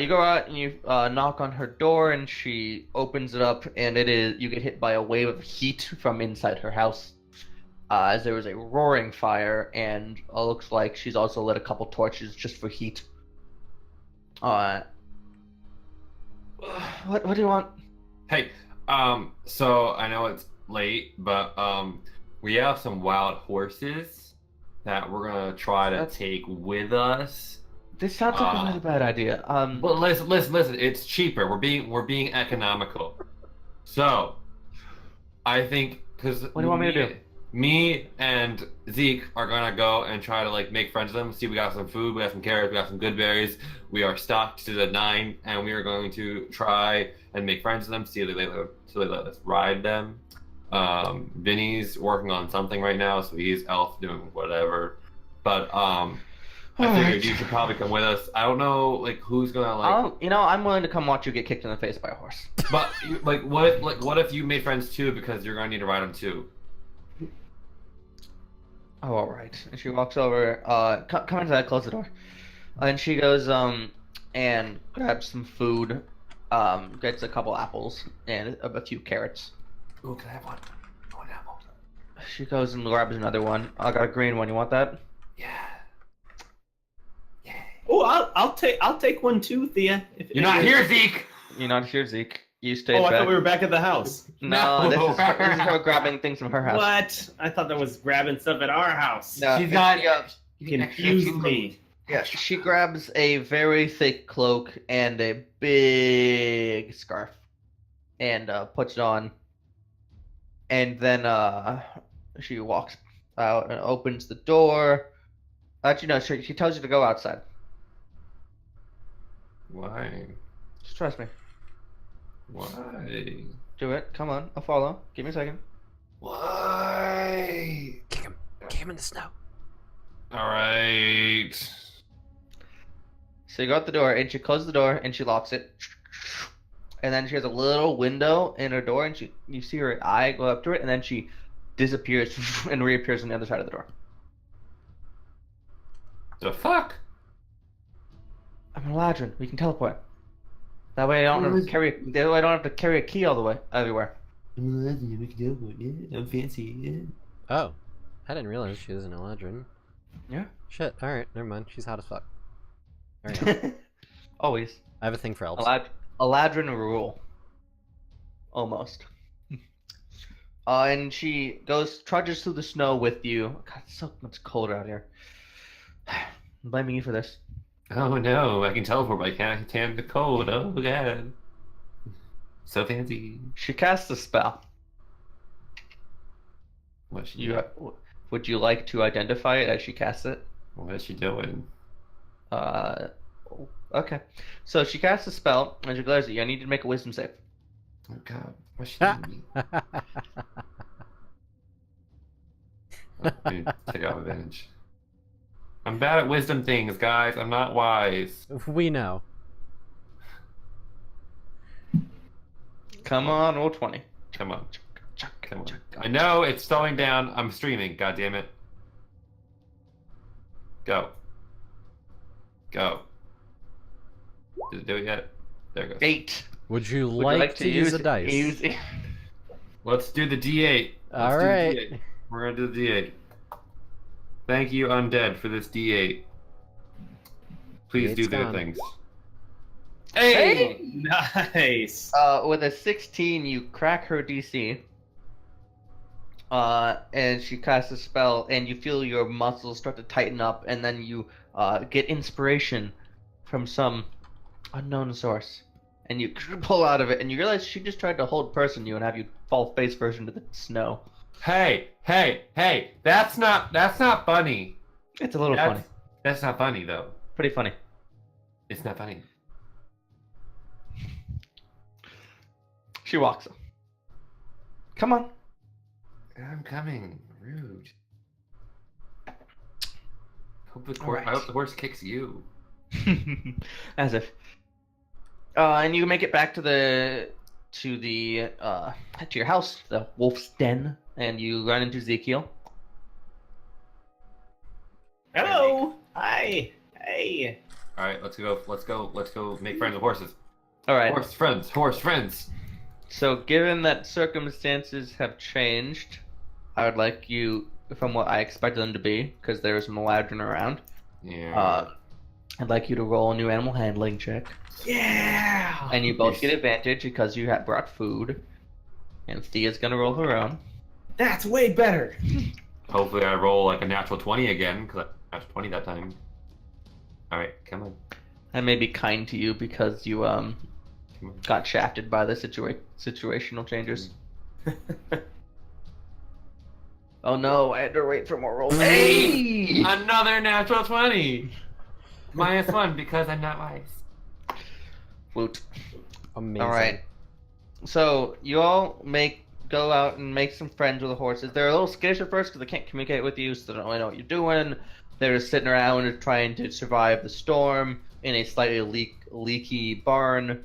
You go out and you knock on her door, and she opens it up, and you get hit by a wave of heat from inside her house, as there was a roaring fire, and it looks like she's also lit a couple torches just for heat. What do you want? Hey, so I know it's late, but we have some wild horses that we're gonna try to take with us. This sounds like a really bad idea. But listen. It's cheaper. We're being economical. So, I think because What do you want me to do? Me and Zeke are gonna go and try to like make friends with them. See, we got some food, we got some carrots, we got some good berries. We are stocked to the 9, and we are going to try and make friends with them. See if they let us ride them. Vinny's working on something right now, so he's elf doing whatever. But I figured you should probably come with us. I don't know like who's gonna like. I'm willing to come watch you get kicked in the face by a horse. But what if you made friends too because you're gonna need to ride them too. Oh, all right. And she walks over. Come inside. Close the door. And she goes and grabs some food. Gets a couple apples and a few carrots. Ooh, can I have one? One apple. She goes and grabs another one. I got a green one. You want that? Yeah. Oh, I'll take one too, Thea. You're not here, Zeke. You're not here, Zeke. You stayed Oh, I back. thought we were back at the house. No, this is her grabbing things from her house. What? I thought that was grabbing stuff at our house. No, She's got. You confused me. Yeah, she grabs a very thick cloak and a big scarf and puts it on. And then she walks out and opens the door. Actually, no, she tells you to go outside. Why? Just trust me. Why? Do it. Come on. I'll follow. Give me a second. Why? Kick him. Kick him in the snow. All right. So you go out the door, and she closes the door, and she locks it. And then she has a little window in her door, and you see her eye go up to it, and then she disappears and reappears on the other side of the door. The fuck? I'm an Eladrin. We can teleport. That way I don't have to carry. That way I don't have to carry a key all the way everywhere. I'm fancy. Oh, I didn't realize she was an Eladrin. Yeah. Shit. All right, never mind. She's hot as fuck. All right. Always. I have a thing for elves. Eladrin rule. Almost. And she trudges through the snow with you. God, it's so much colder out here. I'm blaming you for this. Oh no, I can teleport, but I can't stand the cold. Oh god. So fancy. She casts a spell. What's she doing? Would you like to identify it as she casts it? What is she doing? Okay. So she casts a spell, and she glares at you. I need you to make a wisdom save. Oh god, what's she doing? Take out advantage. I'm bad at wisdom things, guys. I'm not wise. We know. Come on, roll 20. Come on. Come on. I know it's slowing down. I'm streaming. God damn it. Go. Go. Did it do it yet? There it goes. 8. Would you Would like, you like to use a dice? Let's do the D8. Let's All do the right. D8. We're gonna do the D8. Thank you, Undead, for this D8. Please do D8's their gone. things. Hey! Nice. With a 16, you crack her DC. And she casts a spell, and you feel your muscles start to tighten up, and then you get inspiration from some unknown source. And you pull out of it, and you realize she just tried to hold person you and have you fall face first into the snow. Hey! That's not funny. It's a little funny. That's not funny though. Pretty funny. It's not funny. She walks up. Come on. I'm coming. Rude. Alright. I hope the horse kicks you. As if. And you make it back to your house, the wolf's den, and you run into Ezekiel. Hello. Hi. Hey. All right, let's go make friends with horses. All right. Horse friends. So, given that circumstances have changed, I would like you, from what I expected them to be, because there's Maladrin around. Yeah. I'd like you to roll a new animal handling check. Yeah. And you both get advantage because you have brought food. And Thea's gonna roll her own. That's way better. Hopefully I roll like a natural 20 again, because I natural 20 that time. All right, come on. I may be kind to you because you got shafted by the situational changes. Oh no, I had to wait for more rolls. Hey! Another natural 20! -1 because I'm not wise. Woot. Amazing. Alright. So, you all go out and make some friends with the horses. They're a little skittish at first because they can't communicate with you, so they don't really know what you're doing. They're just sitting around trying to survive the storm in a slightly leaky barn,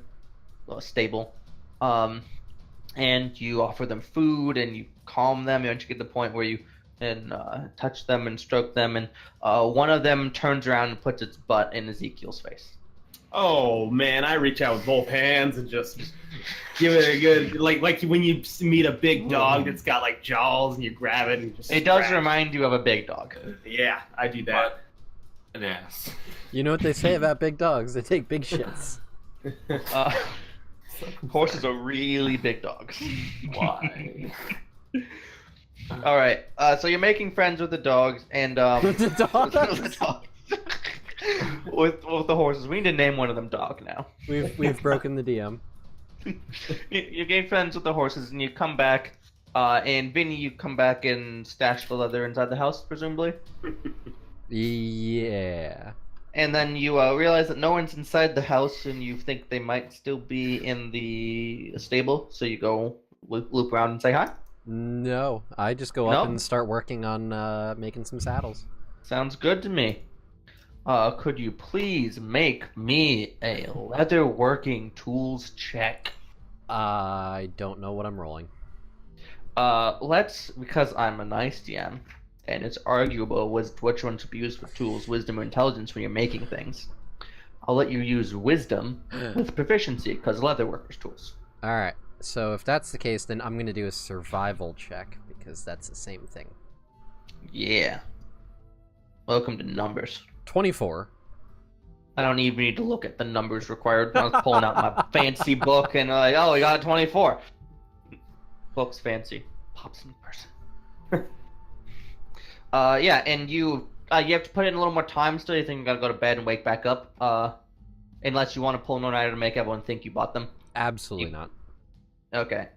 stable. And you offer them food and you calm them. You get to the point where you can touch them and stroke them, and one of them turns around and puts its butt in Ezekiel's face. Oh man, I reach out with both hands and just give it a good like when you meet a big dog that's got like jaws and you grab it and just. It does scratch. remind you of a big dog. Yeah, I do that. An ass. You know what they say about big dogs? They take big shits. Horses are really big dogs. Why? All right, so you're making friends with the dogs and With the dogs? with the dogs. with the horses. We need to name one of them Dog now. We've broken the DM. You gain friends with the horses, and you come back. And Vinny, you come back and stash the leather inside the house, presumably. Yeah. And then you realize that no one's inside the house, and you think they might still be in the stable. So you go loop around and say hi. No, I just go up No? and start working on making some saddles. Sounds good to me. Could you please make me a leather working tools check? I don't know what I'm rolling. Because I'm a nice DM, and it's arguable which one should be used with tools, wisdom or intelligence when you're making things. I'll let you use wisdom with proficiency, because leather workers tools. Alright, so if that's the case, then I'm gonna do a survival check, because that's the same thing. Yeah. Welcome to numbers. 24. I don't even need to look at the numbers required. I was pulling out my fancy book and like, oh, we got a 24. Book's fancy. Pops in person. Yeah, and you have to put in a little more time still. You think you gotta go to bed and wake back up? Unless you want to pull an all-nighter to make everyone think you bought them. Absolutely not. Okay.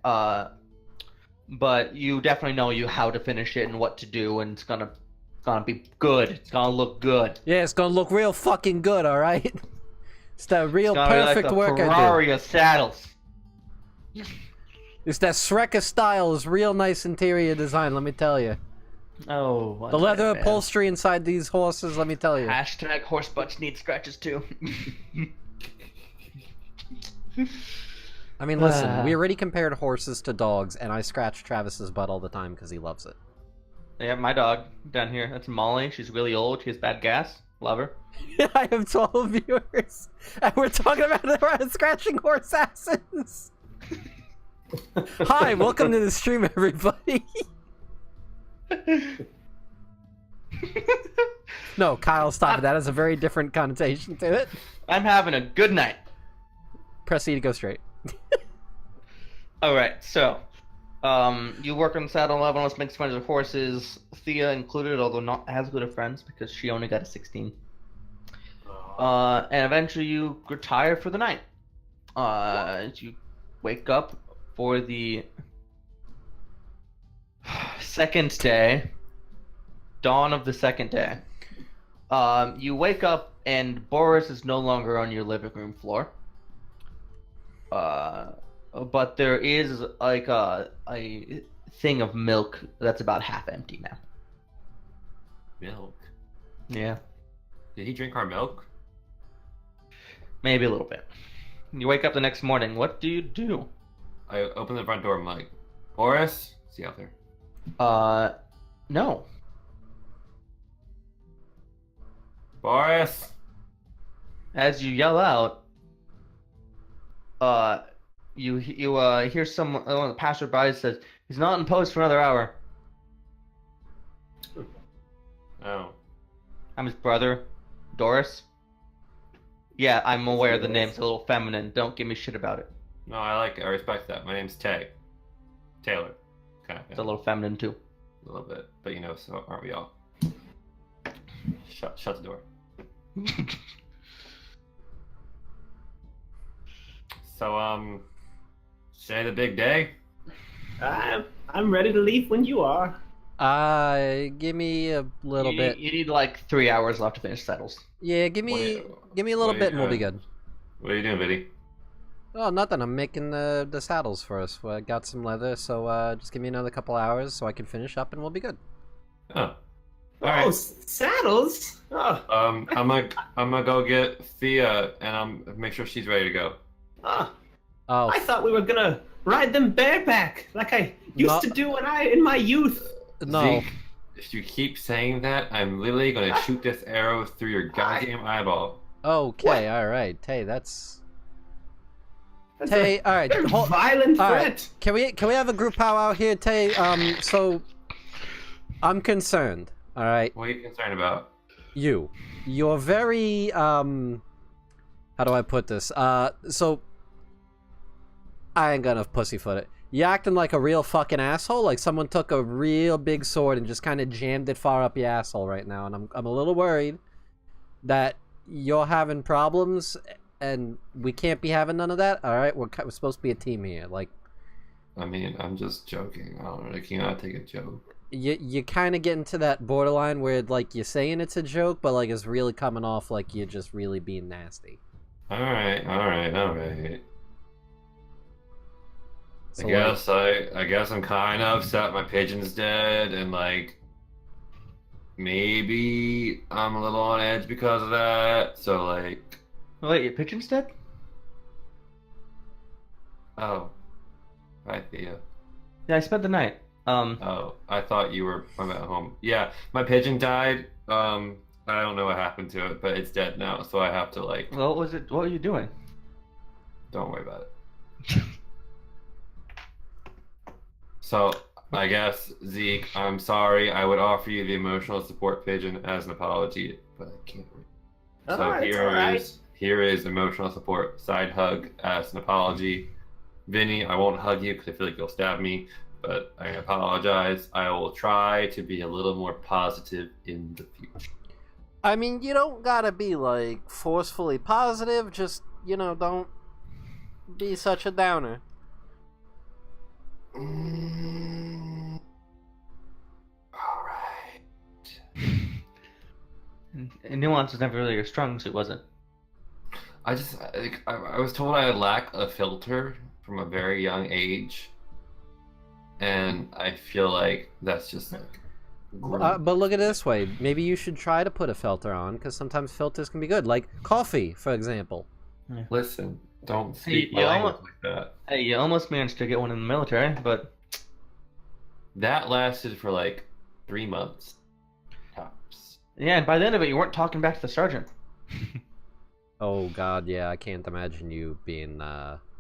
But you definitely know how to finish it and what to do, and it's gonna be good. It's gonna look good. Yeah, it's gonna look real fucking good, alright? It's that real It's gonna perfect be like work the I Ferrari of saddles. do. It's that Shrek style. It's real nice interior design, let me tell you. Oh, The leather man. upholstery inside these horses, let me tell you. Hashtag horse butts need scratches too. I mean, listen, we already compared horses to dogs, and I scratch Travis's butt all the time because he loves it. Yeah, my dog down here. That's Molly. She's really old. She has bad gas. Lover. I have 12 viewers, and we're talking about scratching horse asses. Hi, welcome to the stream, everybody. No, Kyle, stop it. That has a very different connotation to it. I'm having a good night. Press E to go straight. Alright, so you work on Saddle 11, let's make friends with horses. Thea included, although not as good of friends because she only got a 16. And eventually you retire for the night. You wake up for the second day, dawn of the second day. You wake up and Boris is no longer on your living room floor. But there is like a thing of milk that's about half empty now. Milk. Yeah, Did he drink our milk? maybe a little bit. You wake up the next morning. What do you do? I open the front door. I'm like, Boris, is he out there? No. Boris. As you yell out, you hear someone, one of the passersby says, "He's not in post for another hour." Oh. I'm his brother, Doris. Yeah, I'm aware the name's a little feminine. Don't give me shit about it. No, I like it. I respect that. My name's Tay. Taylor. Kind of. It's a little feminine too. A little bit, but you know, so aren't we all? Shut the door. So, say the big day. I'm ready to leave when you are. Give me a little bit. You need like 3 hours left to finish Settles. Yeah, give me a little bit and we'll be good. What are you doing, Biddy? Oh, nothing. I'm making the saddles for us. I got some leather, so just give me another couple hours so I can finish up and we'll be good. Oh. Oh, Alright. saddles? Oh, I'm gonna go get Thea and make sure she's ready to go. oh. Oh, I thought we were gonna ride them bareback like I used No. to do in my youth. no. Zeke, if you keep saying that, I'm literally gonna shoot this arrow through your goddamn eyeball. Okay, alright. Hey, that's... That's Tay, a alright. very violent all threat. right. Can we have a group powwow here, Tay? So... I'm concerned, alright? What are you concerned about? You're very, how do I put this? So... I ain't gonna pussyfoot it. You acting like a real fucking asshole, like someone took a real big sword and just kind of jammed it far up your asshole right now, and I'm a little worried that you're having problems, and we can't be having none of that. All right, we're supposed to be a team here. Like, I mean, I'm just joking. I don't really cannot take a joke. you kind of getting to that borderline where like you're saying it's a joke, but like it's really coming off like you're just really being nasty. All right. So, I guess I'm kind of upset my pigeon's dead, and like maybe I'm a little on edge because of that. So like, Wait, your pigeon's dead? oh, hi Thea. Yeah, I spent the night. Oh, I thought you were I'm at home. Yeah, my pigeon died. I don't know what happened to it, but it's dead now. So I have to like. Well, what was it? What were you doing? Don't worry about it. So, I guess, Zeke, I'm sorry. I would offer you the emotional support pigeon as an apology, but I can't. So Oh, it's all right. here is emotional support side hug as an apology. Vinny, I won't hug you because I feel like you'll stab me, but I apologize. I will try to be a little more positive in the future. I mean, you don't gotta be like forcefully positive. Just don't be such a downer. All right. And nuance was never really your strong suit, was it? I was told I lack a filter from a very young age, and I feel like that's just like. But look at it this way. Maybe you should try to put a filter on, because sometimes filters can be good. Like coffee, for example. Listen, don't Hey, speak my you language like that. Hey, you almost managed to get one in the military, but That lasted for like 3 months, tops. Yeah, and by the end of it, you weren't talking back to the sergeant. Oh god, yeah, I can't imagine you being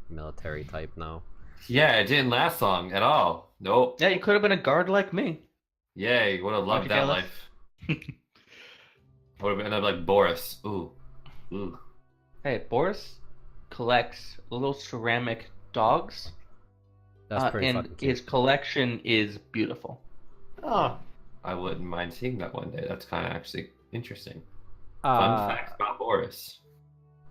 military type now. Yeah, it didn't last long at all. Nope. Yeah, you could have been a guard like me. Yay, would have loved you that jealous? life. Would have ended up like Boris. Ooh. Ooh. Hey, Boris collects little ceramic dogs, That's pretty and fucking cute. his collection is beautiful. Oh, I wouldn't mind seeing that one day. That's kind of actually interesting. Fun facts about Boris.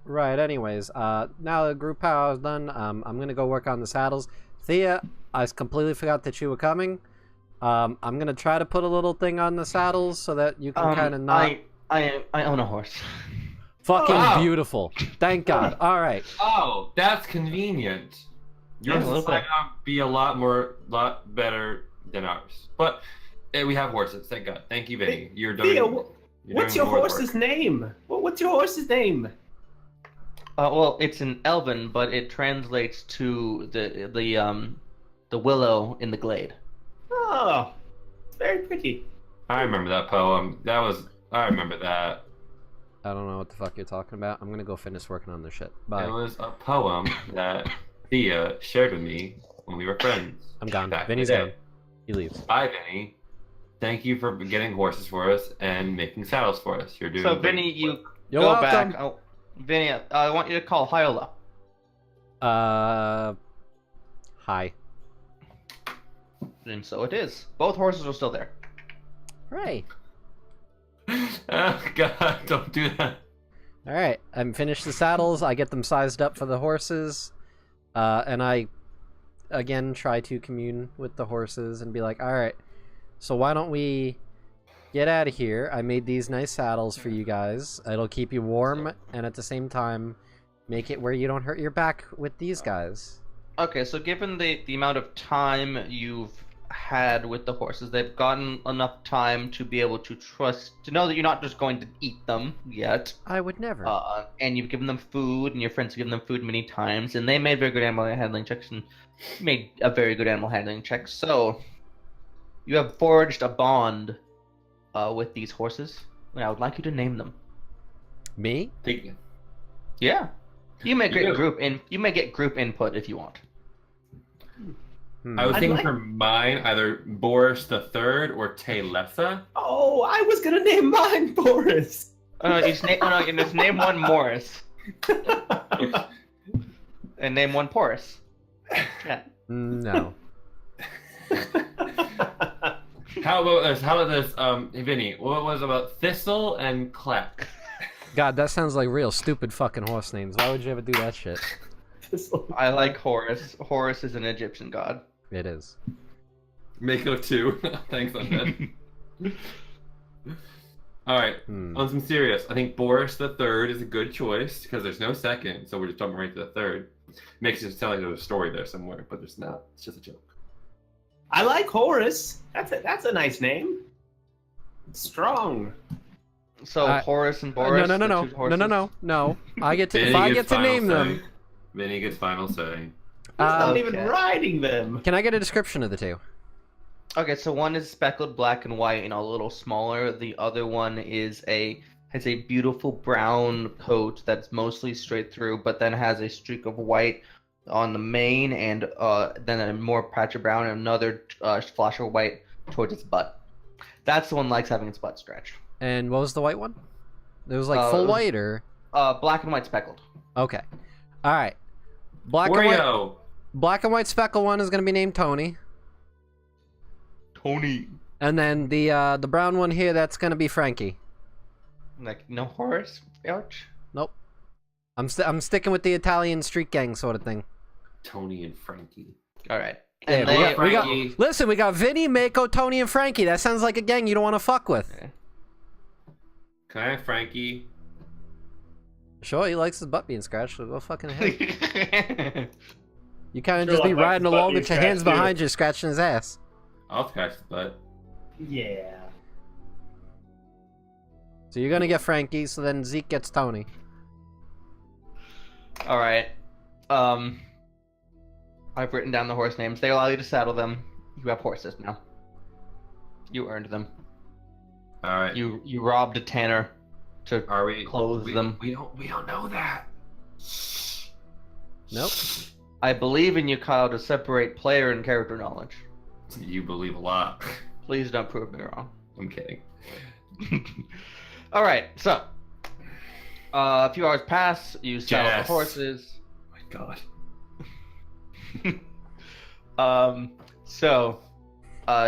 Right, anyways, now the group power is done, I'm gonna go work on the saddles. Thea, I completely forgot that you were coming. I'm gonna try to put a little thing on the saddles so that you can kind of not... I own a horse. Fucking Oh. beautiful. Thank God. Alright. Oh, that's convenient. Yeah, Yours a little is gonna be a lot better than ours. But we have horses, thank God. Thank you, Vinny. You're doing. Theo, you're what's doing your more horse's work. name? What's your horse's name? Well, it's an Elven, but it translates to the willow in the glade. Oh, it's very pretty. I remember that poem. I remember that. I don't know what the fuck you're talking about. I'm gonna go finish working on this shit. It Bye. was a poem that Thea shared with me when we were friends. I'm gone. Back in Vinny's the day. gone. He leaves. Bye, Vinny. Thank you for getting horses for us and making saddles for us. You're doing So, great Vinny, you work. You're go welcome. back. Oh, Vinny, I want you to call Hyola. Hi. And so it is. Both horses are still there. Right. Oh, God, don't do that. Alright, I'm finished the saddles, I get them sized up for the horses, and I, again, try to commune with the horses and be like, alright, so why don't we get out of here? I made these nice saddles for you guys. It'll keep you warm, and at the same time, make it where you don't hurt your back with these guys. Okay, so given the amount of time you've had with the horses, they've gotten enough time to be able to know that you're not just going to eat them yet. I would never. And you've given them food, and your friends have given them food many times, and they made very good animal handling checks, and made a very good animal handling check. So, you have forged a bond with these horses, and I would like you to name them. Me? Thank you. Yeah, you may You get do. You may get group input if you want. I was I'd thinking like- for mine, either Boris the Third or Telessa. Oh, I was gonna name mine Boris. Just name one Morris and name one Porus. Yeah. No. How about this? Vinny? What was about Thistle and Clack? God, that sounds like real stupid fucking horse names. Why would you ever do that shit? I like Horus. Horus is an Egyptian god. It is. Mako 2. Thanks, Undead. Alright, on some serious. I think Boris the Third is a good choice because there's no second, so we're just jumping right to the third. Makes it sound like there's a story there somewhere, but there's not. It's just a joke. I like Horus. That's a nice name. Strong. So Horus and No, Boris. no, no, the no, two horses? no. I get to Vinny if I gets get to final name them. say. Vinny gets final say. He's not even Okay. riding them. Can I get a description of the two? Okay, so one is speckled black and white, a little smaller. The other one has a beautiful brown coat that's mostly straight through, but then has a streak of white on the mane, and then a more patch of brown and another flash of white towards its butt. That's the one likes having its butt stretched. And what was the white one? It was like full white or Black and white speckled. okay. All right. Black Wario! and white speckle one is gonna be named Tony, Tony. and then the brown one here that's gonna be Frankie. Like no Horus? Ouch. Nope. I'm sticking with the Italian street gang sort of thing. Tony and Frankie. All right. Yeah, And we they, got- Frankie. Listen, we got Vinny, Mako, Tony, and Frankie. That sounds like a gang you don't want to fuck with. Can I have Frankie? Sure, he likes his butt being scratched, so go fucking ahead. You kind of Sure, just be I like riding his butt along being with your hands scratched, too. behind you, scratching his ass. I'll scratch the butt. Yeah. So you're gonna get Frankie, so then Zeke gets Tony. All right. I've written down the horse names. They allow you to saddle them. You have horses now. You earned them. All right. You robbed a tanner to Are we clothe them. We don't know that. Nope. I believe in you, Kyle, to separate player and character knowledge. You believe a lot. Please don't prove me wrong. I'm kidding. All right, so a few hours pass. You saddle the Yes. horses. Oh my God.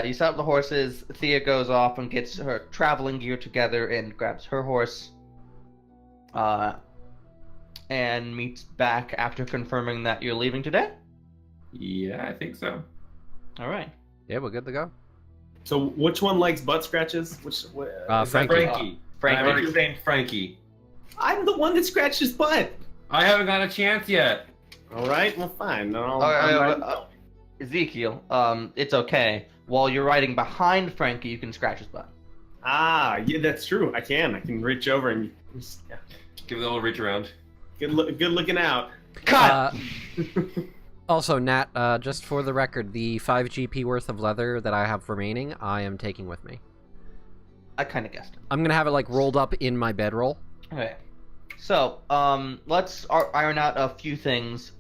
You saddle the horses. Thea goes off and gets her traveling gear together and grabs her horse. And meets back after confirming that you're leaving today. Yeah, I think so. All right. Yeah, we're good to go. So which one likes butt scratches? Is that Frankie. Frankie. Frankie. I already named Frankie. I'm the one that scratched his butt. I haven't got a chance yet. All right, well, fine. Then Ezekiel, it's okay. While you're riding behind Frankie, you can scratch his butt. Yeah, that's true. I can reach over and yeah. Give it a little reach around. Good looking out. Cut! Also, Nat, just for the record, the 5 GP worth of leather that I have remaining, I am taking with me. I kind of guessed it. I'm gonna have it like rolled up in my bedroll. Okay. So, let's iron out a few things.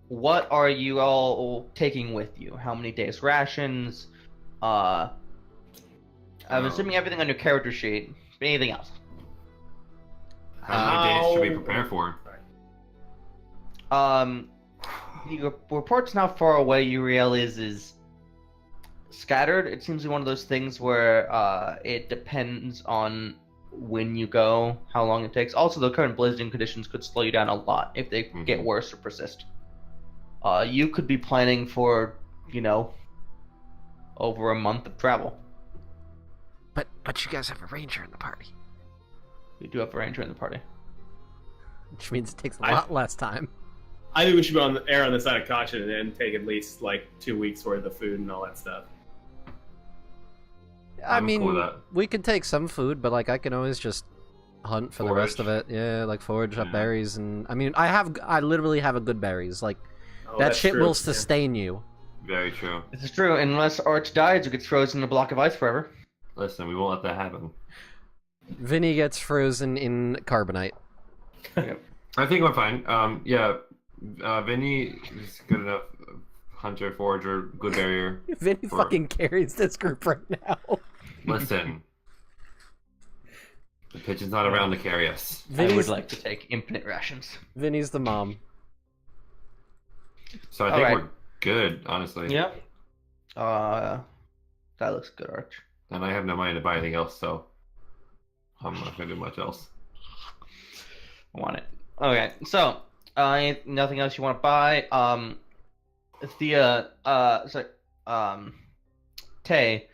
What are you all taking with you? How many days rations? I'm assuming everything on your character sheet. Anything else? How many days should we prepare for? The reports on how far away Uriel is scattered. It seems to be one of those things where it depends on when you go, how long it takes. Also, the current blizzarding conditions could slow you down a lot if they get worse or persist. You could be planning for, over a month of travel. But you guys have a ranger in the party, We do have a ranger in the party. which means it takes a lot less time. I think we should be on the side of caution and take at least like 2 weeks worth of food and all that stuff. I I'm mean, cool with that. we could take some food, but like I can always just hunt for the rest of it. Yeah, like forage up berries, and I mean, I literally have a good berries. Like that that's shit true, will yeah. sustain you. Very true. This is true, unless Arch dies or gets frozen in a block of ice forever. Listen, we won't let that happen. Vinny gets frozen in carbonite. I think we're fine. Vinny is good enough. Hunter, forager, good barrier. Vinny fucking carries this group right now. Listen. The pigeon's not around to carry us. I would Vinny's, like to take infinite rations. Vinny's the mom. So I think Alright. we're good, honestly. Yep. That looks good, Arch. And I have no money to buy anything else, so I'm not gonna do much else. I want it. Okay, so nothing else you want to buy. Tay,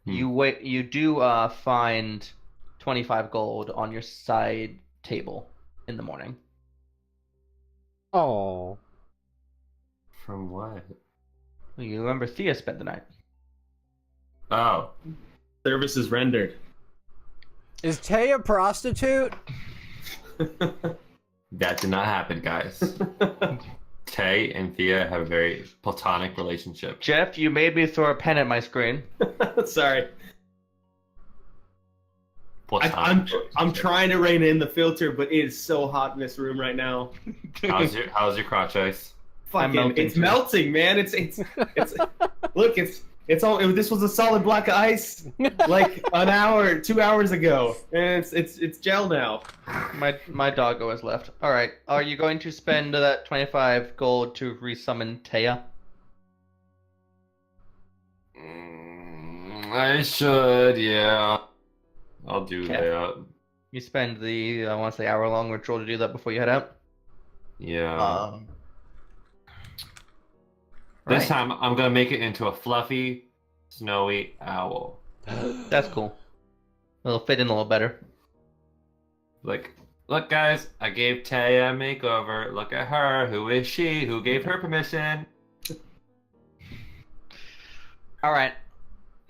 you do find 25 gold on your side table in the morning. Oh. From what? You remember Thea spent the night. Oh. Service is rendered. Is Tay a prostitute? That did not happen, guys. Tay and Thea have a very platonic relationship. Jeff, you made me throw a pen at my screen. Sorry. Platonic I'm trying to rein in the filter, but it is so hot in this room right now. How's your crotch ice? Fucking, it's melting, man. It's look, it's all. This was a solid block of ice like an hour, 2 hours ago, and it's gel now. My doggo has left. All right, are you going to spend that 25 gold to resummon Taya? I should, yeah. I'll do Okay. that. You spend the I want to say hour-long ritual to do that before you head out. Yeah. This right. time, I'm gonna make it into a fluffy, snowy owl. That's cool. It'll fit in a little better. Like, look, guys, I gave Taya a makeover. Look at her. Who is she? Who gave her permission? All right.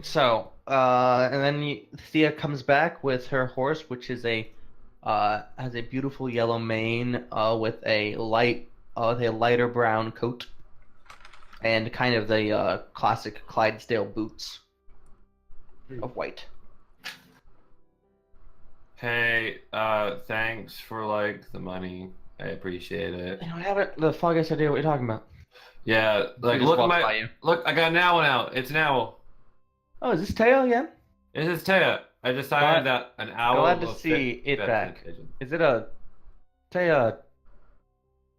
So, and then Thea comes back with her horse, which is has a beautiful yellow mane, with a lighter brown coat, and kind of the classic Clydesdale boots of white. Hey, thanks for like the money. I appreciate it. I don't have the foggiest idea what you're talking about. Yeah, We like just look at walked by my you. look. I got an owl now. It's an owl. Oh, is this Teo again? This is Taya. I decided that an owl Glad to will see fit it better than back. a pigeon. Is it a Teo?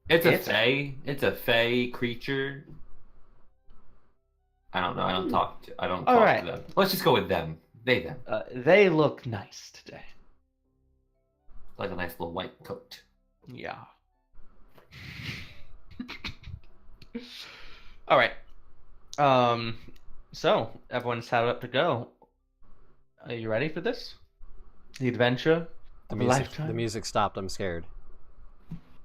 It's a It? fae. It's a fae creature. I don't know. I don't talk to. I don't All talk right. to them. Let's just go with them. They them. They look nice today. Like a nice little white coat. Yeah. All right. So everyone's set up to go. Are you ready for this? The adventure of a lifetime. The music stopped. I'm scared.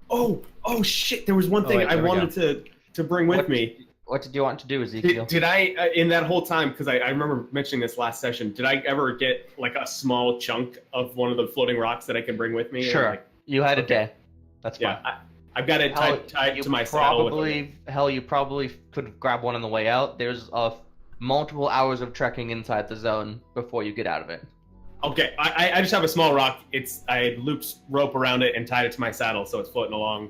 Oh shit! There was one thing wait, I there we wanted to bring with me. What did you want to do, Ezekiel? Did I in that whole time? Because I remember mentioning this last session. Did I ever get like a small chunk of one of the floating rocks that I can bring with me? Sure. Like, You had a Okay. day. That's fine. yeah, I've got it tied you to my saddle. With you probably could grab one on the way out. There's multiple hours of trekking inside the zone before you get out of it. Okay, I just have a small rock. I looped rope around it and tied it to my saddle, so it's floating along.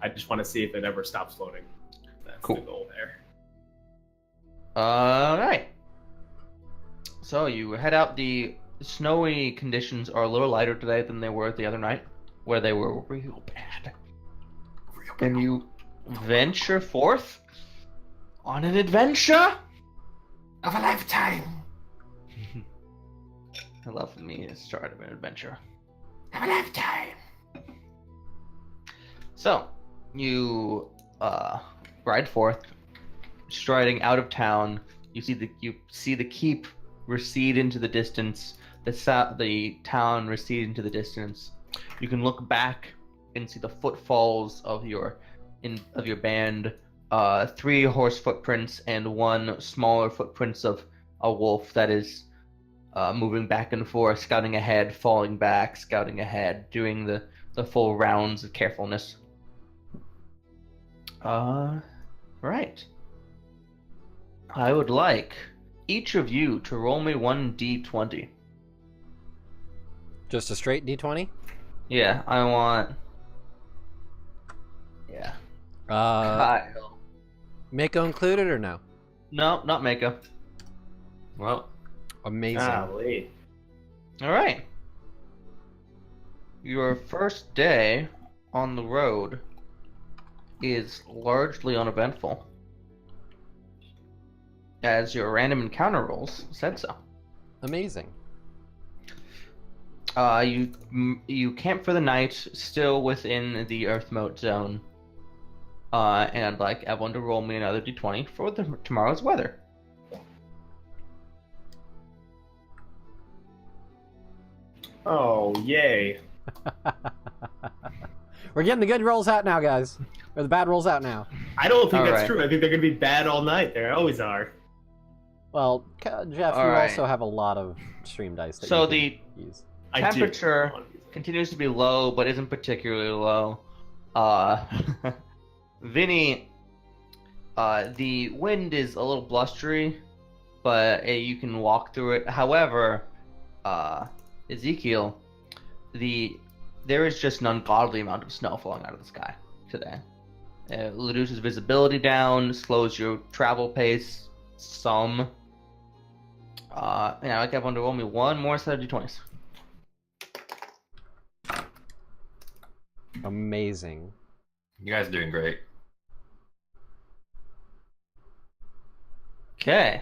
I just want to see if it ever stops floating. That's Cool. the goal there. All right. So you head out. The snowy conditions are a little lighter today than they were the other night, where they were real bad. And you venture forth on an adventure Of a lifetime. I love me the start of an adventure. Of a lifetime. So you ride forth, striding out of town. You see the keep recede into the distance. The town recede into the distance. You can look back and see the footfalls of your band. 3 horse footprints and 1 smaller footprints of a wolf that is moving back and forth, scouting ahead, falling back, scouting ahead, doing the full rounds of carefulness. Right. I would like each of you to roll me 1d20. Just a straight D20? Yeah, I want. Yeah. Kyle. Mako included or no? No, not Mako. Well, Amazing. Golly. All right. Your first day on the road is largely uneventful, as your random encounter rolls said so. Amazing. You camp for the night, still within the Earth Moat zone. And I'd like everyone to roll me another d20 for tomorrow's weather. Oh, yay. We're getting the good rolls out now, guys. Or the bad rolls out now. I don't think All that's right. true. I think they're going to be bad all night. They always are. Well, Jeff, All you right. also have a lot of stream dice that So you the can use. I do. temperature continues to be low, but isn't particularly low. Vinny, the wind is a little blustery, but you can walk through it. However, Ezekiel, there is just an ungodly amount of snow falling out of the sky today. It reduces visibility down, slows your travel pace some. And I'd like everyone to roll me one more set of d20s. Amazing. you guys are doing great. Okay.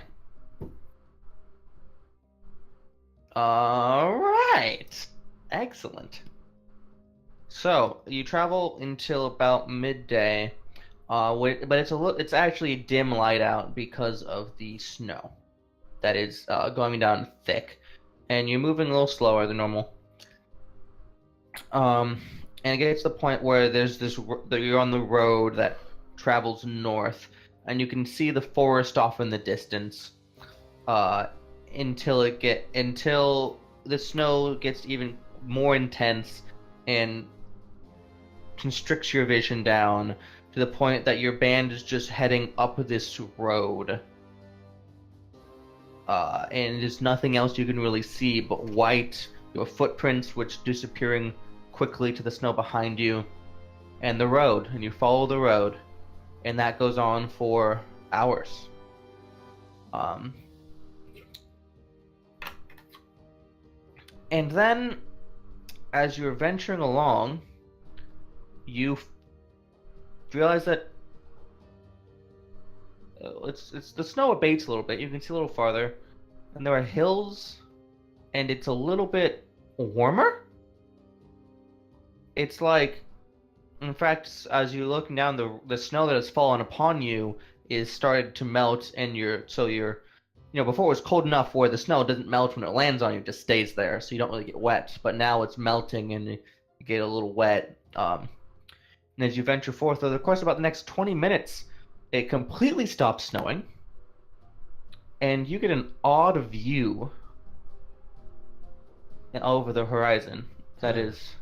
All right. Excellent. So you travel until about midday, but it's actually dim light out because of the snow that is going down thick, and you're moving a little slower than normal. And it gets to the point where you're on the road that travels north, and you can see the forest off in the distance, until the snow gets even more intense and constricts your vision down to the point that your band is just heading up this road. And there's nothing else you can really see but white your footprints which disappearing quickly to the snow behind you, and the road, and you follow the road, and that goes on for hours. And then, as you're venturing along, you realize that it's the snow abates a little bit. You can see a little farther, and there are hills, and it's a little bit warmer. It's like, in fact, as you're looking down, the snow that has fallen upon you is started to melt, and before it was cold enough where the snow doesn't melt when it lands on you, it just stays there, so you don't really get wet. But now it's melting, and you get a little wet. And as you venture forth, over the course of about the next 20 minutes, it completely stops snowing, and you get an odd view over the horizon that is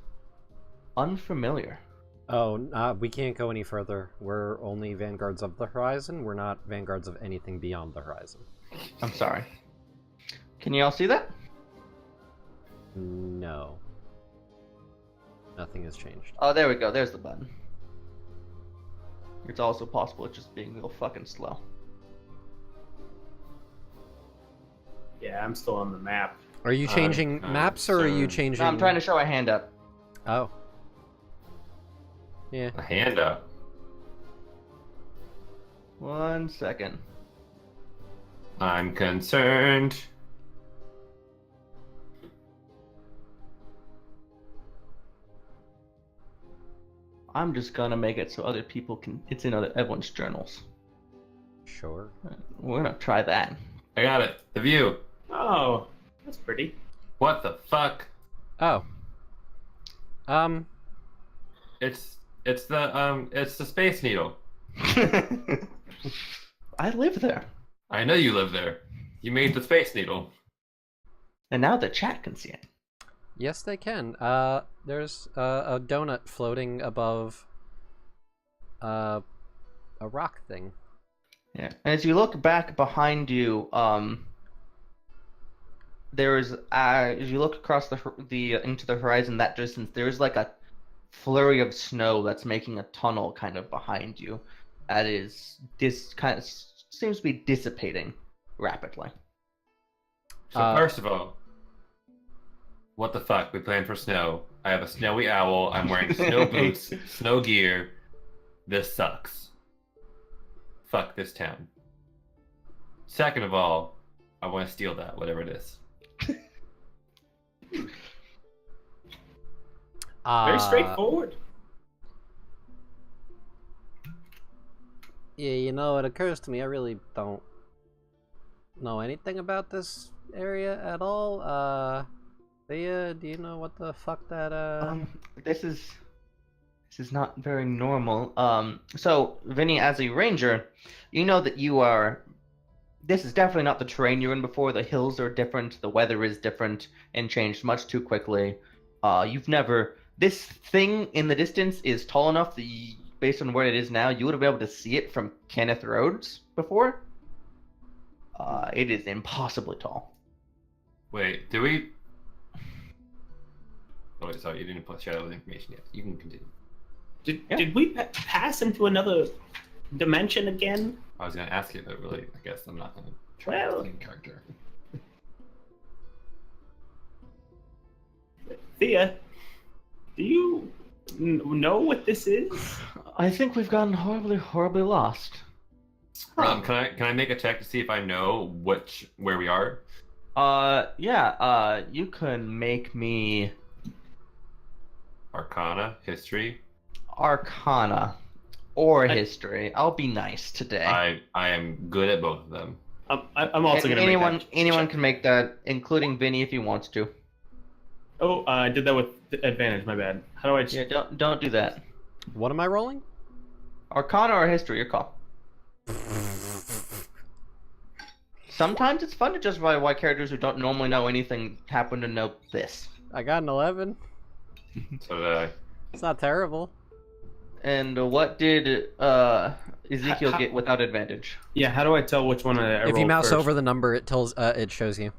unfamiliar. Oh, we can't go any further. We're only Vanguards of the Horizon. We're not Vanguards of anything beyond the horizon. I'm sorry. Can you all see that? No. Nothing has changed. Oh, there we go. There's the button. It's also possible it's just being real fucking slow. Yeah, I'm still on the map. Are you changing maps, or are you changing... No, I'm trying to show a hand up. Oh. Yeah. A hand up. 1 second. I'm concerned. I'm just gonna make it so other people can... It's in everyone's journals. Sure. We're gonna try that. I got it. The view. Oh, that's pretty. What the fuck? Oh. It's the Space Needle. I live there. I know you live there. You made the Space Needle. And now the chat can see it. Yes, they can. There's a donut floating above a rock thing. Yeah. And as you look back behind you, there is as you look across the into the horizon that distance, there is like a flurry of snow that's making a tunnel kind of behind you. That is seems to be dissipating rapidly. So first of all, what the fuck? We planned for snow. I have a snowy owl. I'm wearing snow boots, snow gear. This sucks. Fuck this town. Second of all, I want to steal that, whatever it is. Very straightforward. Yeah, it occurs to me I really don't know anything about this area at all. Thea, do you know what the fuck that This is not very normal. So Vinny, as a ranger, you know that you are. This is definitely not the terrain you're in before. The hills are different. The weather is different and changed much too quickly. You've never. This thing in the distance is tall enough that, based on where it is now, you would have been able to see it from Kenneth Roads before. It is impossibly tall. Wait, do we? Oh, wait, sorry, you didn't share all the information yet. You can continue. Did we pass into another dimension again? I was gonna ask you, but really, I guess I'm not gonna try Well- to play character. Thea, do you know what this is? I think we've gotten horribly, horribly lost. Can I make a check to see if I know where we are? Yeah. You can make me Arcana, history. Arcana or history. I'll be nice today. I am good at both of them. I'm also going to make that anyone check. can make that, including Vinny if he wants to. Oh, I did that with advantage. My bad. How do I? Yeah, don't do that. What am I rolling? Arcana or history, your call. Sometimes it's fun to justify why characters who don't normally know anything happen to know this. I got an 11. So did I. It's not terrible. And what did Ezekiel get without advantage? Yeah. How do I tell which one I If you rolled mouse first? over the number, it shows you.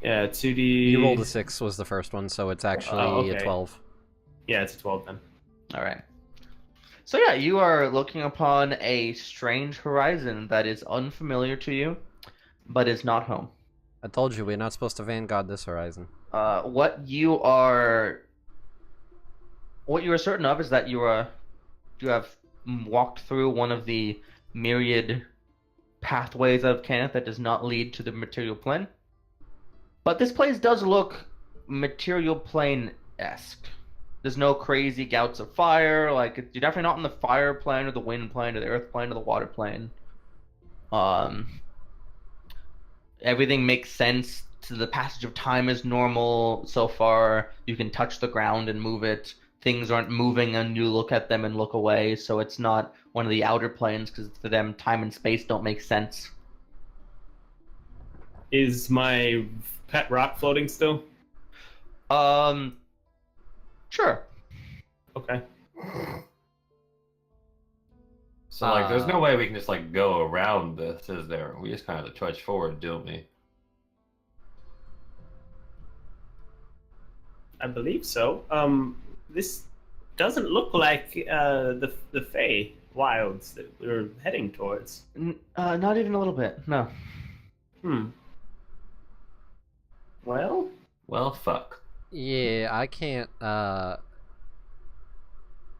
Yeah, 2D. You rolled a 6 was the first one, so it's actually okay. a 12. Yeah, it's a 12 then. All right. So yeah, you are looking upon a strange horizon that is unfamiliar to you, but is not home. I told you we're not supposed to Vanguard this horizon. What you are certain of is that you have walked through one of the myriad pathways of Kenneth that does not lead to the material plane. But this place does look material plane-esque. There's no crazy gouts of fire. Like, you're definitely not in the fire plane or the wind plane or the earth plane or the water plane. Everything makes sense. The passage of time is normal so far. You can touch the ground and move it. Things aren't moving and you look at them and look away, so it's not one of the outer planes because for them time and space don't make sense. Is my pet rock floating still? Sure. Okay. So, like, there's no way we can just, like, go around this, is there? We just kind of have to trudge forward, don't we? I believe so. This doesn't look like the Fey wilds that we're heading towards. Not even a little bit, no. Well, fuck. Yeah, I can't,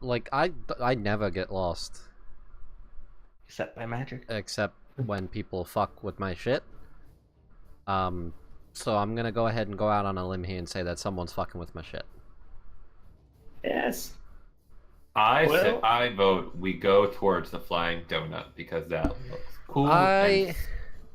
like, I never get lost. Except by magic. Except when people fuck with my shit. So I'm gonna go ahead and go out on a limb here and say that someone's fucking with my shit. yes. I vote we go towards the flying donut because that looks cool and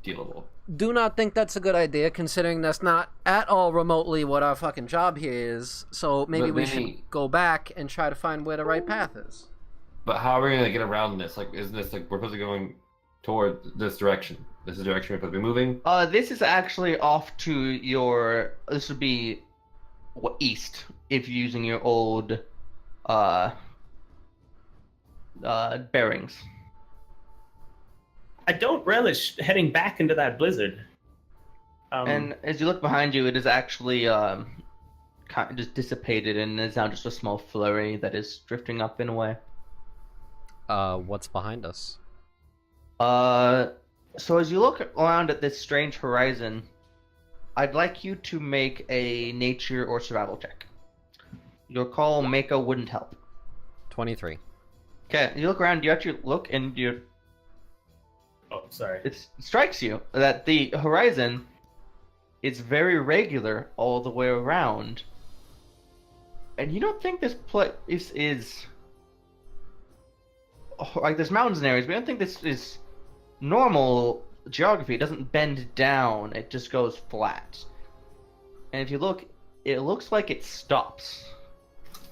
dealable. Do not think that's a good idea, considering that's not at all remotely what our fucking job here is. So maybe we should go back and try to find where the right path is. But how are we gonna get around this? Like, isn't this like we're supposed to be going toward this direction? This is the direction we're supposed to be moving? This is actually off to your. This would be east if you're using your old bearings. I don't relish heading back into that blizzard. And as you look behind you, it is actually kind of just dissipated, and it's now just a small flurry that is drifting up and away. What's behind us? So as you look around at this strange horizon, I'd like you to make a nature or survival check. Your call Mako wouldn't help. 23. Okay, you look around, you actually look, and you. Oh, sorry. It strikes you that the horizon is very regular all the way around, and you don't think this place is like there's mountains and areas. We don't think this is normal geography. It doesn't bend down; it just goes flat. And if you look, it looks like it stops.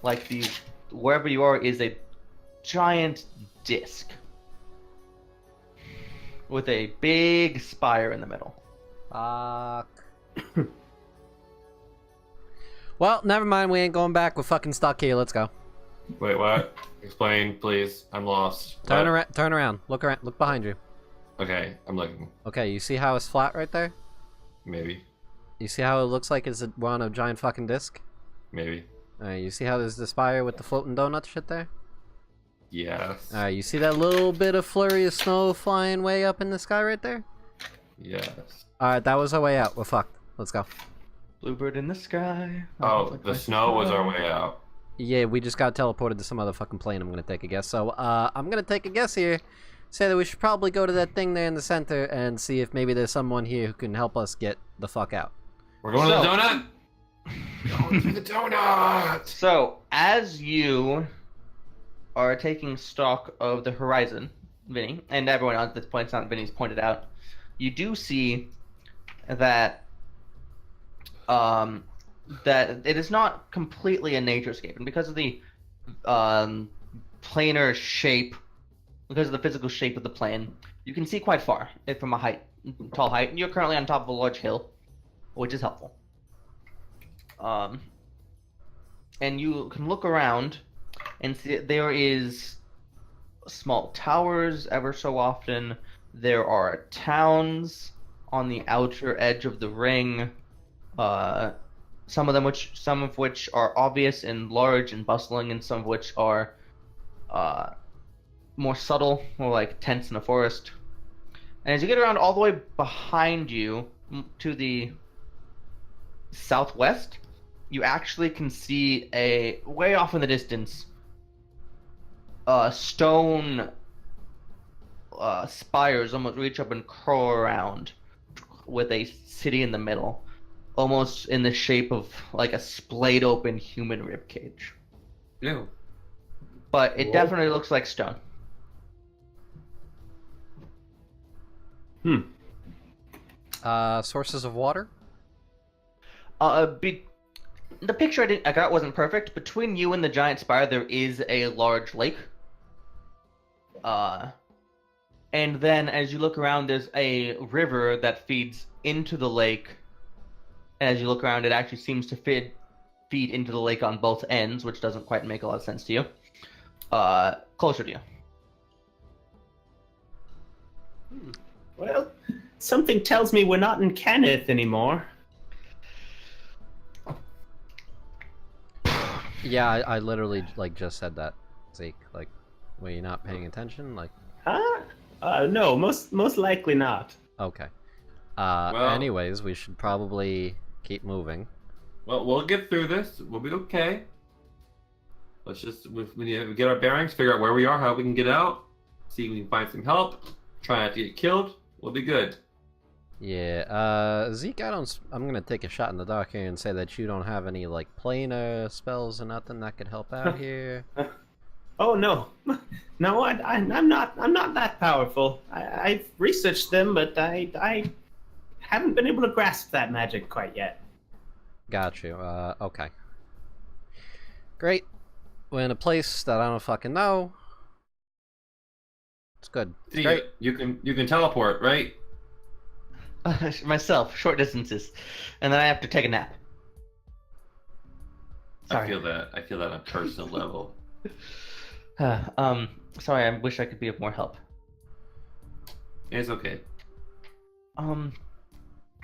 Like wherever you are is a giant disc with a big spire in the middle. Fuck. Well, never mind. We ain't going back. We're fucking stuck here. Let's go. Wait, what? Explain, please. I'm lost. Turn What? around. Turn around. Look around. Look behind you. Okay, I'm looking. Okay, you see how it's flat right there? Maybe. You see how it looks like we're on a giant fucking disc? Maybe. Alright, you see how there's the spire with the floating donut shit there? Yes. Alright, you see that little bit of flurry of snow flying way up in the sky right there? Yes. Alright, that was our way out. We're fucked. Let's go. Bluebird in the sky. Oh, the snow was our way out. Yeah, we just got teleported to some other fucking plane, I'm gonna take a guess. So, I'm gonna take a guess here. Say that we should probably go to that thing there in the center and see if maybe there's someone here who can help us get the fuck out. We're going to the donut? Going to the donut! So, as you are taking stock of the horizon, Vinny, and everyone else at this point, it's not Vinny's pointed out, you do see that that it is not completely a naturescape, and because of the planar shape, because of the physical shape of the plane, you can see quite far from a tall height, and you're currently on top of a large hill, which is helpful. And you can look around and see that there is small towers ever so often. There are towns on the outer edge of the ring. Some of which are obvious and large and bustling, and some of which are more subtle, more like tents in a forest. And as you get around all the way behind you to the southwest, you actually can see a way off in the distance stone spires almost reach up and curl around with a city in the middle, almost in the shape of like a splayed open human rib cage. Ew. But it Whoa. definitely looks like stone. Sources of water? The picture I got wasn't perfect. Between you and the giant spire, there is a large lake. And then as you look around, there's a river that feeds into the lake. As you look around, it actually seems to feed into the lake on both ends, which doesn't quite make a lot of sense to you. Closer to you. Well, something tells me we're not in Kenneth anymore. Yeah, I literally like just said that, Zeke. Like, were you not paying attention? Like, Huh? No, most likely not. okay. Well- Anyways, we should probably keep moving. Well, we'll get through this. We'll be okay. Let's just we need to get our bearings, figure out where we are, how we can get out, see if we can find some help. Try not to get killed. We'll be good. Yeah, Zeke, I'm gonna take a shot in the dark here and say that you don't have any, like, planar spells or nothing that could help out here. Oh no, no, I'm not that powerful. I've researched them, but I haven't been able to grasp that magic quite yet. Got you, okay. Great. We're in a place that I don't fucking know. It's good. It's See, great. you can teleport, right? Myself, short distances. And then I have to take a nap. I feel that on a personal level. Sorry, I wish I could be of more help. It's okay. I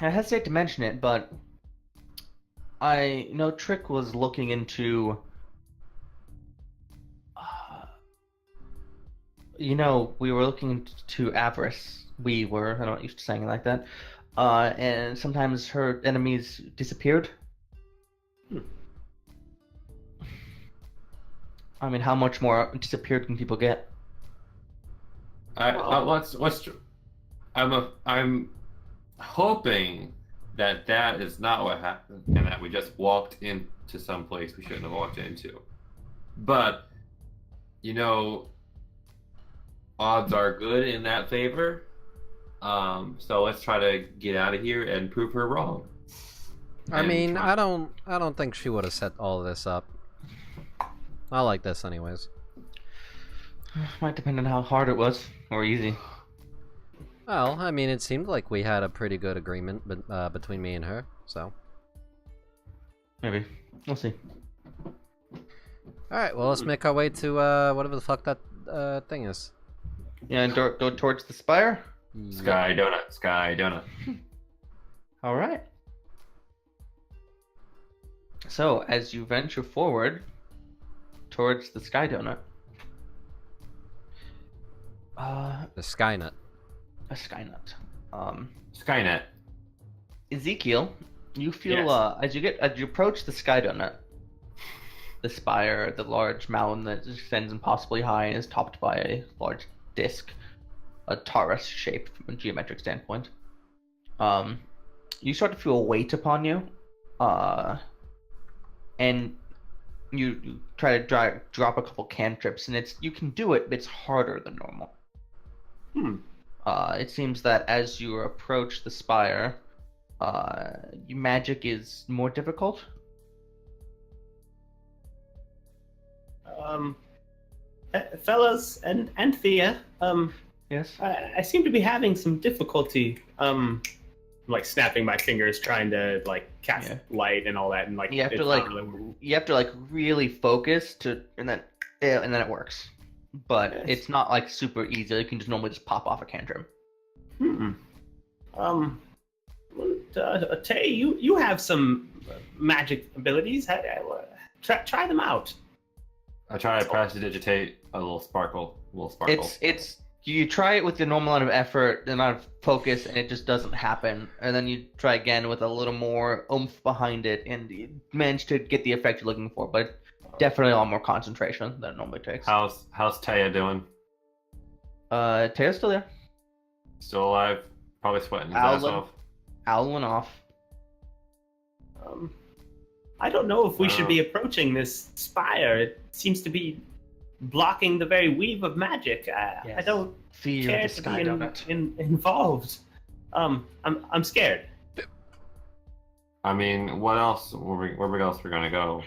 hesitate to mention it, but I know Trick was looking into. We were looking into avarice. We were. I don't used to saying it like that. And sometimes her enemies disappeared. I mean, how much more disappeared can people get? I'm hoping that is not what happened, and that we just walked into some place we shouldn't have walked into. But odds are good in that favor. So let's try to get out of here and prove her wrong. I mean, I don't think she would have set all this up. I like this anyways. Might depend on how hard it was, or easy. Well, I mean, it seemed like we had a pretty good agreement between me and her, so. Maybe. We'll see. Alright, well, let's make our way to, whatever the fuck that, thing is. Yeah, and go towards the spire? Sky donut. Alright. So, as you venture forward towards the Sky Donut. The Skynet. A Skynut. Skynet. Ezekiel, you feel Yes. as you approach the Sky Donut, the spire, the large mountain that extends impossibly high and is topped by a large disc, a torus shape from a geometric standpoint. You start to feel a weight upon you, and you try to drop a couple cantrips, and you can do it, but it's harder than normal. It seems that as you approach the spire, your magic is more difficult. Fellas and Thea, Yes. I seem to be having some difficulty, like snapping my fingers trying to like cast light and all that, and like You have it's to not like really- really focus and then it works. But Yes. it's not like super easy. You can just normally just pop off a cantrip. Tay, you have some magic abilities. Try them out. I try to prestidigitate a little sparkle. It's you try it with the normal amount of effort, the amount of focus, and it just doesn't happen. And then you try again with a little more oomph behind it, and you manage to get the effect you're looking for. But definitely a lot more concentration than it normally takes. How's Taya doing? Taylor's still there. Still alive? Probably sweating his Owl ass went- off. Owl went off. I don't know if we should be approaching this spire. It seems to be blocking the very weave of magic. I Yes. don't Fear care the to sky be donut. involved. I'm scared. I mean, what else? Where else we're gonna go?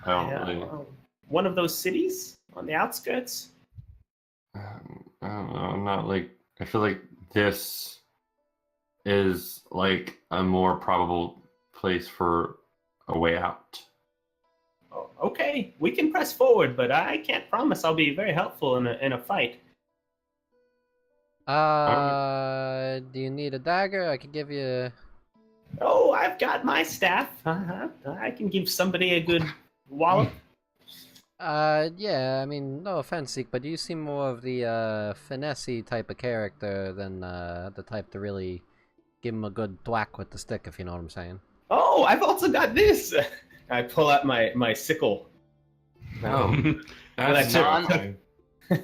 I don't really. One of those cities on the outskirts. I don't know. I'm not like. I feel like this is like a more probable place for a way out. Oh, okay, we can press forward, but I can't promise I'll be very helpful in a fight. Do you need a dagger? I could give you. Oh, I've got my staff. I can give somebody a good wallop. Yeah, I mean, no offense, Zeke, but you seem more of the, finessey type of character than, the type to really give him a good thwack with the stick, if you know what I'm saying. Oh, I've also got this. I pull out my sickle. Oh, that's That's terrifying.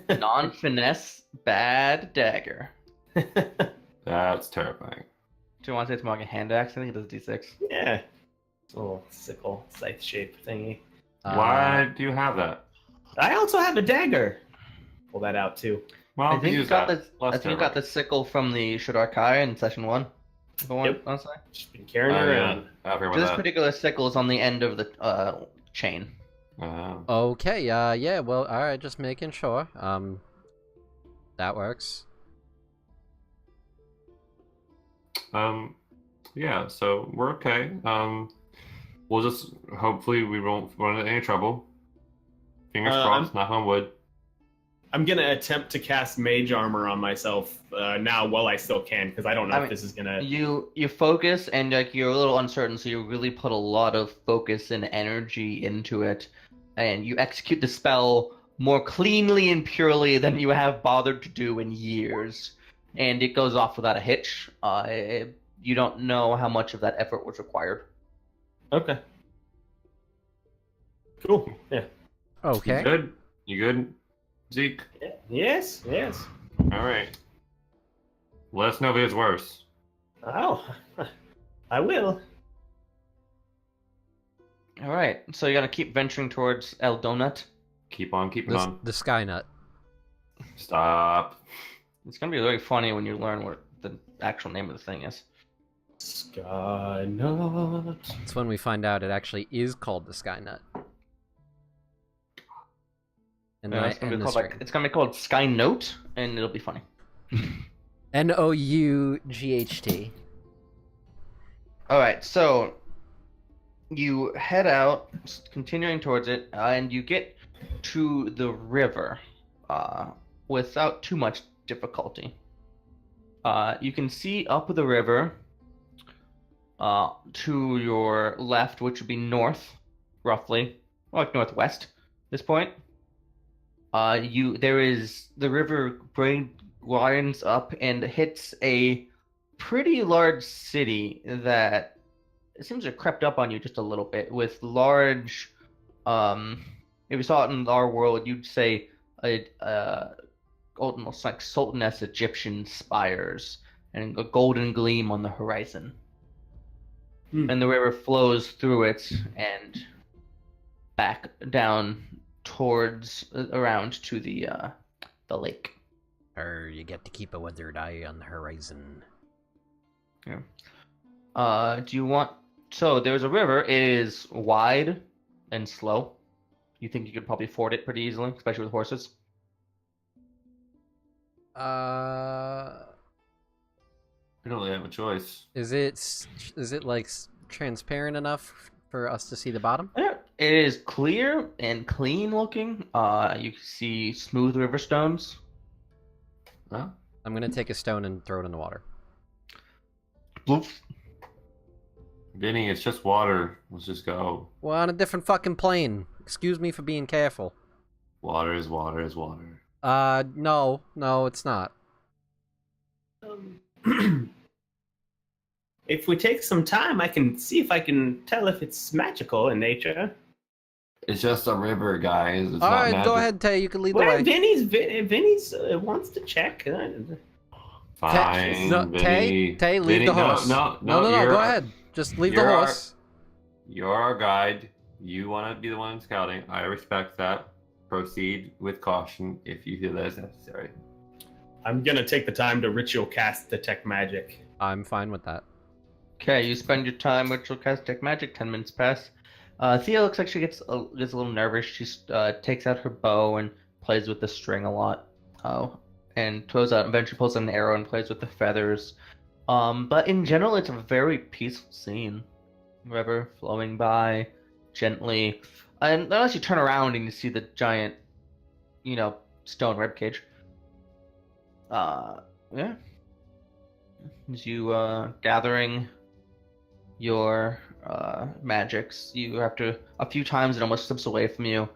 Non-finesse, bad dagger. That's terrifying. Do you want to say it's more like a hand axe? I think it does D6. Yeah, it's a little sickle, scythe shape thingy. Why do you have that? I also have a dagger. Pull that out too. Well, I think you use got that. the. I think you got the sickle from the Shadar-kai in session 1. The one, Yep. honestly. Just been carrying it around. I forgot This about that. particular sickle is on the end of the chain. Okay, yeah, well, alright, just making sure. That works. Yeah, so we're okay. We'll just hopefully we won't run into any trouble. Fingers crossed, knock on wood. I'm gonna attempt to cast mage armor on myself now while I still can, because I don't know I if mean, this is gonna. You focus and like you're a little uncertain, so you really put a lot of focus and energy into it, and you execute the spell more cleanly and purely than you have bothered to do in years, and it goes off without a hitch. You don't know how much of that effort was required. Okay. Cool. Yeah. Okay. You good? You good, Zeke? Yes. All right. Let us know if it's worse. Oh, I will. All right, so you're gonna keep venturing towards El Donut. Keep on keeping on. The Skynut. Stop. It's gonna be very funny when you learn what the actual name of the thing is. Skynut. It's when we find out it actually is called the Skynut. And then I It's gonna end be the called stream. it's gonna be called Sky Note, and it'll be funny. Nought. All right, so you head out, continuing towards it, and you get to the river without too much difficulty. You can see up the river to your left, which would be north, roughly, like northwest at this point. The river winds up and hits a pretty large city that it seems to have crept up on you just a little bit with large, if you saw it in our world, you'd say almost like Sultaness Egyptian spires and a golden gleam on the horizon. And the river flows through it and back down towards around to the lake. You get to keep a weathered eye on the horizon. Yeah. Do you want? So there's a river. It is wide and slow. You think you could probably ford it pretty easily, especially with horses? We don't really have a choice. Is it like transparent enough for us to see the bottom? Yeah. It is clear and clean looking. You can see smooth river stones. Huh? I'm gonna take a stone and throw it in the water. Bloop. Vinny, it's just water. Let's just go. We're on a different fucking plane. Excuse me for being careful. Water is water is water. No, it's not. If we take some time, I can see if I can tell if it's magical in nature. It's just a river, guys. It's All not right, magic. go ahead, Tay. You can lead the Well, way. Vinny's wants to check. Fine, No, Vinny. Tay, leave Vinny, the horse. No. No, you're- go ahead. Just leave the you're our- horse. You're our guide. You want to be the one scouting. I respect that. Proceed with caution if you feel that is necessary. I'm gonna take the time to ritual cast detect magic. I'm fine with that. Okay, you spend your time ritual cast detect magic. 10 minutes pass. Thea looks like she gets a little nervous. She takes out her bow and plays with the string a lot. And eventually pulls out an arrow and plays with the feathers. But in general, it's a very peaceful scene. River flowing by gently, and unless you turn around and you see the giant, stone ribcage. Yeah. As you gathering your magics, you have to a few times it almost slips away from you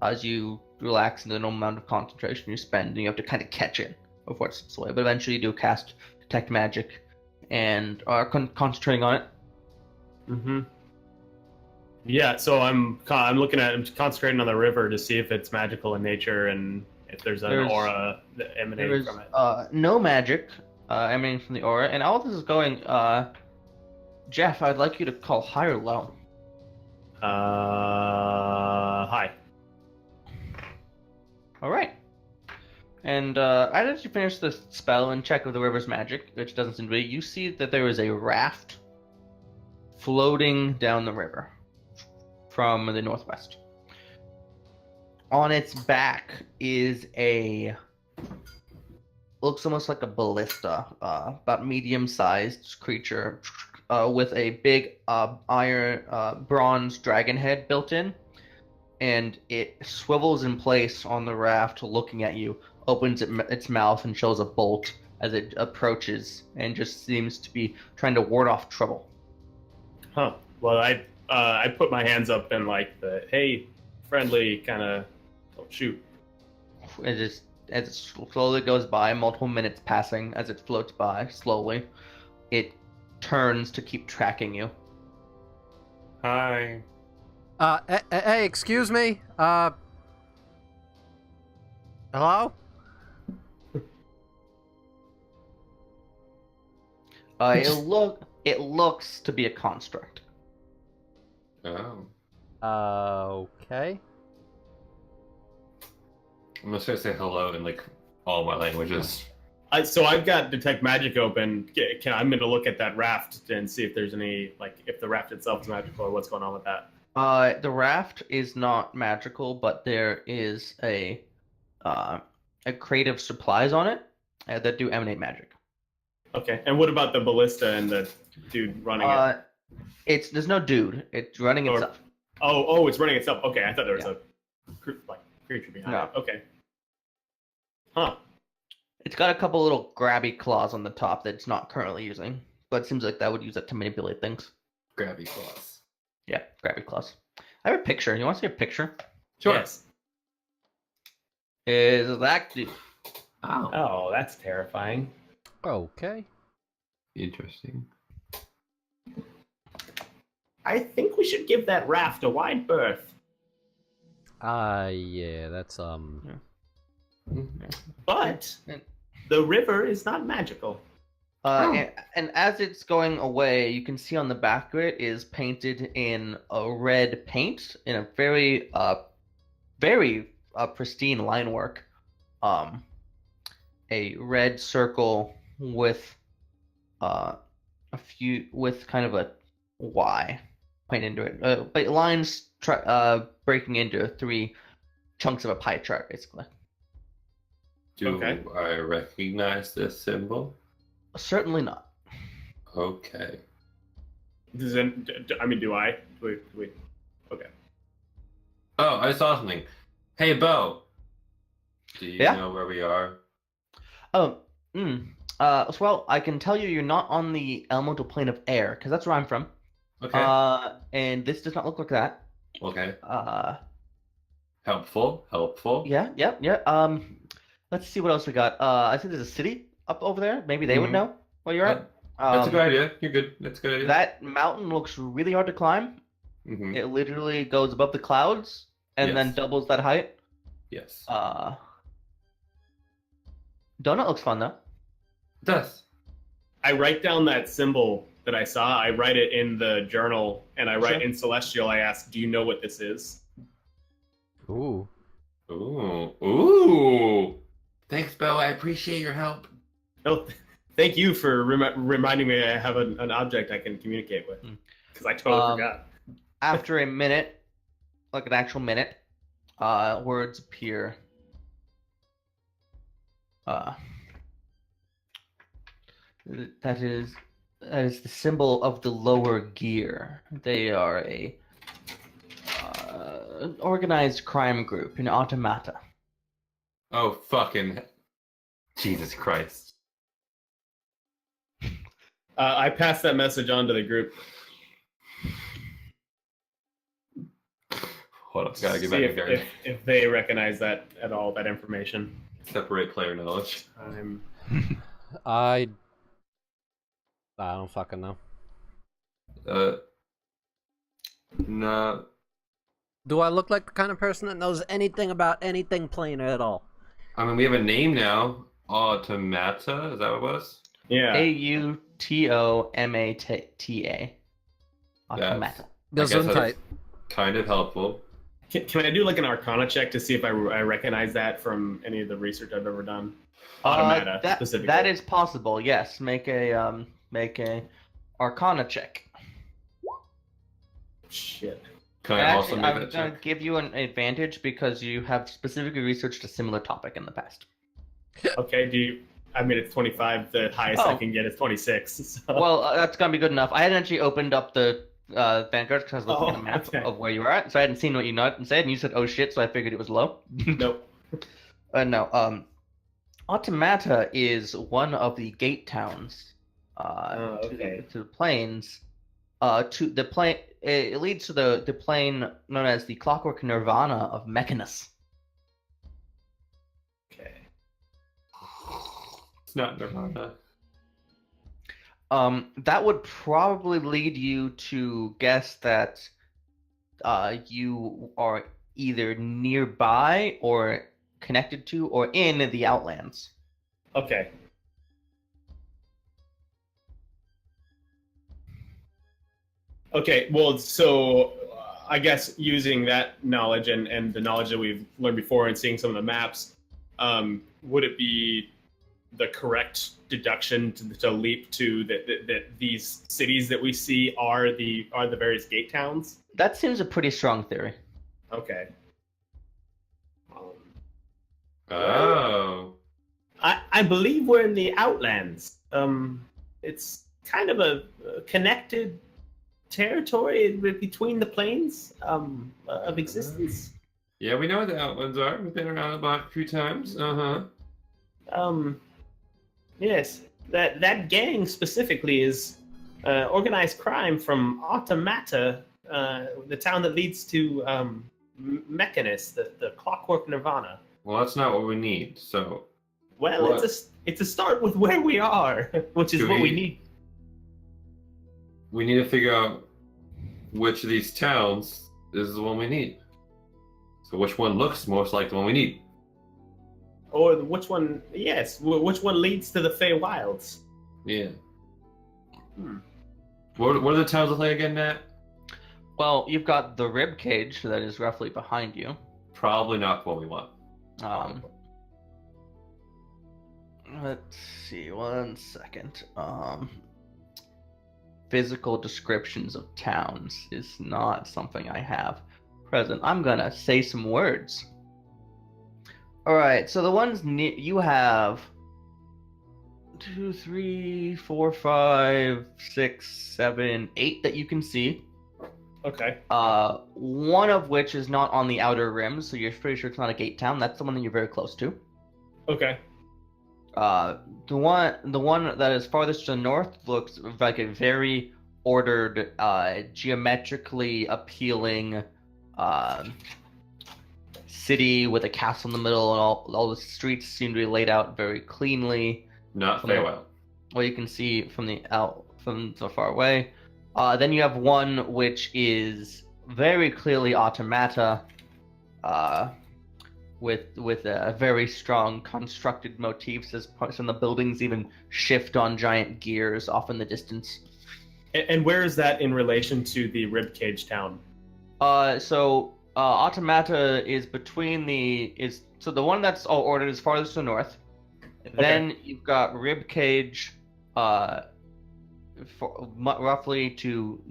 as you relax into the normal amount of concentration you spend, and you have to kind of catch it before it slips away. But eventually, you do cast detect magic and are concentrating on it. Mm-hmm. Yeah, so I'm concentrating on the river to see if it's magical in nature and if there's an aura emanating There's from it. no magic emanating from the aura, and all this is going. Jeff, I'd like you to call high or low. Hi. All right. And as you finish the spell and check of the river's magic, which doesn't seem to be, you see that there is a raft floating down the river from the northwest. On its back is looks almost like a ballista, about medium-sized creature with a big bronze dragon head built in, and it swivels in place on the raft looking at you, opens its mouth and shows a bolt as it approaches, and just seems to be trying to ward off trouble. Huh. Well, I put my hands up in like the hey, friendly kind of shoot. As it slowly goes by, multiple minutes passing as it floats by slowly, it turns to keep tracking you. Hi. Hey, excuse me. Hello? It looks to be a construct. Oh. Okay. I'm just gonna say hello in like all my languages. So I've got detect magic open. I'm going to look at that raft and see if there's any if the raft itself is magical or what's going on with that. The raft is not magical, but there is a crate of supplies on it that do emanate magic. Okay. And what about the ballista and the dude running it? There's no dude. It's running itself. Oh, it's running itself. Okay, I thought there was a creature behind No. it. Okay. Huh. It's got a couple little grabby claws on the top that it's not currently using, but it seems like that would use it to manipulate things. Grabby claws. Yeah, grabby claws. I have a picture. You want to see a picture? Sure. Yes. Is that dude? Oh. Oh, that's terrifying. Okay. Interesting. I think we should give that raft a wide berth. Yeah, that's But the river is not magical. And as it's going away, you can see on the back of it is painted in a red paint in a very, very pristine line work. A red circle with with kind of a Y painted into it. But lines breaking into 3 chunks of a pie chart, basically. Do Okay. I recognize this symbol? Certainly not. Okay. Do I? Wait. Okay. Oh, I saw something. Hey, Bo. Do you Yeah? know where we are? Well, I can tell you you're not on the elemental plane of air, because that's where I'm from. Okay. And this does not look like that. Okay. Uh, Helpful. yeah, yeah, yeah. Let's see what else we got. I think there's a city up over there. Maybe they would Mhm. know where you're at. That's a good idea. You're good. That's a good idea. That mountain looks really hard to climb. Mm-hmm. It literally goes above the clouds and then Yes. doubles that height. Yes. Donut looks fun though. It does. I write down that symbol that I saw. I write it in the journal, and I write Sure. in Celestial. I ask, "Do you know what this is?" Ooh. Ooh. Thanks, Bo. I appreciate your help. Oh, thank you for reminding me. I have an object I can communicate with, because I totally forgot. After a minute, like an actual minute, words appear. That is the symbol of the lower gear. They are a an organized crime group in Automata. Oh, fucking Jesus Christ. I passed that message on to the group. Hold on, gotta get See back in guard. if they recognize that at all, that information. Separate player knowledge. I don't fucking know. No. Do I look like the kind of person that knows anything about anything planar at all? I mean, we have a name now. Automata, is that what it was? Yeah. Automata. Automata. Goes guess in that tight. is kind of helpful. Can I do like an Arcana check to see if I recognize that from any of the research I've ever done? Automata specifically. That is possible. Yes, make a Arcana check. Shit. Can I also Actually, make I'm that gonna check? give you an advantage because you have specifically researched a similar topic in the past. Okay. I mean, it's 25. The highest I Oh. can get is 26. So. Well, that's gonna be good enough. I hadn't actually opened up the Vanguards because I was looking at the map okay. of where you were at, so I hadn't seen what you said, and you said, "Oh shit!" So I figured it was low. Nope. No. Automata is one of the gate towns. Okay. To the plains. To the plane. It leads to the plane known as the Clockwork Nirvana of Mechanus. Okay. It's not Nirvana. That would probably lead you to guess that you are either nearby or connected to or in the Outlands. Okay. Okay. Well, so I guess using that knowledge and the knowledge that we've learned before and seeing some of the maps, would it be the correct deduction to leap to that these cities that we see are the various gate towns? That seems a pretty strong theory. Okay. Oh. I believe we're in the Outlands. It's kind of a connected territory between the planes of existence. Yeah, we know what the Outlands are. We've been around the block a few times. Yes, that gang specifically is organized crime from Automata, the town that leads to Mechanus, the Clockwork Nirvana. Well, that's not what we need, so... Well, What? it's a start with where we are, which is Do what we we- need. We need to figure out which of these towns is the one we need. So which one looks most like the one we need? Or which one? Yes, which one leads to the Fey Wilds? Yeah. Hmm. What are the towns look like again, Nat? Well, you've got the rib cage that is roughly behind you. Probably not what we want. Let's see, 1 second. Physical descriptions of towns is not something I have present. I'm gonna say some words. Alright, so the ones you have 2, 3, 4, 5, 6, 7, 8 that you can see. Okay. One of which is not on the outer rim, so you're pretty sure it's not a gate town. That's the one that you're very close to. Okay. The one that is farthest to the north looks like a very ordered, geometrically appealing city with a castle in the middle, and all the streets seem to be laid out very cleanly. Not Feywild. What you can see from so far away. Then you have one which is very clearly automata, with a very strong constructed motifs, as some of the buildings even shift on giant gears off in the distance. And where is that in relation to the ribcage town? Automata is between the one that's all ordered is farthest to the north. Then you've got Ribcage, roughly to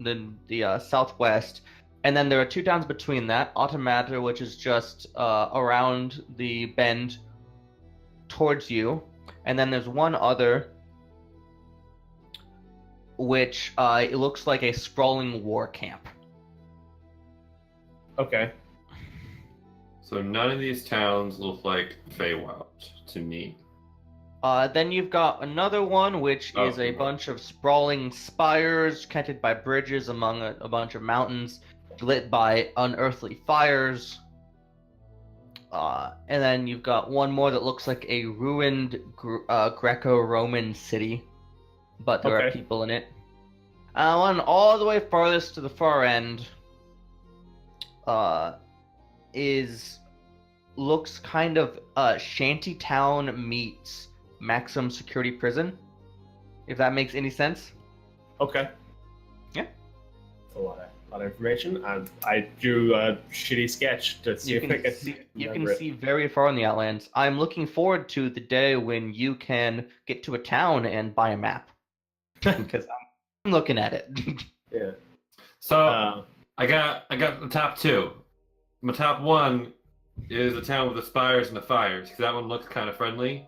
the southwest, and then there are two towns between that. Automata, which is just around the bend towards you, and then there's one other, which it looks like a sprawling war camp. Okay. So none of these towns look like Feywild to me. Then you've got another one, which is a bunch of sprawling spires connected by bridges among a bunch of mountains, lit by unearthly fires. And then you've got one more that looks like a ruined Greco-Roman city, but there are people in it. One all the way farthest to the far end looks kind of shantytown meets maximum security prison, if that makes any sense. Okay. Yeah. That's a lot of information. I drew a shitty sketch to see if I can you can see very far in the Outlands. I'm looking forward to the day when you can get to a town and buy a map, because I'm looking at it. Yeah. So I got the top two. My top one is the town with the spires and the fires, because that one looks kind of friendly.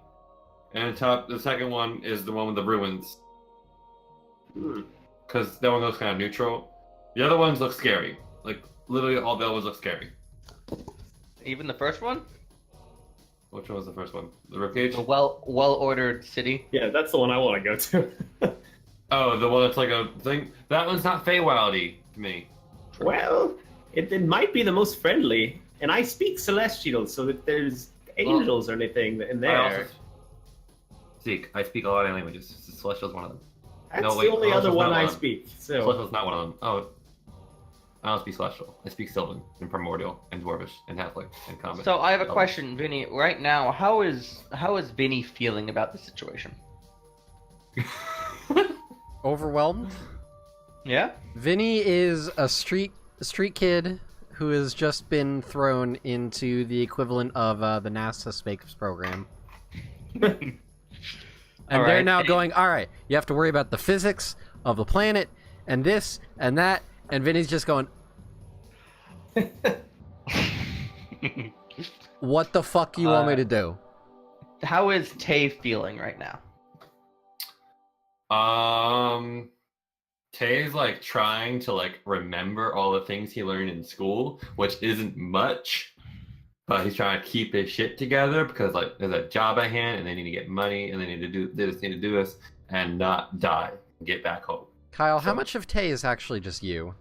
And the second one is the one with the ruins, because that one looks kind of neutral. The other ones look scary. Like literally all the other ones look scary. Even the first one? Which one was the first one? The ribcage? The well-ordered city. Yeah, that's the one I want to go to. Oh, the one that's like a thing. That one's not Feywildy to me. Well, it might be the most friendly, and I speak Celestial, so that there's angels or anything in there. Zeke, I speak a lot of languages. Celestial's one of them. That's the only other one I speak. So Celestial's not one of them. Oh, I don't speak Celestial. I speak Sylvan and Primordial and Dwarvish and Halfling and Common. So I have a question, Vinny. Right now, how is Vinny feeling about the situation? Overwhelmed? Yeah? Vinny is a street kid who has just been thrown into the equivalent of the NASA space program. And they're now going, all right, you have to worry about the physics of the planet and this and that. And Vinny's just going, what the fuck do you want me to do? How is Tay feeling right now? Tay's like trying to like remember all the things he learned in school, which isn't much. But he's trying to keep his shit together because like there's a job at hand and they need to get money and they need to do this and not die and get back home. Kyle, how much of Tay is actually just you?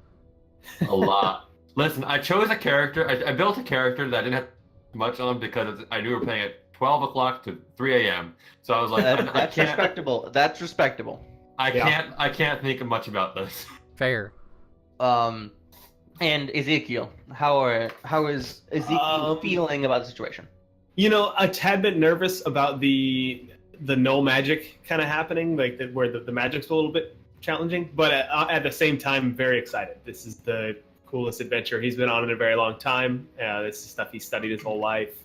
A lot. Listen, I chose a character. I built a character that I didn't have much on because I knew we were playing at 12 o'clock to 3 a.m. So I was like, that's respectable. That's respectable. I can't think much about this. Fair. And Ezekiel, how is Ezekiel feeling about the situation? You know, a tad bit nervous about the no magic kind of happening, like where the magic's a little bit challenging, but at the same time, very excited. This is the coolest adventure he's been on in a very long time. This is stuff he studied his whole life.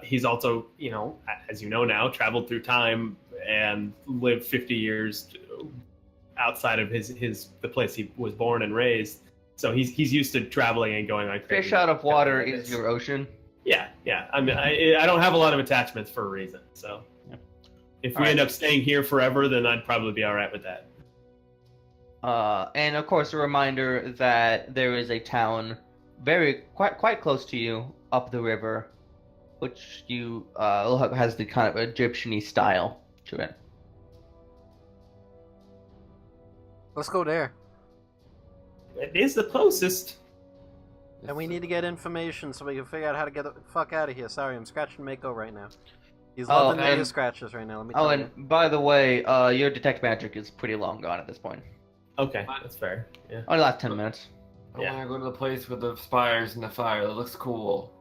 He's also, you know, as you know now, traveled through time and lived 50 years outside of the place he was born and raised. So he's used to traveling and going on. Fish out of water is your ocean. Yeah. I mean, I don't have a lot of attachments for a reason. So if we end up staying here forever, then I'd probably be all right with that. And of course, a reminder that there is a town quite close to you up the river, which has the kind of Egyptian-y style to it. Let's go there. It is the closest. And we need to get information so we can figure out how to get the fuck out of here. Sorry, I'm scratching Mako right now. He's loving and- the scratches right now. Let me Oh, tell you. and by the way, your detect magic is pretty long gone at this point. Okay, that's fair. Yeah. Only last 10 minutes. I Yeah. want to go to the place with the spires and the fire. That looks cool.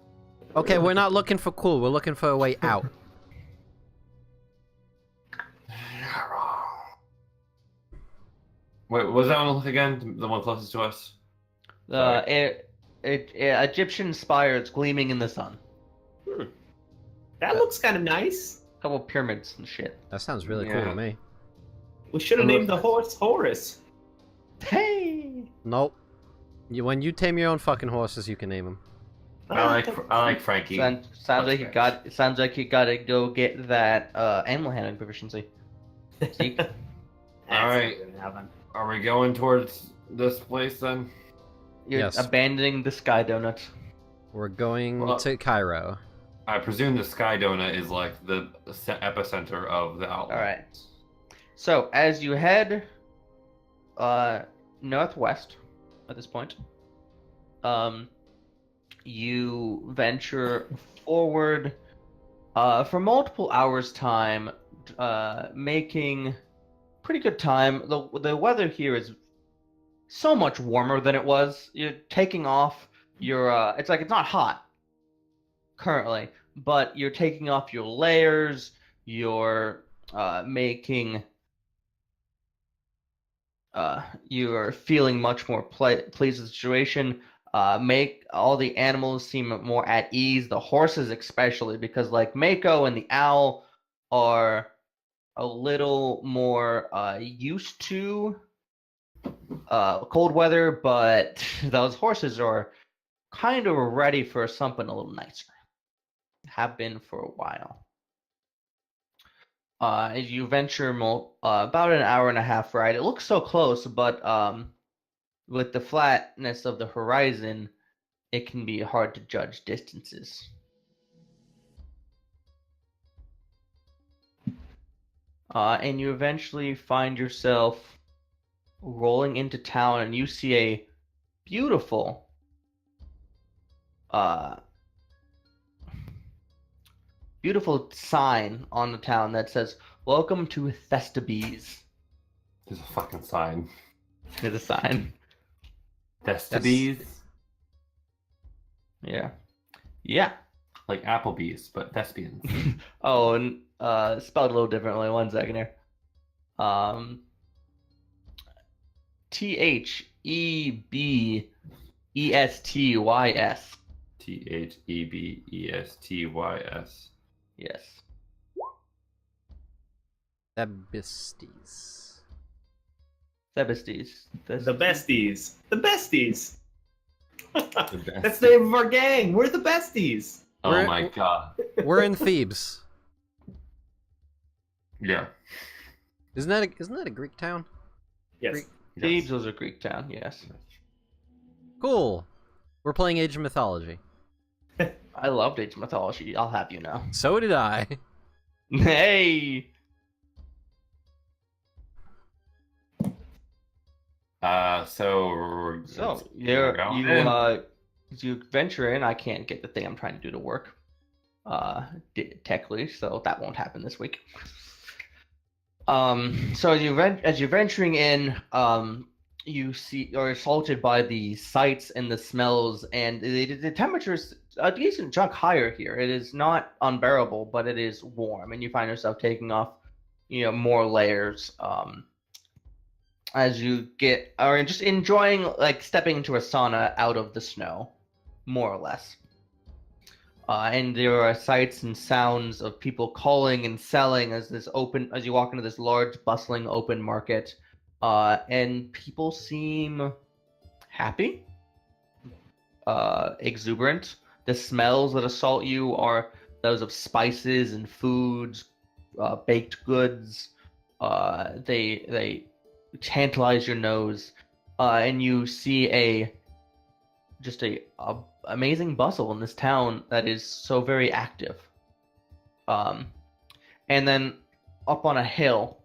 Okay, we're not looking for cool. We're looking for a way out. You're wrong. Wait, what was that one again? The one closest to us? Egyptian spires gleaming in the sun. That looks kind of nice. A couple pyramids and shit. That sounds really cool Yeah. to me. We should have named the horse Horus. Hey! Nope. When you tame your own fucking horses, you can name them. I like Frankie. Sounds like you gotta go get that animal handling proficiency. See? All right. Are we going towards this place then? You're Yes. abandoning the sky donut. We're going Well- to Cairo. I presume the Sky Donut is like the epicenter of the outlet. Alright. So, as you head northwest at this point, you venture forward for multiple hours' time, making pretty good time. The weather here is so much warmer than it was. You're taking off your it's not hot currently, but you're taking off your layers, you're you're feeling much more pleased with the situation. Make all the animals seem more at ease, the horses especially, because like Mako and the owl are a little more used to cold weather, but those horses are kind of ready for something a little nicer. Have been for a while. As you venture about an hour and a half ride, it looks so close, but with the flatness of the horizon, it can be hard to judge distances. And you eventually find yourself rolling into town, and you see a beautiful beautiful sign on the town that says, "Welcome to Thestabes." There's a fucking sign. There's a sign. Thestabes? Yeah. Yeah. Like Applebee's, but thespians. Oh, and spelled a little differently. 1 second here. Thebestys. Thebestys. Yes. Thebesties. Thebesties. The besties. The besties. The That's the name of our gang. We're the besties. Oh We're- my god. We're in Thebes. Yeah. Isn't that a Greek town? Yes. Greek- Thebes was a Greek town, yes. Cool. We're playing Age of Mythology. I loved Age of Mythology, I'll have you know. So did I. Hey! So So, we're going in. you venture in. I can't get the thing I'm trying to do to work, technically, so that won't happen this week. So as you're venturing in, you see you're assaulted by the sights and the smells, and the temperature's a decent chunk higher here. It is not unbearable, but it is warm, and you find yourself taking off, more layers. As you or just enjoying like stepping into a sauna out of the snow, more or less. And there are sights and sounds of people calling and selling as you walk into this large, bustling open market, and people seem happy, exuberant. The smells that assault you are those of spices and foods, baked goods. They tantalize your nose, and you see a amazing bustle in this town that is so very active. And then up on a hill,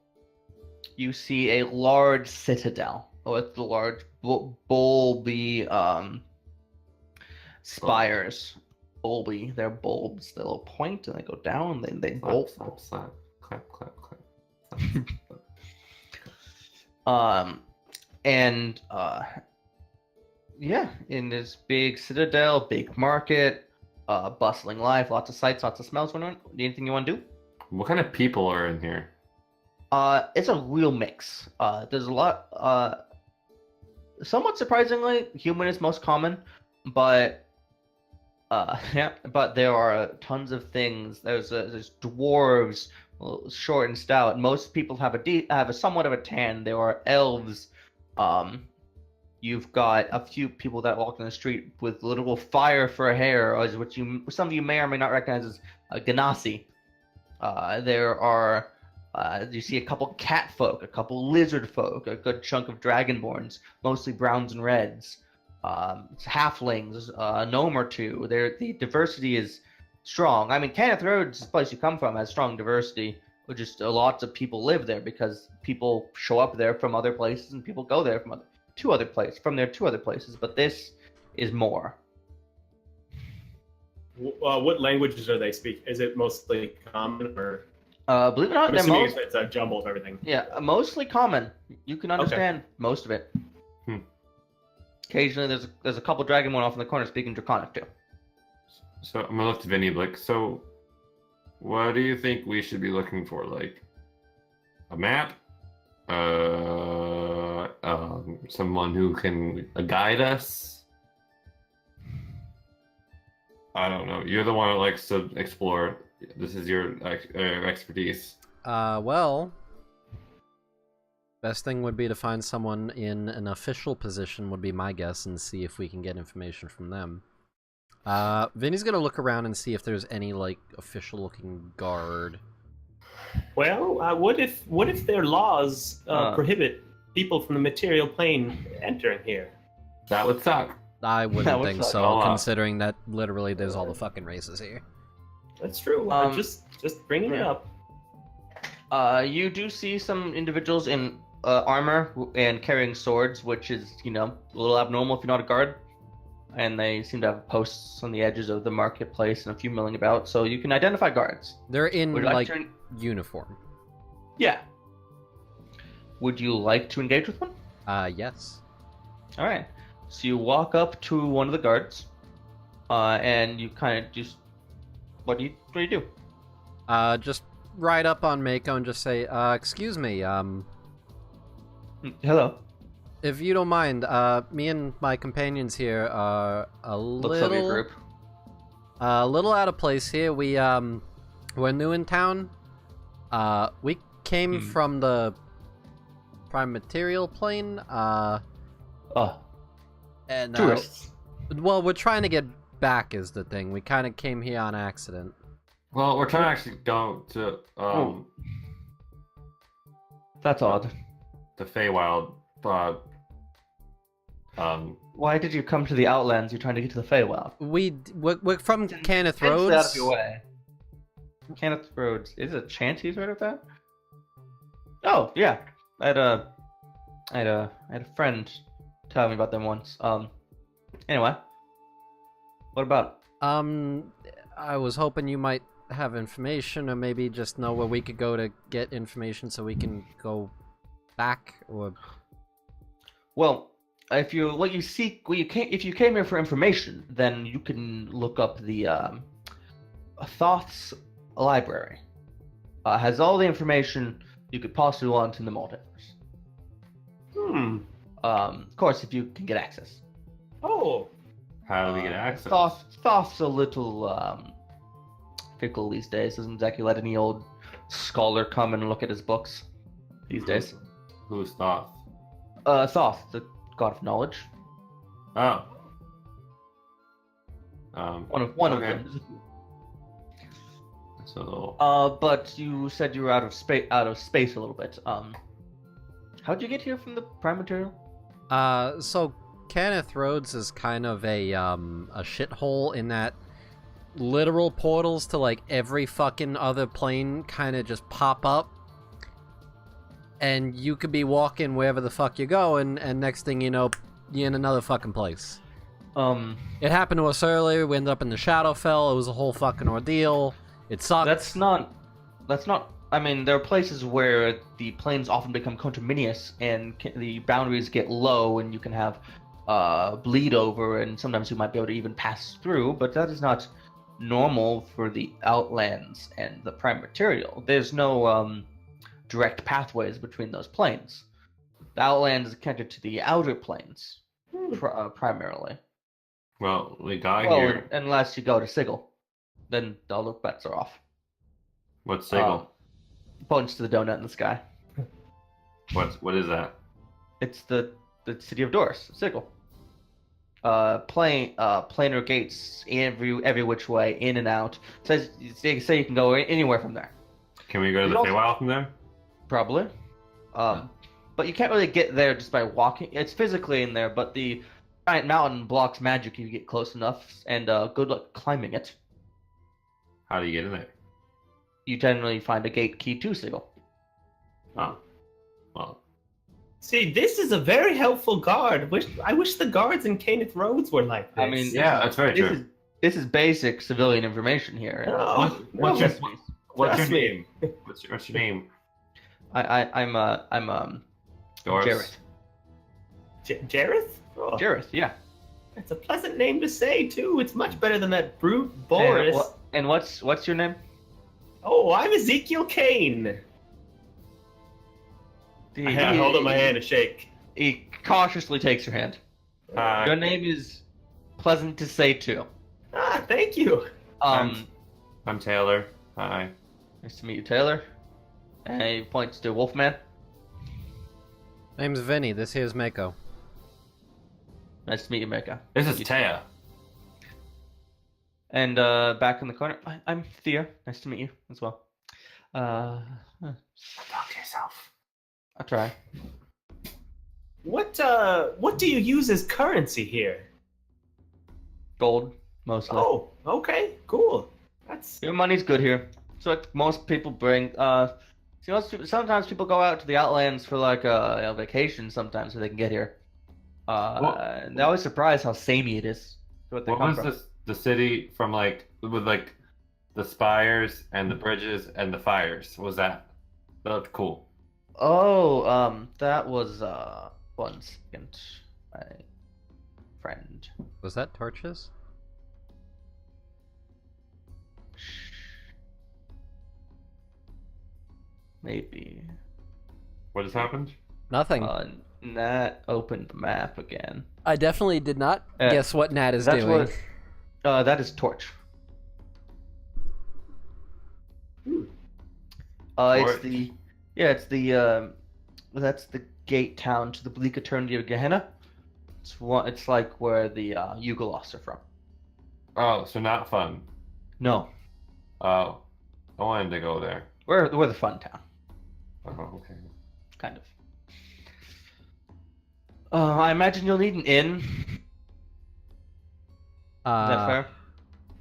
you see a large citadel with the large bulby spires. Bulby, they're bulbs. They'll point and they go down. Then they Slap, bolt. slap, slap. Clap, clap, clap. And yeah, in this big citadel, big market, bustling life, lots of sights, lots of smells going on. Anything you want to do? What kind of people are in here? It's a real mix. There's a lot. Somewhat surprisingly, human is most common, but yeah. But there are tons of things. There's dwarves, short and stout. Most people have a somewhat of a tan. There are elves. You've got a few people that walk in the street with literal fire for hair, or which some of you may or may not recognize as Ganassi. There are. You see a couple cat folk, a couple lizard folk, a good chunk of dragonborns, mostly browns and reds, halflings, a gnome or two. The diversity is strong. I mean, Kenneth Roads, the place you come from, has strong diversity. Just lots of people live there because people show up there from other places, and people go there from two other places. But this is more. What languages do they speak? Is it mostly common or? Believe it or not, I'm they're assuming it's a jumble of everything. Yeah, mostly common. You can understand most of it. Occasionally, there's a couple dragonborn off in the corner speaking Draconic too. So I'm gonna look to Vinny like, so what do you think we should be looking for? Like a map? Someone who can guide us? I don't know. You're the one who likes to explore. This is your expertise. Well, best thing would be to find someone in an official position, would be my guess, and see if we can get information from them. Vinny's gonna look around and see if there's any, like, official-looking guard. Well, what if their laws prohibit people from the material plane entering here? That would suck. I wouldn't think so, Oh, wow. considering that literally there's all the fucking races here. That's true. Just bringing it up. You do see some individuals in armor and carrying swords, which is, a little abnormal if you're not a guard. And they seem to have posts on the edges of the marketplace and a few milling about, so you can identify guards. They're in, Would you like to... uniform. Yeah. Would you like to engage with one? Yes. Alright. So you walk up to one of the guards, and you kind of just... What do you do? Just ride up on Mako and just say, excuse me, Hello. if you don't mind, me and my companions here are a Looks over your little... group. A little out of place here. We're new in town. We came from the prime material plane, and Tourists. well, we're trying to get back is the thing. We kind of came here on accident. Well, we're trying to actually go to That's odd. the Feywild, but Why did you come to the Outlands? You're trying to get to the Feywild. We're from Kenneth Get Roads. out of your way. Kenneth Roads. Is it a chance he's heard of that? Oh yeah, I had a friend tell me about them once. Anyway, what about? I was hoping you might have information, or maybe just know where we could go to get information, so we can go back, or. Well, if you came here for information, then you can look up the Thoth's library. Has all the information you could possibly want in the multiverse. Of course, if you can get access. Oh, how do we get access? Thoth's a little fickle these days. Doesn't exactly let any old scholar come and look at his books these days. Who's Thoth? Thoth, the god of knowledge. Oh. One of okay. them. So. But you said you were out of space a little bit. How'd you get here from the prime material? So Kenneth Roads is kind of a shithole in that literal portals to like every fucking other plane kind of just pop up. and you could be walking wherever the fuck you're going, and next thing you know, you're in another fucking place. It happened to us earlier. We ended up in the Shadowfell. It was a whole fucking ordeal. It sucked. That's not. I mean, there are places where the planes often become conterminous, and the boundaries get low, and you can have bleed over, and sometimes you might be able to even pass through. But that is not normal for the Outlands and the Prime Material. There's no direct pathways between those planes. The Outlands is connected to the outer planes primarily. Well, we got here. Unless you go to Sigil, then all the bets are off. What's Sigil? Points to the donut in the sky. What is that? It's the city of Doris, Sigil. Planar gates every which way, in and out. Say you can go anywhere from there. Can we go to the Feywild from there? Probably. But you can't really get there just by walking. It's physically in there, but the giant mountain blocks magic if you get close enough, and good luck climbing it. How do you get in there? You generally find a gate key to Sigil. Oh. Well. See, this is a very helpful guard. I wish the guards in Caneth Roads were like this. I mean, Yeah, that's very true. This is basic civilian information here. What's your name? What's your name? I'm Doris? Jareth. Jareth? Oh, Jareth, yeah. it's a pleasant name to say, too. It's much better than that brute Boris. And what's your name? Oh, I'm Ezekiel Kane. I hold up my hand to shake. He cautiously takes your hand. Your name is pleasant to say too. Ah, thank you. I'm Taylor. Hi. Nice to meet you, Taylor. And he points to Wolfman. Name's Vinny. This here's Mako. Nice to meet you, Mecca. This is Taya. And back in the corner, I'm Thea. Nice to meet you as well. Talk to yourself. I'll try. What do you use as currency here? Gold, mostly. Oh, okay, cool. Your money's good here. So like most people bring. Sometimes people go out to the Outlands for like a vacation. Sometimes so they can get here. And they're always surprised how samey it is. What was the city from with the spires and the bridges and the fires? That looked cool. Oh, that was 1 second, my friend. Was that torches? Maybe. What has happened? Nothing. Nat opened the map again. I definitely did not guess what Nat is doing. That is torch. It's that's the gate town to the bleak eternity of Gehenna. It's like where the Yugolos are from. Oh, so not fun. No. Oh, I wanted to go there. We're the fun town. Oh, okay. Kind of. I imagine you'll need an inn. Is that fair?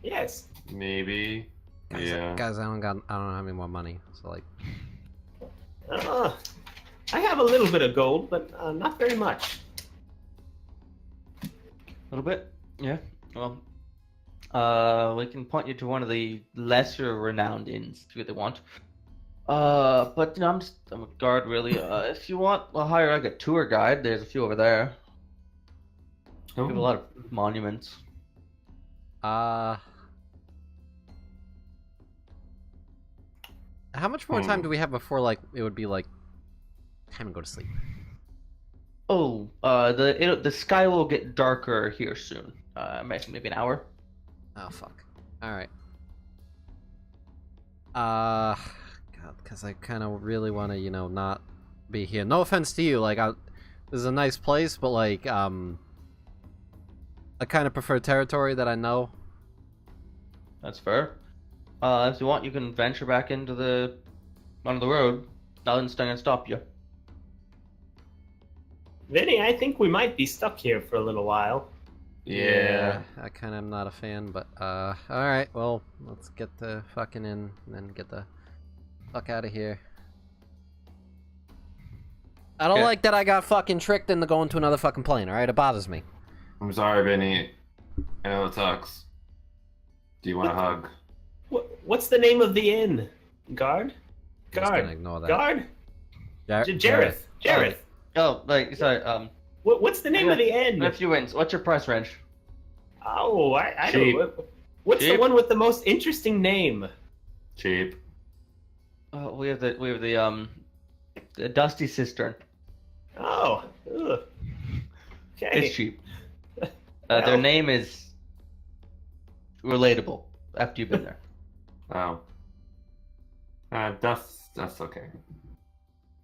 Yes. Maybe. Yeah. Guys, I don't have any more money. So like. I have a little bit of gold, but not very much. A little bit? Yeah. Well, we can point you to one of the lesser renowned inns if you really want. But you know, I'm a guard really. If you want, I'll hire like a tour guide. There's a few over there. We have a lot of monuments. How much more time do we have before it would be time to go to sleep? Oh, the sky will get darker here soon. Maybe an hour. Oh fuck. All right. God, because I kind of really want to, not be here. No offense to you, this is a nice place, but I kind of prefer territory that I know. That's fair. If you want, you can venture back onto the road. Nothing's gonna stop you. Vinny, I think we might be stuck here for a little while. Yeah. I kind of am not a fan, but all right. Well, let's get the fucking in and then get the fuck out of here. I don't Okay. like that I got fucking tricked into going to another fucking plane, alright? It bothers me. I'm sorry, Vinny. I know it sucks. Do you want a hug? What's the name of the inn? Guard? I'm just gonna Guard? ignore that. Guard? Jareth. Jareth. Oh, like sorry. What's the name of the inn? A few wins. What's your price range? Oh, I Cheap. don't know. What's the Cheap. one with the most interesting name? Cheap. We have the Dusty Cistern. Oh. Ugh. Okay. It's cheap. Well. Their name is relatable after you've been there. Oh. That's okay.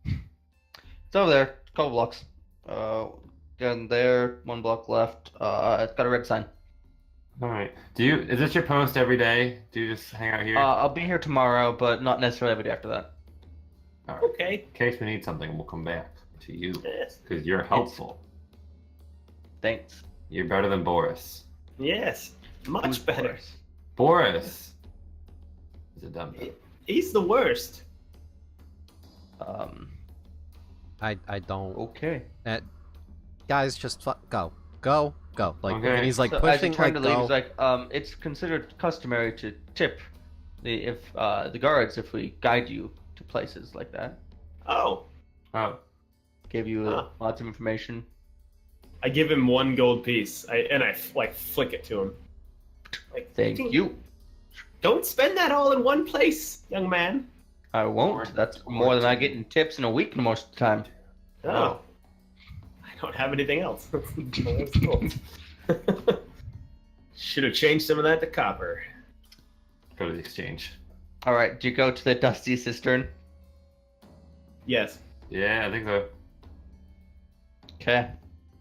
It's over there. A couple blocks. Again, there. 1 block left. It's got a red sign. All right. Is this your post every day? Do you just hang out here? I'll be here tomorrow, but not necessarily every day after that. All right. Okay. In case we need something, we'll come back to you Yes. because you're helpful. Thanks. You're better than Boris. Yes. Much Who's better. Boris? Boris is a dumb dumb. He's the worst. I don't. Okay. Guys, just go. Go. Like, Okay. and he's like So as pushing, you're trying like, to leave, go. he's like, it's considered customary to tip the guards if we guide you to places like that. Oh. Oh, Give you Huh. lots of information. I give him 1 gold piece. I flick it to him. Like, Thank you. Don't spend that all in one place, young man. I won't. That's more than I get in tips in a week most of the time. Oh. I don't have anything else. That's cool. Should have changed some of that to copper. go to the exchange. All right. Do you go to the Dusty Cistern? Yes. Yeah, I think so. Okay.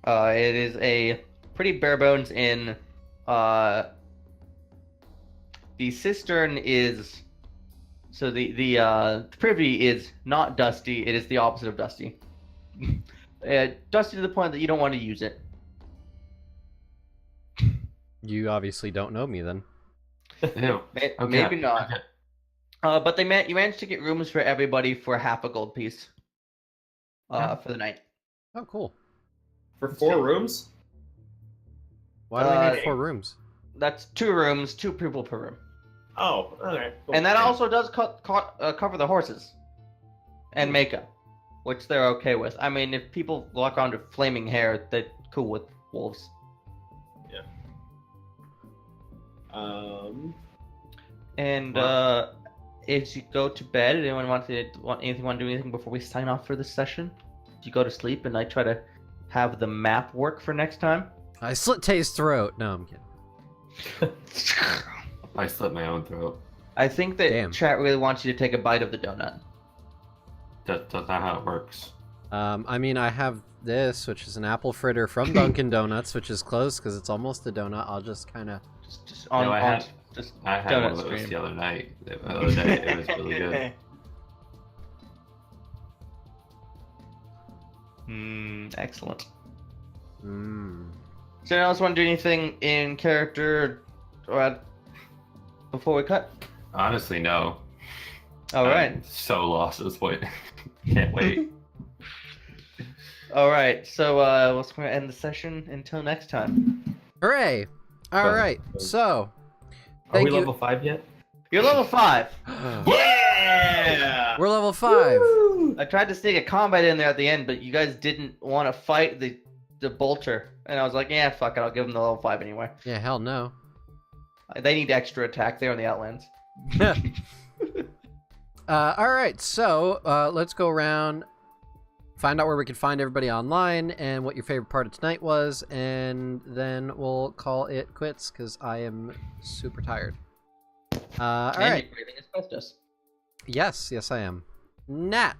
It is a pretty bare bones inn. The cistern is so the privy is not dusty. It is the opposite of dusty. Dusty to the point that you don't want to use it. You obviously don't know me then. Ew. Okay. Maybe not. Okay. But you managed to get rooms for everybody for half a gold piece. For the night. Oh, cool. For 4 rooms? Why do we need Uh, 4 rooms? That's 2 rooms, 2 people per room. Oh, alright. Cool. And that also does cover the horses and makeup, which they're okay with. I mean, if people walk around with flaming hair, they're cool with wolves. And if you go to bed, anyone want to do anything before we sign off for this session? Do you go to sleep and I try to have the map work for next time? I slit Tay's throat. No, I'm kidding. I slit my own throat. I think that Damn. chat really wants you to take a bite of the donut. That's not how it works. I mean, I have this, which is an apple fritter from Dunkin' Donuts, which is close because it's almost a donut. I'll just kind of... Just No, I had just one donut of those stream. the other night. The other day, it was really good. Excellent. Mm. Does anyone else want to do anything in character or before we cut? Honestly, no. All right. I'm so lost at this point. Can't wait. All right. So let's go end the session until next time. Hooray! All right, so... Are we Thank you. level 5 yet? You're level 5. Yeah! We're level 5. I tried to sneak a combat in there at the end, but you guys didn't want to fight the bolter, and I was like, yeah, fuck it, I'll give them the level 5 anyway. Yeah, hell no. They need extra attack. They're in the Outlands. All right, so let's go around, find out where we can find everybody online and what your favorite part of tonight was, and then we'll call it quits because I am super tired. All And right. you're breathing asbestos. Yes, I am. Nat.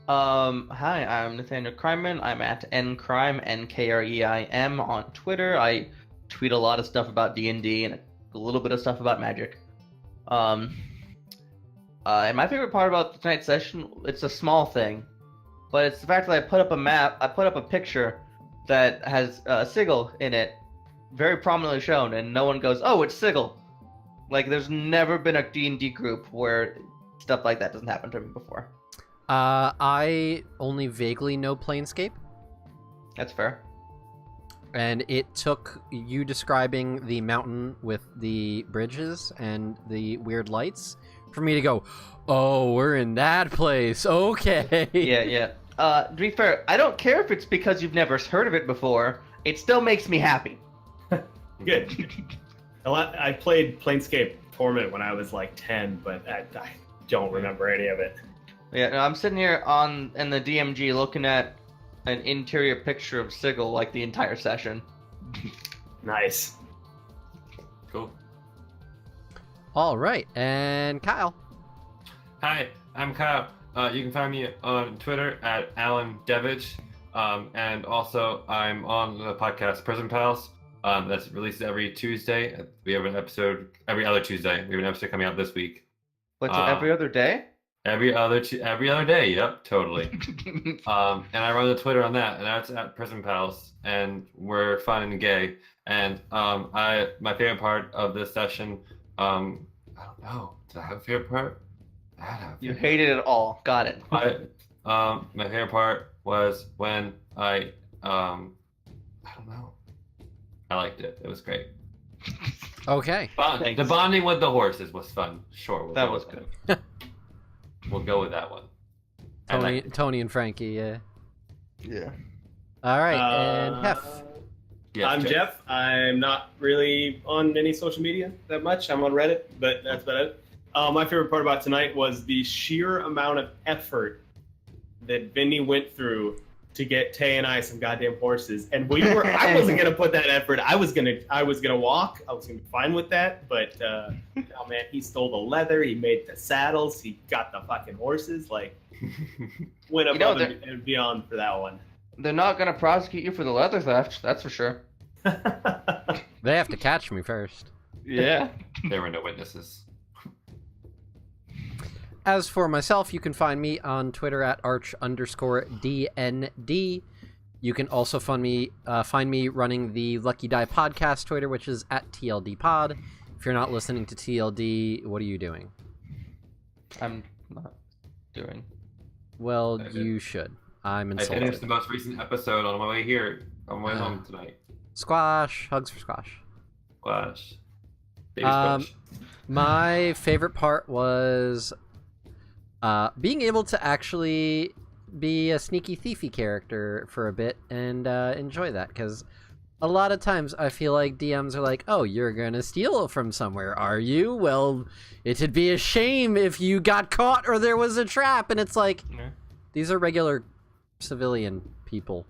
Hi, I'm Nathaniel Krimeman. I'm at ncrime, Nkreim on Twitter. I tweet a lot of stuff about D&D and a little bit of stuff about magic. And my favorite part about tonight's session, it's a small thing, but it's the fact that I put up a picture that has Sigil in it, very prominently shown, and no one goes, oh, it's Sigil. Like, there's never been a D&D group where stuff like that doesn't happen to me before. I only vaguely know Planescape, That's fair. and it took you describing the mountain with the bridges and the weird lights for me to go, oh, we're in that place. Okay. Yeah. To be fair, I don't care if it's because you've never heard of it before. It still makes me happy. Good. I played Planescape Torment when I was like 10, but I don't remember any of it. Yeah, no, I'm sitting here in the DMG looking at an interior picture of Sigil like the entire session. Nice. Cool. All right, and Kyle. Hi, I'm Kyle. You can find me on Twitter at Alan Devich. And also, I'm on the podcast Prison Pals. That's released every Tuesday. We have an episode every other Tuesday. We have an episode coming out this week. But every other day? Every other day. Yep, totally. And I run the Twitter on that, and that's at Prison Pals, and we're fun and gay. And my favorite part of this session, I don't know. Did I have a favorite part? I had a favorite You hated it all. Got it. my favorite part was when I don't know. I liked it. It was great. Okay. The bonding with the horses was fun. Sure. That was good. We'll go with that one. I liked it. Tony and Frankie, yeah. Yeah. All right, and Hef. Yes, I'm Jeff. I'm not really on any social media that much. I'm on Reddit, but that's about it. My favorite part about tonight was the sheer amount of effort that Vinny went through to get Tay and I some goddamn horses, and I wasn't gonna put that effort. I was gonna walk. I was gonna be fine with that, but oh man, he stole the leather. He made the saddles. He got the fucking horses. Like, went above and beyond for that one. They're not going to prosecute you for the leather theft, that's for sure. They have to catch me first. Yeah. There were no witnesses. As for myself, you can find me on Twitter at arch_DND. You can also find me running the Lucky Die podcast Twitter, which is at TLDpod. If you're not listening to TLD, what are you doing? I'm not doing. Well, you should. I'm I insulted. finished the most recent episode on my way here. On my way home tonight. Squash. Hugs for Squash. Squash. Baby squash. My favorite part was being able to actually be a sneaky thiefy character for a bit and enjoy that, because a lot of times I feel like DMs are like, oh, you're gonna steal from somewhere, are you? Well, it'd be a shame if you got caught or there was a trap, and it's like, these are regular civilian people.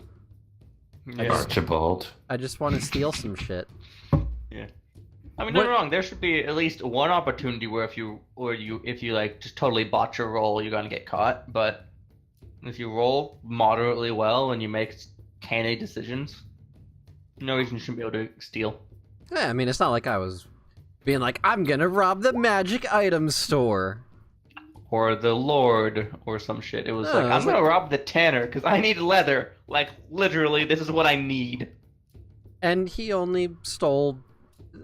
Yeah. Archibald. I just want to steal some shit. Yeah. I mean, don't get me wrong. There should be at least one opportunity where if you like just totally botch your roll, you're gonna get caught. But if you roll moderately well and you make canny decisions, no reason you shouldn't be able to steal. Yeah, I mean, it's not like I was being like, I'm gonna rob the magic item store. Or the Lord, or some shit. It was like, I'm gonna rob the tanner because I need leather. Like, literally, this is what I need. And he only stole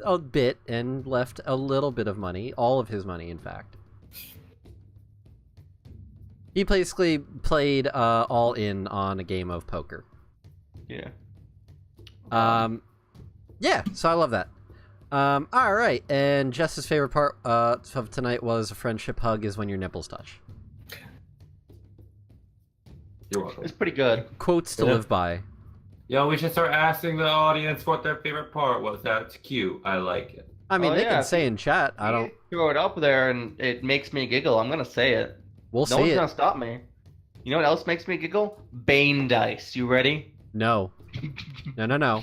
a bit and left a little bit of money. All of his money, in fact. He basically played all in on a game of poker. Yeah. Yeah, so I love that. All right, and Jess's favorite part of tonight was a friendship hug is when your nipples touch. You're welcome. It's pretty good. Quotes to live by. Yo, we should start asking the audience what their favorite part was. That's cute. I like it. I mean, Oh, they yeah, can say in chat. I don't. Throw it up there and it makes me giggle. I'm gonna say it. We'll No see one's it. gonna stop me. You know what else makes me giggle? Bane dice. You ready? No. No.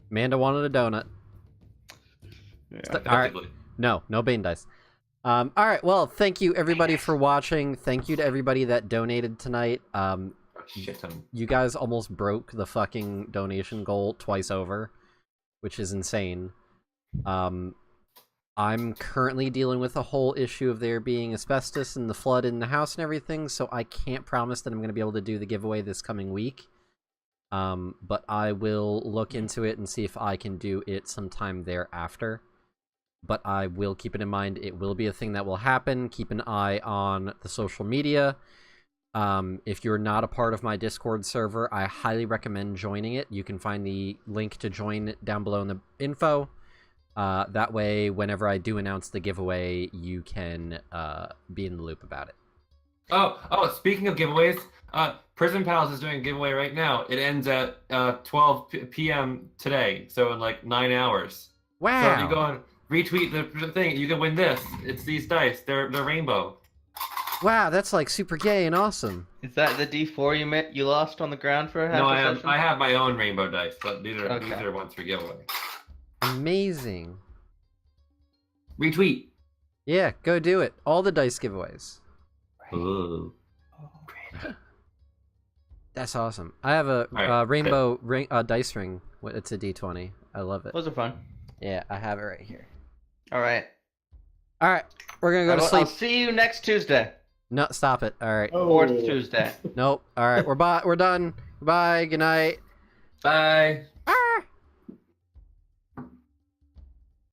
Amanda wanted a donut. Yeah. All right. No Bane dice. All right. Well, thank you everybody for watching. Thank you to everybody that donated tonight. Shit ton. You guys almost broke the fucking donation goal twice over, which is insane. I'm currently dealing with a whole issue of there being asbestos and the flood in the house and everything, so I can't promise that I'm going to be able to do the giveaway this coming week. But I will look into it and see if I can do it sometime thereafter. but I will keep it in mind. It will be a thing that will happen. Keep an eye on the social media. If you're not a part of my Discord server, I highly recommend joining it. You can find the link to join down below in the info. That way, whenever I do announce the giveaway, you can be in the loop about it. Oh, speaking of giveaways, Prison Pals is doing a giveaway right now. It ends at 12 p.m. today, so in like 9 hours. Wow. So if you go and retweet the thing, you can win this. It's these dice. They're rainbow. Wow, that's like super gay and awesome. Is that the D4 you lost on the ground for half a session? I have my own rainbow dice, but these are Okay. these are ones for giveaway. Amazing. Retweet. Yeah, go do it. All the dice giveaways. Ooh. That's awesome. I have a Alright, rainbow dice ring. It's a D20. I love it. Those are fun. Yeah, I have it right here. All right. All right, we're gonna go to I'll sleep. see you next Tuesday. No, stop it. All right. Oh. Fourth Tuesday. Nope. All right, we're done. Bye. Good night. Bye.